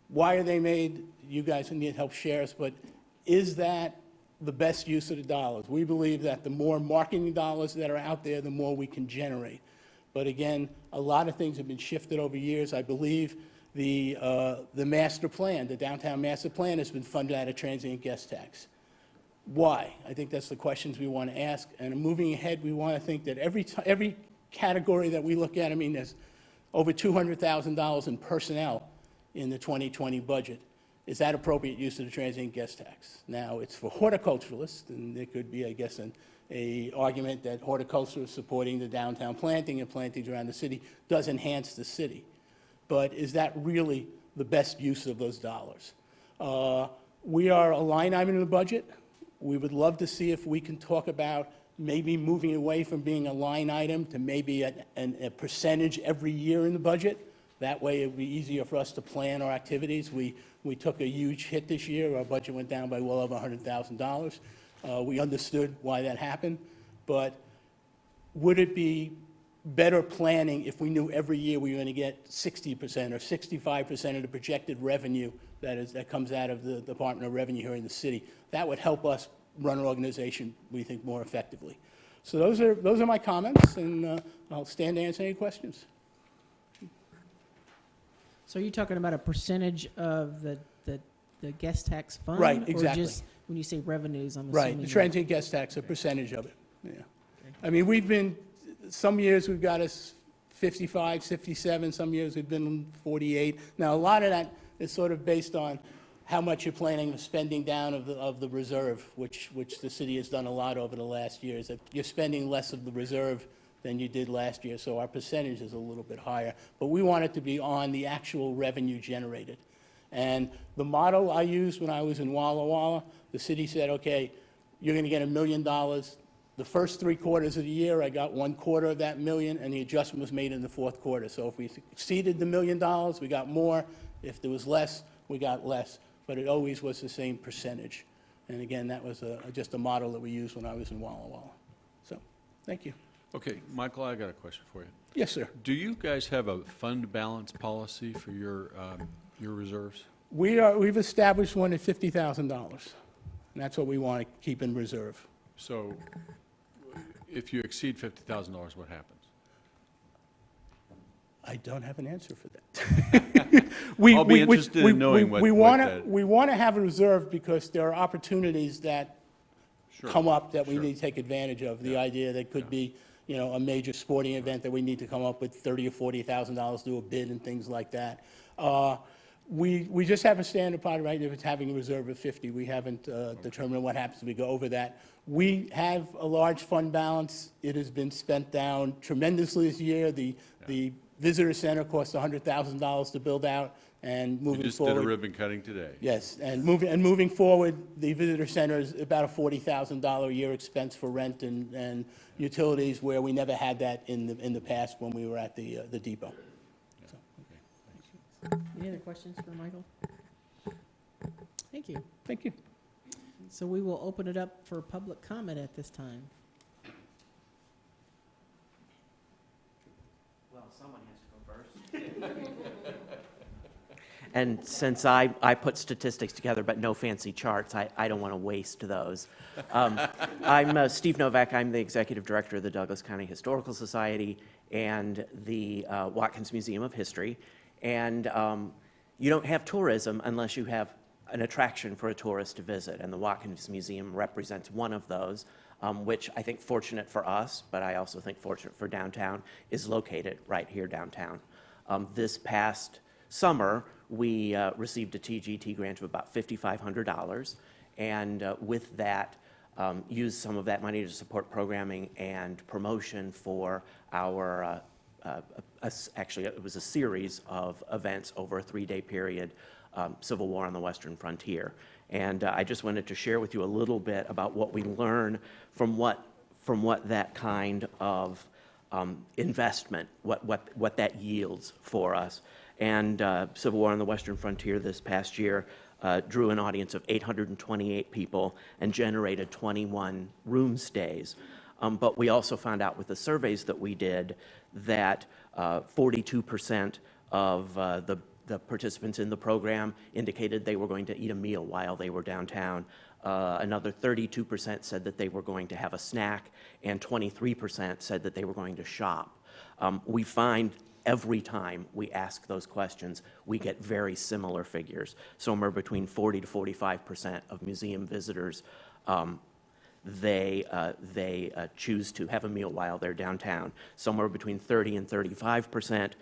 Why are they made? You guys need help share us, but is that the best use of the dollars? We believe that the more marketing dollars that are out there, the more we can generate. But again, a lot of things have been shifted over years. I believe the master plan, the downtown master plan, has been funded out of transient guest tax. Why? I think that's the questions we want to ask. And moving ahead, we want to think that every category that we look at, there's over $200,000 in personnel in the 2020 budget. Is that appropriate use of the transient guest tax? Now, it's for horticulturalists, and there could be, I guess, an argument that horticulture supporting the downtown planting and plantings around the city does enhance the city. But is that really the best use of those dollars? We are a line item in the budget. We would love to see if we can talk about maybe moving away from being a line item to maybe a percentage every year in the budget. That way it would be easier for us to plan our activities. We took a huge hit this year. Our budget went down by well over $100,000. We understood why that happened, but would it be better planning if we knew every year we were going to get 60% or 65% of the projected revenue that comes out of the Department of Revenue here in the city? That would help us run our organization, we think, more effectively. So those are my comments, and I'll stand to answer any questions. So are you talking about a percentage of the guest tax fund? Right, exactly. Or just when you say revenues, I'm assuming? Right, the transient guest tax, a percentage of it, yeah. Some years we've got us 55, 57, some years we've been 48. Now, a lot of that is sort of based on how much you're planning on spending down of the reserve, which the city has done a lot over the last years. That you're spending less of the reserve than you did last year, so our percentage is a little bit higher. But we want it to be on the actual revenue generated. And the model I used when I was in Walla Walla, the city said, okay, you're going to get $1 million. The first 3 quarters of the year, I got 1/4 of that million, and the adjustment was made in the 4th quarter. So if we exceeded the $1 million, we got more. If there was less, we got less. But it always was the same percentage. And again, that was just a model that we used when I was in Walla Walla. So, thank you. Okay, Michael, I got a question for you. Yes, sir. Do you guys have a fund balance policy for your reserves? We've established one at $50,000, and that's what we want to keep in reserve. So if you exceed $50,000, what happens? I don't have an answer for that. I'll be interested in knowing what that... We want to have a reserve because there are opportunities that come up that we need to take advantage of. The idea that could be, you know, a major sporting event that we need to come up with $30,000 or $40,000, do a bid and things like that. We just have a standard part, right, if it's having a reserve of 50. We haven't determined what happens if we go over that. We have a large fund balance. It has been spent down tremendously this year. The visitor center cost $100,000 to build out, and moving forward. You just did a ribbon cutting today. Yes, and moving forward, the visitor center is about a $40,000 a year expense for rent and utilities, where we never had that in the past when we were at the depot. Any other questions for Michael? Thank you. Thank you. So we will open it up for public comment at this time. Well, someone has to go first. And since I put statistics together but no fancy charts, I don't want to waste those. I'm Steve Novak. I'm the executive director of the Douglas County Historical Society and the Watkins Museum of History. And you don't have tourism unless you have an attraction for a tourist to visit, and the Watkins Museum represents one of those, which I think fortunate for us, but I also think fortunate for downtown, is located right here downtown. This past summer, we received a TGT grant of about $5,500, and with that, used some of that money to support programming and promotion for our actually, it was a series of events over a 3-day period, Civil War on the Western Frontier. And I just wanted to share with you a little bit about what we learn from what that kind of investment, what that yields for us. And Civil War on the Western Frontier this past year drew an audience of 828 people and generated 21 room stays. But we also found out with the surveys that we did that 42% of the participants in the program indicated they were going to eat a meal while they were downtown. Another 32% said that they were going to have a snack, and 23% said that they were going to shop. We find every time we ask those questions, we get very similar figures. Somewhere between 40 to 45% of museum visitors they choose to have a meal while they're downtown. Somewhere between 30 and 35%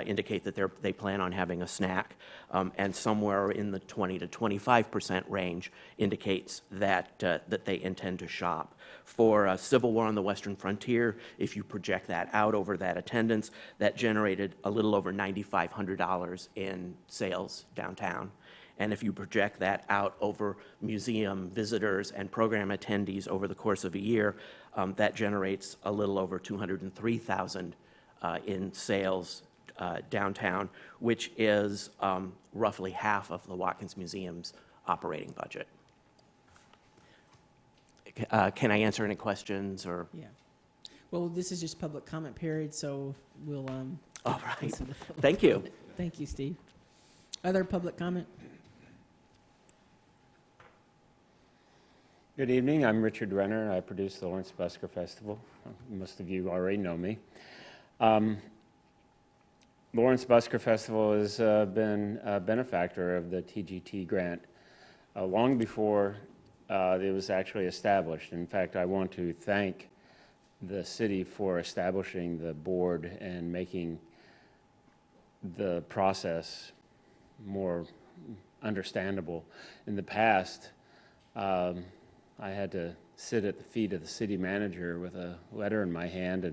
indicate that they plan on having a snack, and somewhere in the 20 to 25% range indicates that they intend to shop. For Civil War on the Western Frontier, if you project that out over that attendance, that generated a little over $9,500 in sales downtown. And if you project that out over museum visitors and program attendees over the course of a year, that generates a little over $203,000 in sales downtown, which is roughly half of the Watkins Museum's operating budget. Can I answer any questions or? Yeah. Well, this is just public comment period, so we'll. All right. Thank you. Thank you, Steve. Other public comment? Good evening. I'm Richard Renner. I produce the Lawrence-Busker Festival. Most of you already know me. Lawrence-Busker Festival has been a benefactor of the TGT grant long before it was actually established. In fact, I want to thank the city for establishing the board and making the process more understandable. In the past, I had to sit at the feet of the city manager with a letter in my hand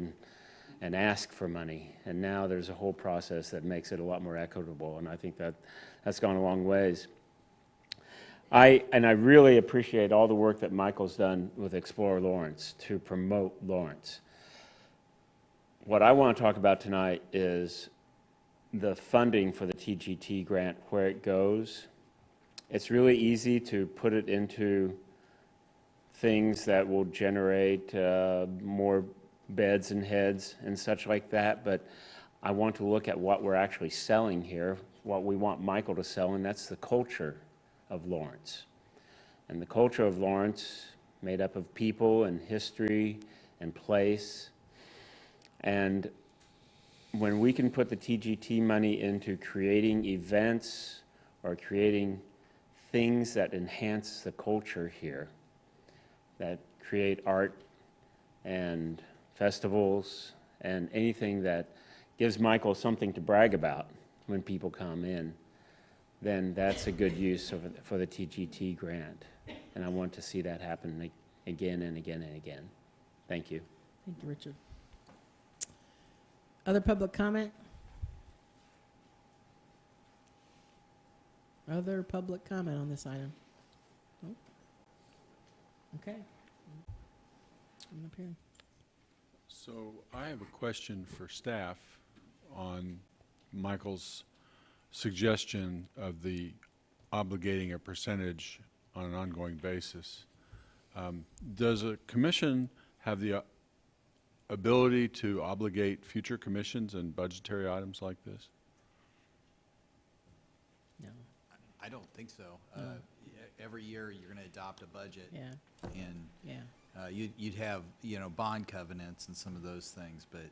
and ask for money. And now there's a whole process that makes it a lot more equitable, and I think that's gone a long ways. I really appreciate all the work that Michael's done with Explore Lawrence to promote Lawrence. What I want to talk about tonight is the funding for the TGT grant, where it goes. It's really easy to put it into things that will generate more beds and heads and such like that, but I want to look at what we're actually selling here, what we want Michael to sell, and that's the culture of Lawrence. And the culture of Lawrence, made up of people and history and place. And when we can put the TGT money into creating events or creating things that enhance the culture here, that create art and festivals and anything that gives Michael something to brag about when people come in, then that's a good use for the TGT grant. And I want to see that happen again and again and again. Thank you. Thank you, Richard. Other public comment? Other public comment on this item? Nope. Okay. I'm up here. So I have a question for staff on Michael's suggestion of the obligating a percentage on an ongoing basis. Does a commission have the ability to obligate future commissions and budgetary items like this? No. I don't think so. Every year you're going to adopt a budget. Yeah. And Yeah. you'd have, bond covenants and some of those things, but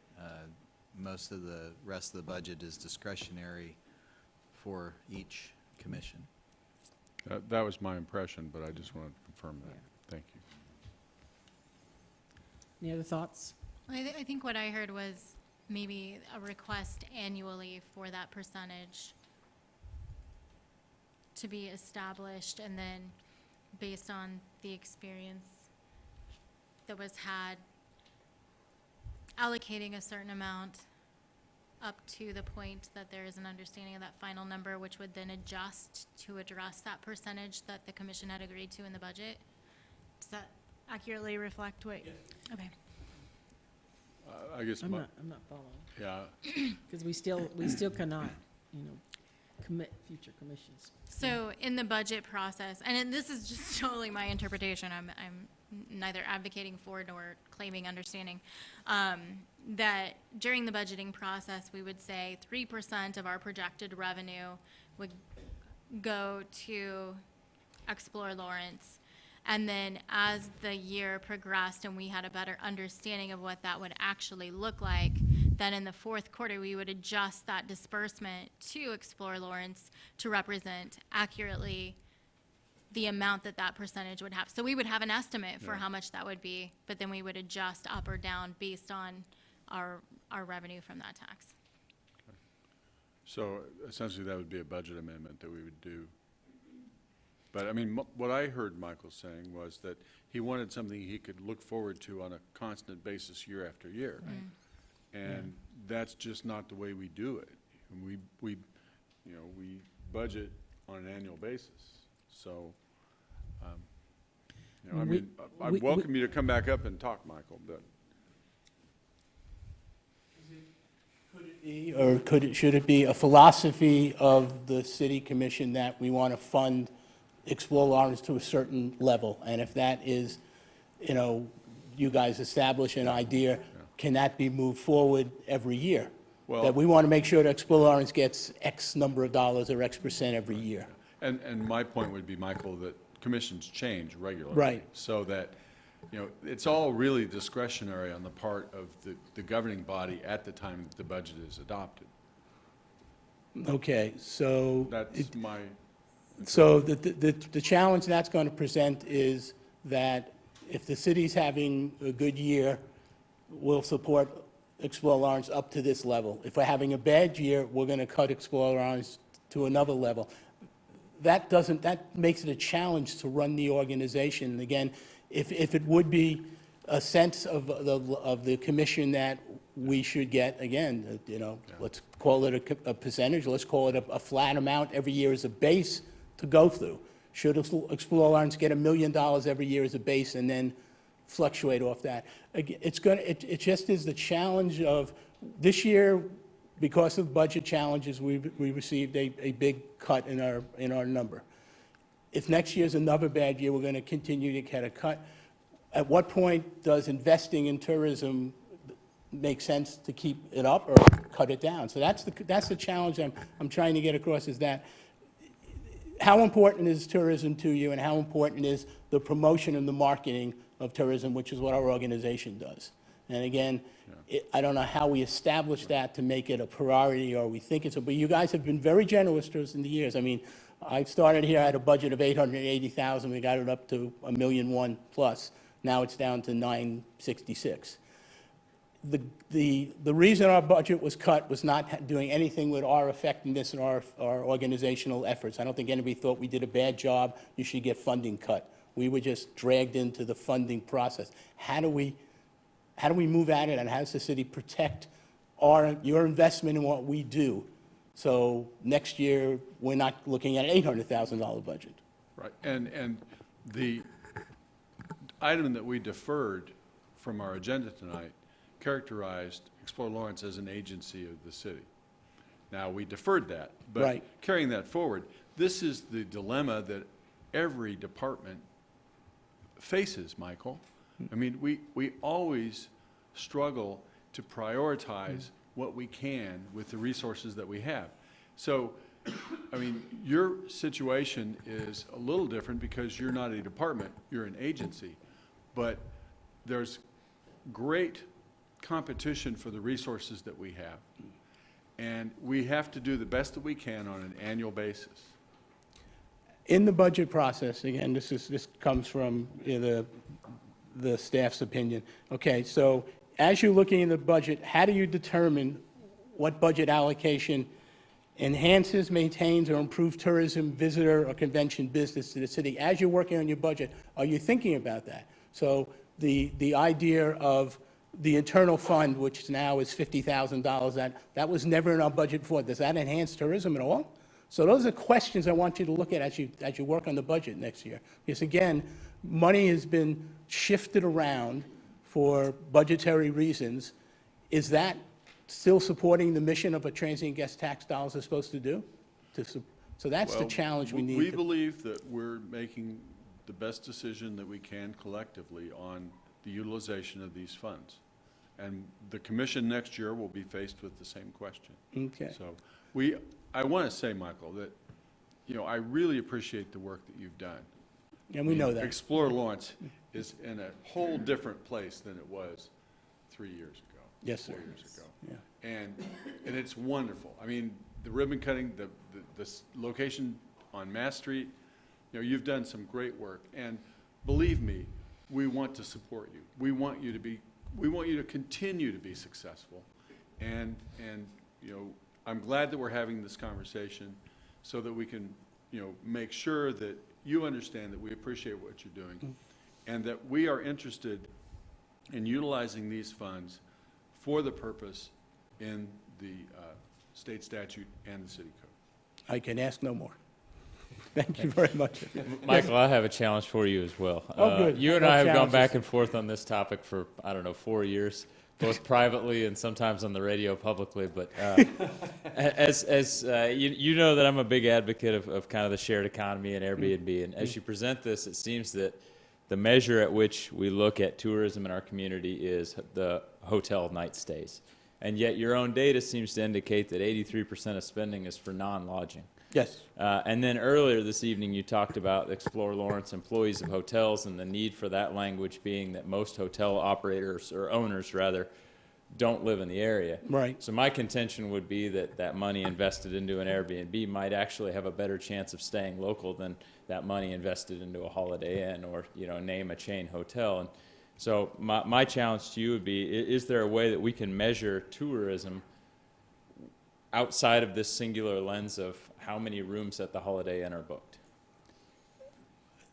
most of the rest of the budget is discretionary for each commission. That was my impression, but I just wanted to confirm that. Thank you. Any other thoughts? I think what I heard was maybe a request annually for that percentage to be established, and then based on the experience that was had, allocating a certain amount up to the point that there is an understanding of that final number, which would then adjust to address that percentage that the commission had agreed to in the budget. Does that accurately reflect what? Yes. Okay. I guess I'm not following. Yeah. Because we still cannot, commit future commissions. So in the budget process, and this is just totally my interpretation, I'm neither advocating for nor claiming understanding, that during the budgeting process, we would say 3% of our projected revenue would go to Explore Lawrence. And then as the year progressed and we had a better understanding of what that would actually look like, then in the fourth quarter, we would adjust that disbursement to Explore Lawrence to represent accurately the amount that percentage would have. So we would have an estimate for how much that would be, but then we would adjust up or down based on our revenue from that tax. Okay. So essentially that would be a budget amendment that we would do. But I mean, what I heard Michael saying was that he wanted something he could look forward to on a constant basis year after year. Right. And that's just not the way we do it. And we budget on an annual basis. So, I welcome you to come back up and talk, Michael, but. Should it be a philosophy of the city commission that we want to fund Explore Lawrence to a certain level? And if that is, you guys establish an idea, can that be moved forward every year? Well, that we want to make sure that Explore Lawrence gets X number of dollars or X percent every year. And my point would be, Michael, that commissions change regularly. Right. So that, it's all really discretionary on the part of the governing body at the time that the budget is adopted. Okay, so. That's my. So the challenge that's going to present is that if the city's having a good year, we'll support Explore Lawrence up to this level. If we're having a bad year, we're going to cut Explore Lawrence to another level. That makes it a challenge to run the organization. Again, if it would be a sense of the commission that we should get, again, let's call it a percentage, let's call it a flat amount every year as a base to go through. Should Explore Lawrence get $1 million every year as a base and then fluctuate off that? Again, it just is the challenge of this year, because of budget challenges, we received a big cut in our number. If next year's another bad year, we're going to continue to get a cut. At what point does investing in tourism make sense to keep it up or cut it down? So that's the challenge I'm trying to get across, is that how important is tourism to you, and how important is the promotion and the marketing of tourism, which is what our organization does. And again, I don't know how we establish that to make it a priority, or we think it's but you guys have been very generous to us in the years. I mean, I started here, I had a budget of $880,000, we got it up to $1.1 million plus. Now it's down to $966,000. The reason our budget was cut was not doing anything with our effectiveness and our organizational efforts. I don't think anybody thought we did a bad job, you should get funding cut. We were just dragged into the funding process. How do we move at it, and how does the city protect your investment in what we do? So next year, we're not looking at an $800,000 budget. Right, and the item that we deferred from our agenda tonight characterized Explore Lawrence as an agency of the city. Now, we deferred that, but Right. carrying that forward, this is the dilemma that every department faces, Michael. I mean, we always struggle to prioritize what we can with the resources that we have. So, I mean, your situation is a little different because you're not a department, you're an agency. But there's great competition for the resources that we have. And we have to do the best that we can on an annual basis. In the budget process, again, this comes from the staff's opinion. Okay, so as you're looking in the budget, how do you determine what budget allocation enhances, maintains, or improves tourism, visitor, or convention business to the city? As you're working on your budget, are you thinking about that? So the idea of the internal fund, which now is $50,000, that was never in our budget before. Does that enhance tourism at all? So those are questions I want you to look at as you work on the budget next year. Because again, money has been shifted around for budgetary reasons. Is that still supporting the mission of a transient guest tax dollars are supposed to do? So that's the challenge we need. We believe that we're making the best decision that we can collectively on the utilization of these funds. And the commission next year will be faced with the same question. Okay. So I want to say, Michael, that, I really appreciate the work that you've done. And we know that. Explore Lawrence is in a whole different place than it was 3 years ago. Yes, sir. 4 years ago. Yeah. And it's wonderful. I mean, the ribbon cutting, the location on Mass Street, you've done some great work. And believe me, we want to support you. We want you to continue to be successful. And I'm glad that we're having this conversation so that we can, make sure that you understand that we appreciate what you're doing and that we are interested in utilizing these funds for the purpose in the state statute and the city code. I can ask no more. Thank you very much. Michael, I have a challenge for you as well. Oh, good. You and No I have gone challenges. back and forth on this topic for, 4 years, both privately and sometimes on the radio publicly. But you know that I'm a big advocate of kind of the shared economy and Airbnb. And as you present this, it seems that the measure at which we look at tourism in our community is the hotel night stays. And yet your own data seems to indicate that 83% of spending is for non-lodging. Yes. And then earlier this evening, you talked about Explore Lawrence employees of hotels and the need for that language being that most hotel operators, or owners rather, don't live in the area. Right. So my contention would be that that money invested into an Airbnb might actually have a better chance of staying local than that money invested into a Holiday Inn or, name a chain hotel. And so my challenge to you would be, is there a way that we can measure tourism outside of this singular lens of how many rooms at the Holiday Inn are booked?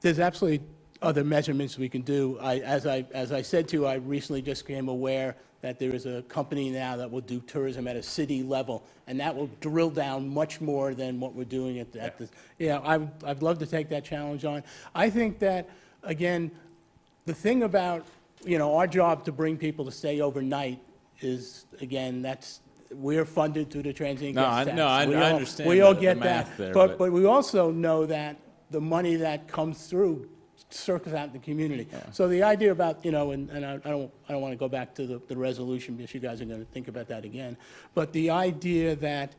There's absolutely other measurements we can do. As I said to you, I recently just became aware that there is a company now that will do tourism at a city level, and that will drill down much more than what we're doing at the, I'd love to take that challenge on. I think that, again, the thing about, our job to bring people to stay overnight is, again, we're funded through the transient guest tax. I understand We all the get math that, there, but we also know that the money that comes through circles out in the community. So the idea about, and I don't want to go back to the resolution because you guys are going to think about that again, but the idea that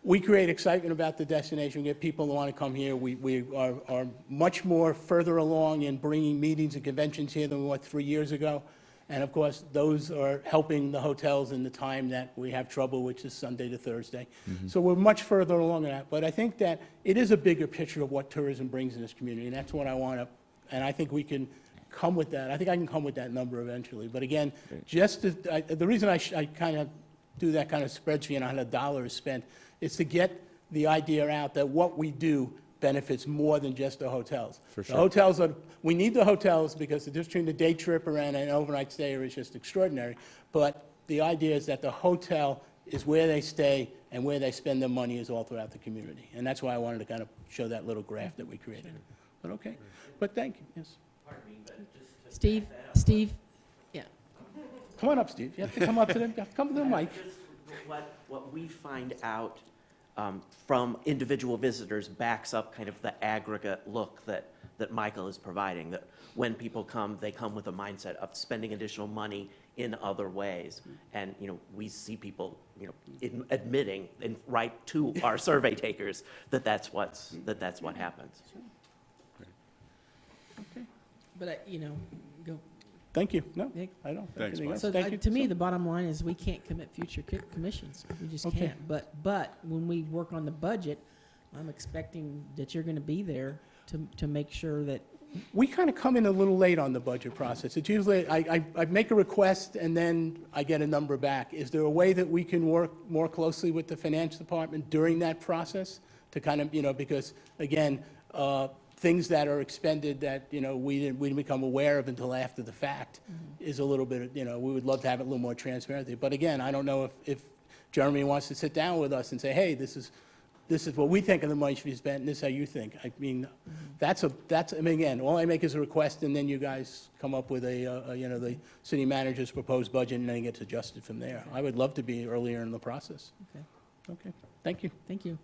we create excitement about the destination, we get people to want to come here. We are much more further along in bringing meetings and conventions here than we were 3 years ago. And of course, those are helping the hotels in the time that we have trouble, which is Sunday to Thursday. So we're much further along in that. But I think that it is a bigger picture of what tourism brings in this community, and that's what I want to, and I think we can come with that. I think I can come with that number eventually. But again, the reason I kind of do that kind of spreadsheet on how the dollar is spent is to get the idea out that what we do benefits more than just the hotels. For sure. The hotels we need the hotels because the difference between the day tripper and an overnight stayer is just extraordinary. But the idea is that the hotel is where they stay and where they spend their money is all throughout the community. And that's why I wanted to kind of show that little graph that we created. But okay, but thank you, yes. Steve, yeah. Come on up, Steve. You have to come up to them, come to the mic. What we find out from individual visitors backs up kind of the aggregate look that Michael is providing, that when people come, they come with a mindset of spending additional money in other ways. And, we see people, admitting and right to our survey takers that that's what happens. Okay. But, go. Thank you. No, Nick? I don't. Thanks, anything Mike. else. So Thank you. to me, the bottom line is we can't commit future commissions. We just Okay. can't. But when we work on the budget, I'm expecting that you're going to be there to make sure that. We kind of come in a little late on the budget process. It's usually, I make a request and then I get a number back. Is there a way that we can work more closely with the finance department during that process to kind of, because again, things that are expended that, we didn't become aware of until after the fact is a little bit, we would love to have it a little more transparency. But again, I don't know if Jeremy wants to sit down with us and say, hey, this is what we think of the money should be spent, and this is how you think. I mean, again, all I make is a request, and then you guys come up with the city manager's proposed budget, and then it gets adjusted from there. I would love to be earlier in the process. Okay, thank you. Thank you.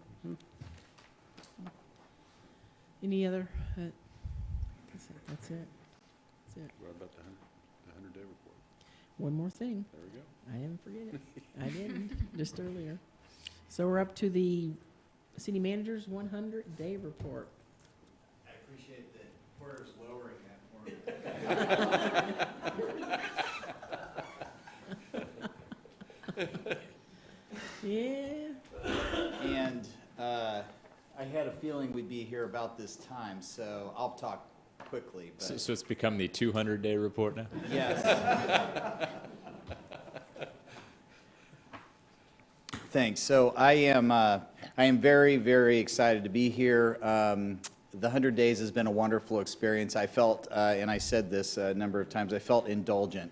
Any other? That's it. What about the 100-day report? One more thing. There we go. I didn't forget it. I didn't, just earlier. So we're up to the city manager's 100-day report. I appreciate that Porter's lowering that for me. Yeah. And I had a feeling we'd be here about this time, so I'll talk quickly. But So it's become the 200-day report now? yes. Thanks. So I am very, very excited to be here. The 100 days has been a wonderful experience. I felt, and I said this a number of times, I felt indulgent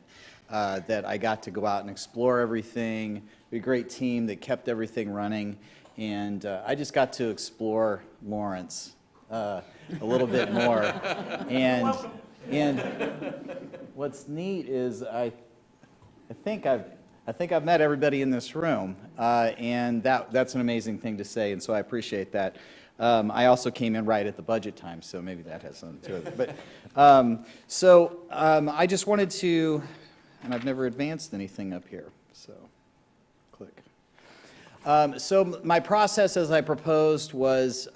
that I got to go out and explore everything. We had a great team that kept everything running, and I just got to explore Lawrence a little bit more. And what's neat is I think I've met everybody in this room, and that's an amazing thing to say, and so I appreciate that. I also came in right at the budget time, so maybe that has something to it. But I just wanted to, and I've never advanced anything up here, so click. So my process, as I proposed, was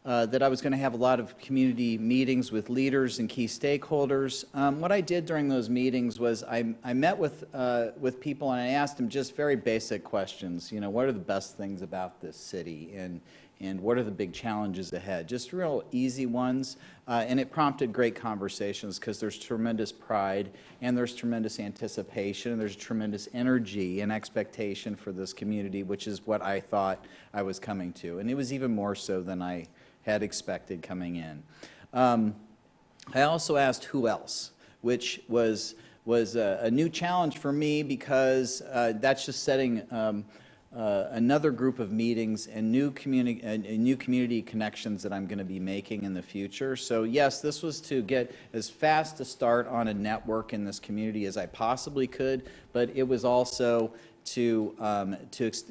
that I was going to have a lot of community meetings with leaders and key stakeholders. What I did during those meetings was I met with people and I asked them just very basic questions. What are the best things about this city, and what are the big challenges ahead? Just real easy ones, and it prompted great conversations because there's tremendous pride and there's tremendous anticipation and there's tremendous energy and expectation for this community, which is what I thought I was coming to, and it was even more so than I had expected coming in. I also asked who else, which was a new challenge for me because that's just setting another group of meetings and new community connections that I'm going to be making in the future. So yes, this was to get as fast a start on a network in this community as I possibly could, but it was also to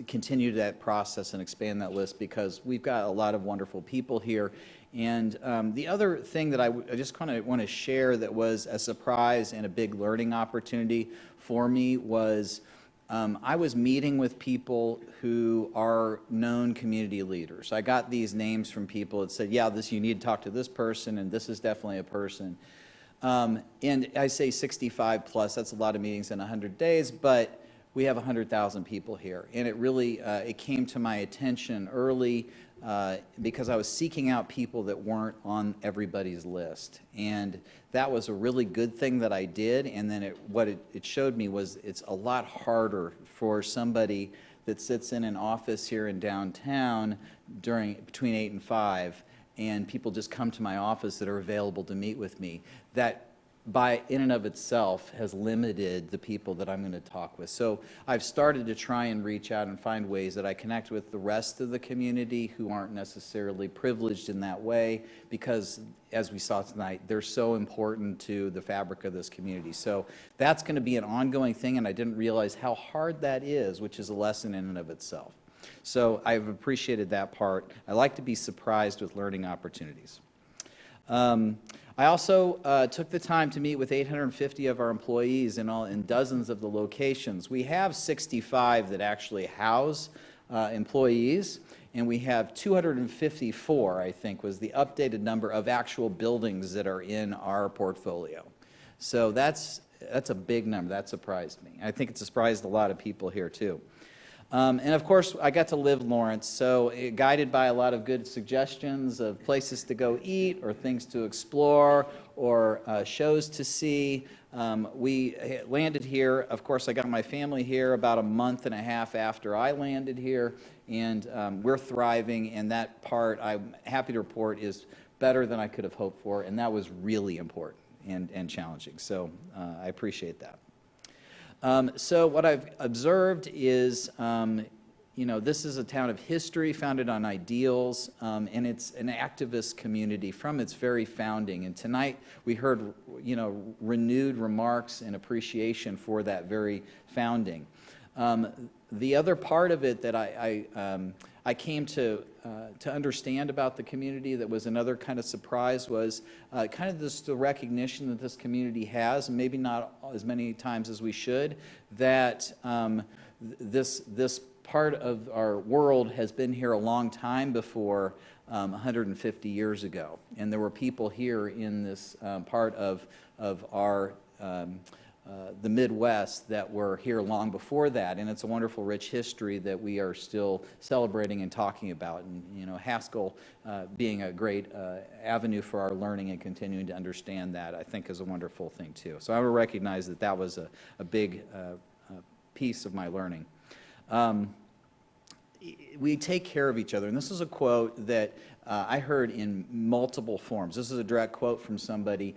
continue that process and expand that list because we've got a lot of wonderful people here. And the other thing that I just kind of want to share that was a surprise and a big learning opportunity for me was I was meeting with people who are known community leaders. I got these names from people that said, yeah, you need to talk to this person, and this is definitely a person. And I say 65 plus, that's a lot of meetings in 100 days, but we have 100,000 people here. And it really, it came to my attention early because I was seeking out people that weren't on everybody's list. And that was a really good thing that I did. And then what it showed me was it's a lot harder for somebody that sits in an office here in downtown between 8 and 5, and people just come to my office that are available to meet with me. That in and of itself has limited the people that I'm going to talk with. So I've started to try and reach out and find ways that I connect with the rest of the community who aren't necessarily privileged in that way because, as we saw tonight, they're so important to the fabric of this community. So that's going to be an ongoing thing, and I didn't realize how hard that is, which is a lesson in and of itself. So I've appreciated that part. I like to be surprised with learning opportunities. I also took the time to meet with 850 of our employees in dozens of the locations. We have 65 that actually house employees, and we have 254, I think, was the updated number of actual buildings that are in our portfolio. So that's a big number. That surprised me. I think it surprised a lot of people here, too. And of course, I got to live Lawrence, so guided by a lot of good suggestions of places to go eat or things to explore or shows to see. We landed here. Of course, I got my family here about a month and a half after I landed here, and we're thriving, and that part, I'm happy to report, is better than I could have hoped for, and that was really important and challenging. So I appreciate that. So what I've observed is, this is a town of history founded on ideals, and it's an activist community from its very founding. And tonight we heard, renewed remarks and appreciation for that very founding. The other part of it that I came to understand about the community that was another kind of surprise was kind of the recognition that this community has, and maybe not as many times as we should, that this part of our world has been here a long time before 150 years ago. And there were people here in this part of our the Midwest that were here long before that, and it's a wonderful, rich history that we are still celebrating and talking about. And Haskell being a great avenue for our learning and continuing to understand that, I think, is a wonderful thing too. So I would recognize that that was a big piece of my learning. We take care of each other, and this is a quote that I heard in multiple forms. This is a direct quote from somebody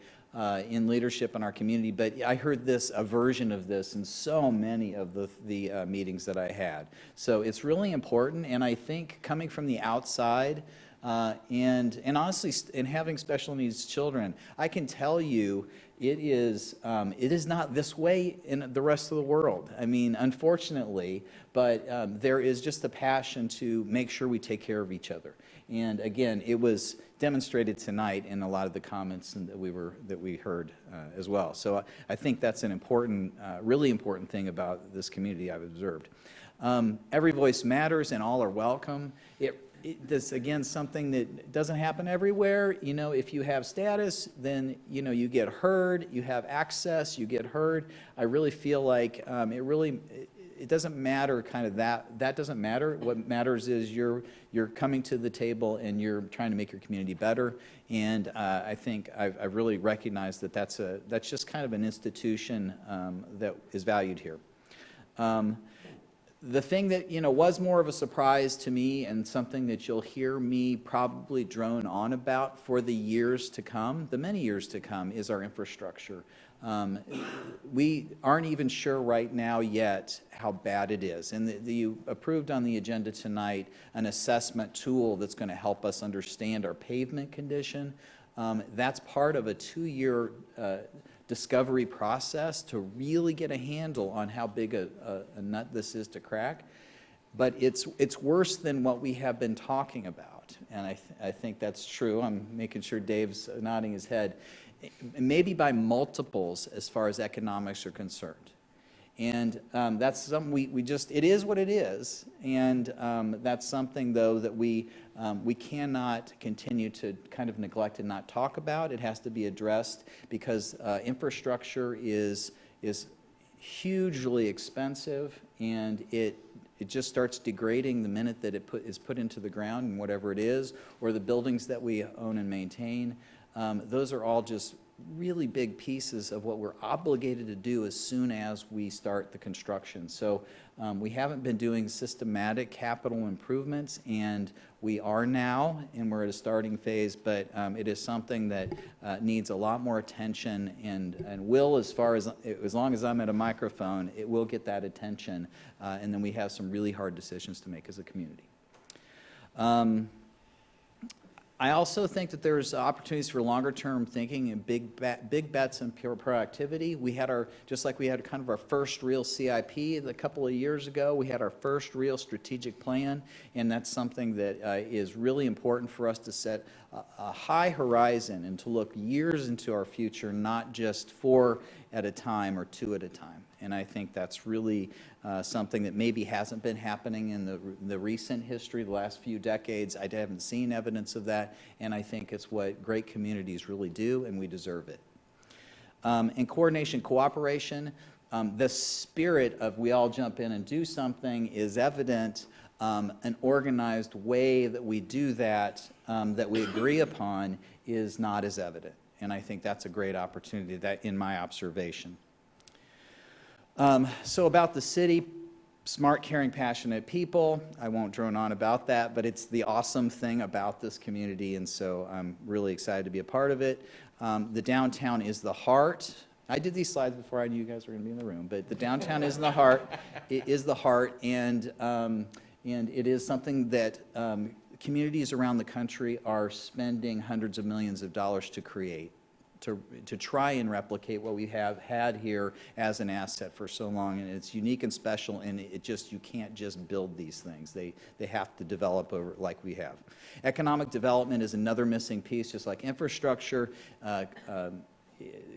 in leadership in our community, but I heard a version of this in so many of the meetings that I had. So it's really important, and I think coming from the outside and honestly, in having special needs children, I can tell you it is not this way in the rest of the world. I mean, unfortunately, but there is just a passion to make sure we take care of each other. And again, it was demonstrated tonight in a lot of the comments that we heard as well. So I think that's an important, really important thing about this community I've observed. Every voice matters, and all are welcome. This again something that doesn't happen everywhere. If you have status, then you get heard. You have access. You get heard. I really feel like it doesn't matter. Kind of that doesn't matter. What matters is you're coming to the table and you're trying to make your community better. And I think I've really recognized that that's just kind of an institution that is valued here. The thing that, was more of a surprise to me and something that you'll hear me probably drone on about for the years to come, the many years to come, is our infrastructure. We aren't even sure right now yet how bad it is. And you approved on the agenda tonight an assessment tool that's going to help us understand our pavement condition. That's part of a 2-year discovery process to really get a handle on how big a nut this is to crack. But it's worse than what we have been talking about, and I think that's true. I'm making sure Dave's nodding his head. Maybe by multiples as far as economics are concerned. And that's something we just, it is what it is, and that's something, though, that we cannot continue to kind of neglect and not talk about. It has to be addressed because infrastructure is hugely expensive, and it just starts degrading the minute that it is put into the ground, and whatever it is, or the buildings that we own and maintain. Those are all just really big pieces of what we're obligated to do as soon as we start the construction. So we haven't been doing systematic capital improvements, and we are now, and we're at a starting phase, but it is something that needs a lot more attention, and will, as long as I'm at a microphone, it will get that attention, and then we have some really hard decisions to make as a community. I also think that there's opportunities for longer-term thinking and big bets and pure proactivity. We had just like we had kind of our first real CIP a couple of years ago, we had our first real strategic plan, and that's something that is really important for us to set a high horizon and to look years into our future, not just 4 at a time or 2 at a time. And I think that's really something that maybe hasn't been happening in the recent history, the last few decades. I haven't seen evidence of that, and I think it's what great communities really do, and we deserve it. In coordination, cooperation, the spirit of we all jump in and do something is evident. An organized way that we do that, that we agree upon, is not as evident. And I think that's a great opportunity, that in my observation. So about the city, smart, caring, passionate people. I won't drone on about that, but it's the awesome thing about this community, and so I'm really excited to be a part of it. The downtown is the heart. I did these slides before I knew you guys were going to be in the room, but the downtown is the heart. It is the heart, and it is something that communities around the country are spending hundreds of millions of dollars to create, to try and replicate what we have had here as an asset for so long. And it's unique and special, and you can't just build these things. They have to develop over like we have. Economic development is another missing piece, just like infrastructure.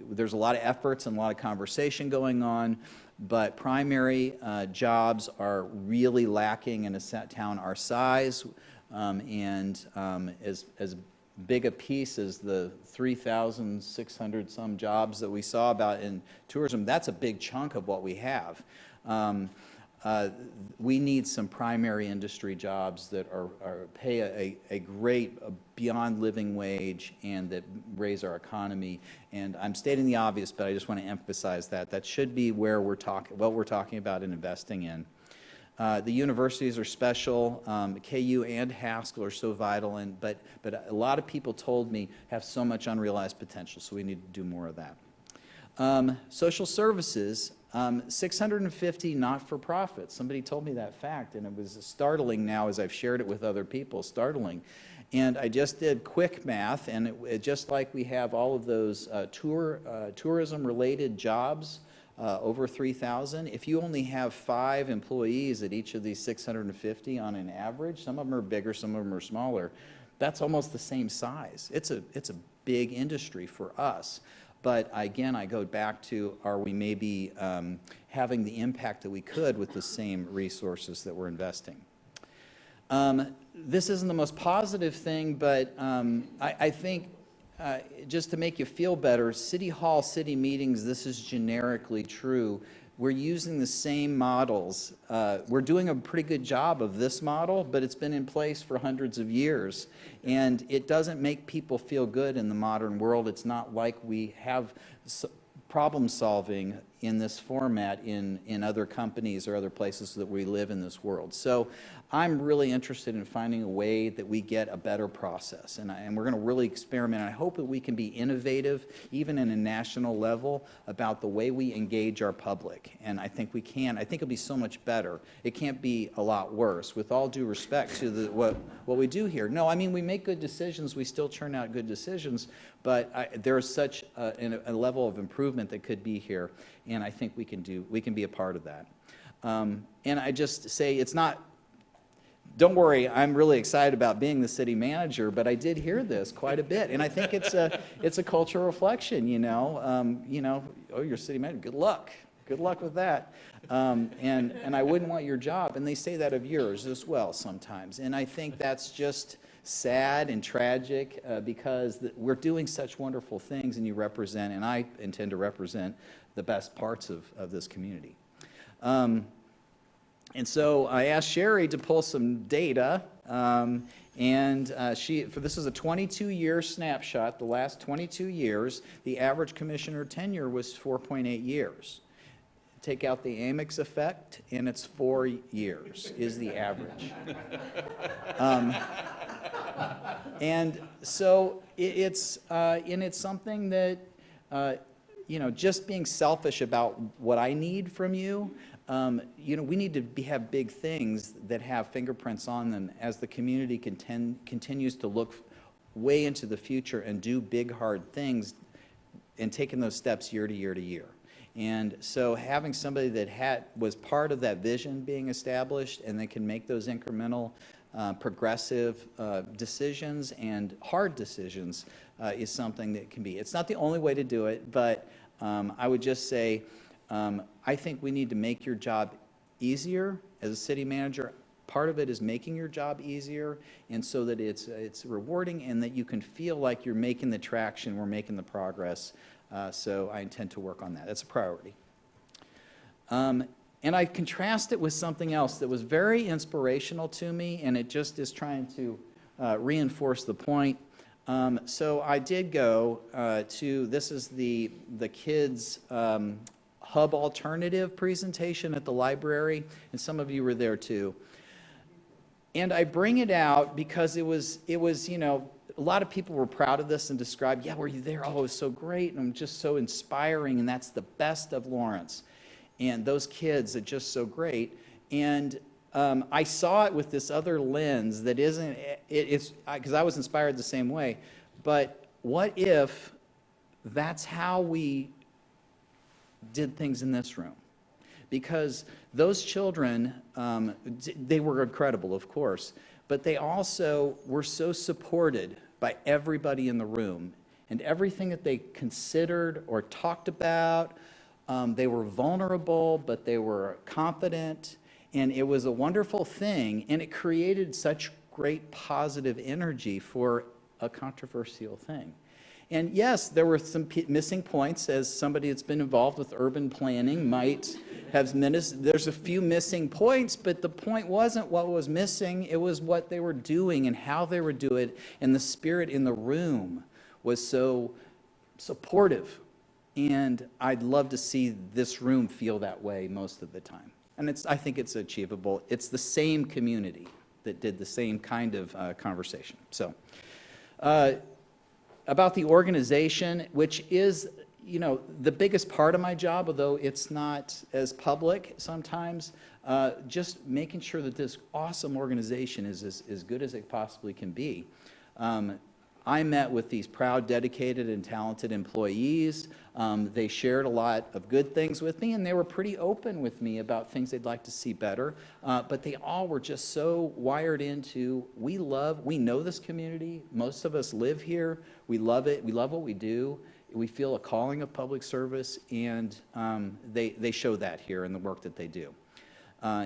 There's a lot of efforts and a lot of conversation going on, but primary jobs are really lacking in a town our size, and as big a piece as the 3,600 some jobs that we saw about in tourism, that's a big chunk of what we have. We need some primary industry jobs that pay a great beyond living wage and that raise our economy. And I'm stating the obvious, but I just want to emphasize that should be where what we're talking about and investing in. The universities are special. KU and Haskell are so vital, but a lot of people told me have so much unrealized potential, so we need to do more of that. Social services, 650 not-for-profits. Somebody told me that fact, and it was startling now as I've shared it with other people, startling. And I just did quick math, and just like we have all of those tourism-related jobs, over 3,000. If you only have 5 employees at each of these 650 on an average, some of them are bigger, some of them are smaller, that's almost the same size. It's a big industry for us. But again, I go back to, are we maybe having the impact that we could with the same resources that we're investing? This isn't the most positive thing, but I think just to make you feel better, City Hall, city meetings, this is generically true. We're using the same models. We're doing a pretty good job of this model, but it's been in place for hundreds of years. And it doesn't make people feel good in the modern world. It's not like we have problem solving in this format in other companies or other places that we live in this world. So I'm really interested in finding a way that we get a better process, and we're going to really experiment. I hope that we can be innovative, even in a national level, about the way we engage our public, and I think we can. I think it'll be so much better. It can't be a lot worse, with all due respect to what we do here. No, I mean, we make good decisions, we still churn out good decisions, but there's such a level of improvement that could be here, and I think we can be a part of that. And I just say, it's not, don't worry, I'm really excited about being the city manager, but I did hear this quite a bit, and I think it's a cultural reflection, you know, oh, you're city manager, good luck with that, and I wouldn't want your job, and they say that of yours as well sometimes, and I think that's just sad and tragic because we're doing such wonderful things, and you represent, and I intend to represent, the best parts of this community. And so I asked Sherry to pull some data, and this is a 22-year snapshot, the last 22 years, the average commissioner tenure was 4.8 years. Take out the Amex effect, and it's 4 years is the average. And so it's something that, you know, just being selfish about what I need from you, you know, we need to have big things that have fingerprints on them as the community continues to look way into the future and do big, hard things and taking those steps year to year to year. And so having somebody that was part of that vision being established and they can make those incremental, progressive decisions and hard decisions is something that can be. It's not the only way to do it, but I would just say, I think we need to make your job easier as a city manager. Part of it is making your job easier, and so that it's rewarding and that you can feel like you're making the traction, we're making the progress. So I intend to work on that. That's a priority. And I contrast it with something else that was very inspirational to me, and it just is trying to reinforce the point. So I did go this is the kids' hub alternative presentation at the library, and some of you were there too. And I bring it out because it was, you know, a lot of people were proud of this and described, yeah, were you there? Oh, it was so great, and I'm just so inspiring, and that's the best of Lawrence. And those kids are just so great. And I saw it with this other lens that isn't, it's because I was inspired the same way, but what if that's how we did things in this room? Because those children, they were incredible, of course, but they also were so supported by everybody in the room, and everything that they considered or talked about, they were vulnerable, but they were confident, and it was a wonderful thing, and it created such great positive energy for a controversial thing. And yes, there were some missing points, as somebody that's been involved with urban planning might have missed. There's a few missing points, but the point wasn't what was missing, it was what they were doing and how they were doing it, and the spirit in the room was so supportive. And I'd love to see this room feel that way most of the time. And I think it's achievable. It's the same community that did the same kind of conversation. So, about the organization, which is, you know, the biggest part of my job, although it's not as public sometimes, just making sure that this awesome organization is as good as it possibly can be. I met with these proud, dedicated, and talented employees. They shared a lot of good things with me, and they were pretty open with me about things they'd like to see better. But they all were just so wired into, we know this community. Most of us live here. We love it. We love what we do. We feel a calling of public service, and they show that here in the work that they do.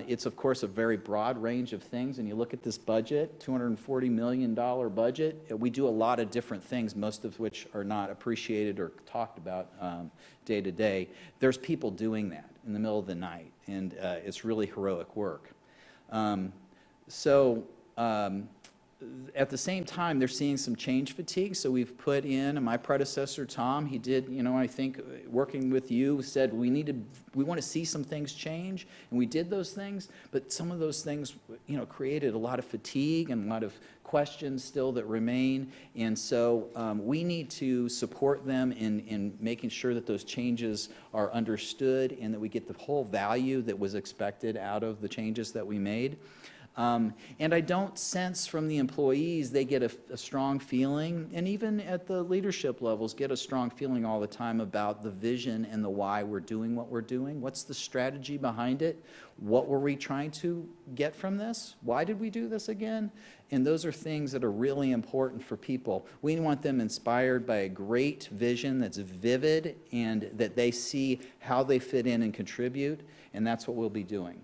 It's, of course, a very broad range of things, and you look at this budget, $240 million budget. We do a lot of different things, most of which are not appreciated or talked about day to day. There's people doing that in the middle of the night, and it's really heroic work. at the same time, they're seeing some change fatigue, so we've put in, and my predecessor, Tom, he did, I think, working with you, said we want to see some things change, and we did those things, but some of those things, created a lot of fatigue and a lot of questions still that remain, and so we need to support them in making sure that those changes are understood and that we get the whole value that was expected out of the changes that we made. And I don't sense from the employees they get a strong feeling, and even at the leadership levels get a strong feeling all the time about the vision and the why we're doing what we're doing. What's the strategy behind it? What were we trying to get from this? Why did we do this again? And those are things that are really important for people. We want them inspired by a great vision that's vivid and that they see how they fit in and contribute, and that's what we'll be doing.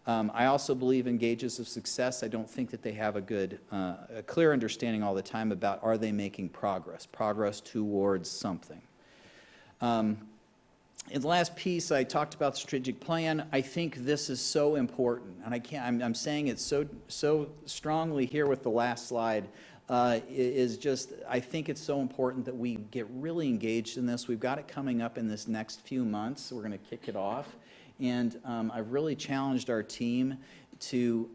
I also believe in gauges of success. I don't think that they have a clear understanding all the time about are they making progress towards something. In the last piece, I talked about the strategic plan. I think this is so important, and I'm saying it so strongly here with the last slide. I think it's so important that we get really engaged in this. We've got it coming up in this next few months. We're going to kick it off. And I've really challenged our team to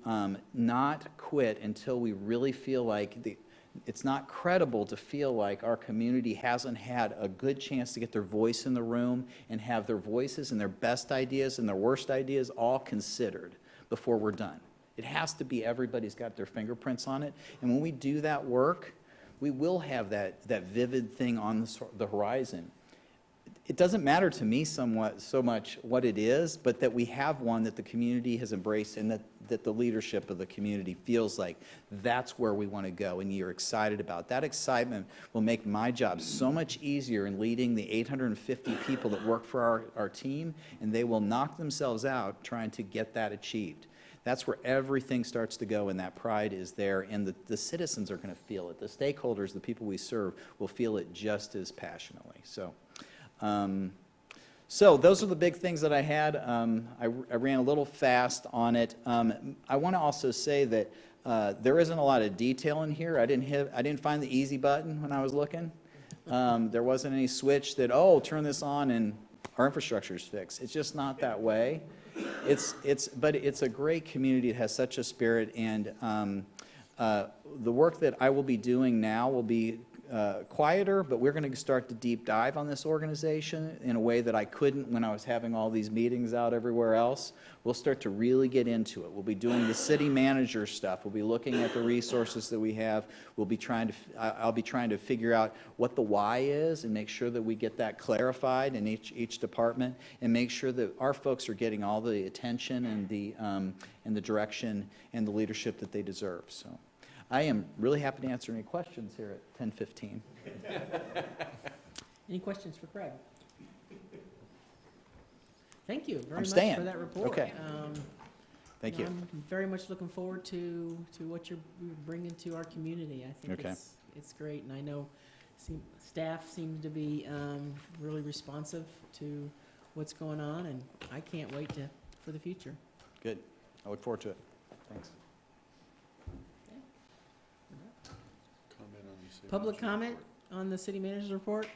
not quit until we really feel like it's not credible to feel like our community hasn't had a good chance to get their voice in the room and have their voices and their best ideas and their worst ideas all considered before we're done. It has to be everybody's got their fingerprints on it. And when we do that work, we will have that vivid thing on the horizon. It doesn't matter to me so much what it is, but that we have one that the community has embraced and that the leadership of the community feels like that's where we want to go and you're excited about. That excitement will make my job so much easier in leading the 850 people that work for our team, and they will knock themselves out trying to get that achieved. That's where everything starts to go, and that pride is there, and the citizens are going to feel it. The stakeholders, the people we serve, will feel it just as passionately. So those are the big things that I had. I ran a little fast on it. I want to also say that there isn't a lot of detail in here. I didn't find the easy button when I was looking. There wasn't any switch that, turn this on and our infrastructure is fixed. It's just not that way. But it's a great community. It has such a spirit, and the work that I will be doing now will be quieter, but we're going to start to deep dive on this organization in a way that I couldn't when I was having all these meetings out everywhere else. We'll start to really get into it. We'll be doing the city manager stuff. We'll be looking at the resources that we have. I'll be trying to figure out what the why is and make sure that we get that clarified in each department, and make sure that our folks are getting all the attention and the direction and the leadership that they deserve. So I am really happy to answer any questions here at 10:15. Any questions for Craig? Thank you very I'm much staying. for that report. Okay. Thank you. I'm very much looking forward to what you're bringing to our community. I think Okay. it's great, and I know staff seems to be really responsive to what's going on, and I can't wait for the future. Good. I look forward to it. Thanks. Public comment on the city manager's report?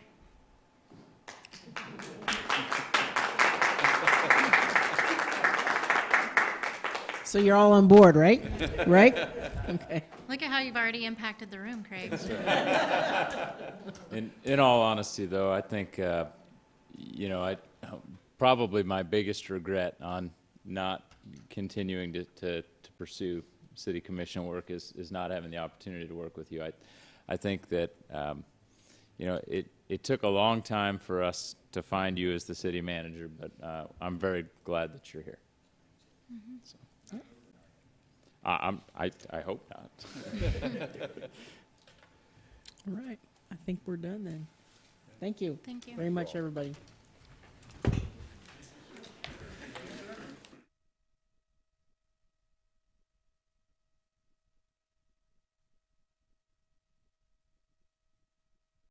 So you're all on board, right? Right? Okay. Look at how you've already impacted the room, Craig. In all honesty, though, I think, probably my biggest regret on not continuing to pursue city commission work is not having the opportunity to work with you. I think that, it took a long time for us to find you as the city manager, but I'm very glad that you're here. Mm-hmm. So, I hope not. All right. I think we're done then. Thank you. Thank you. Very much, everybody.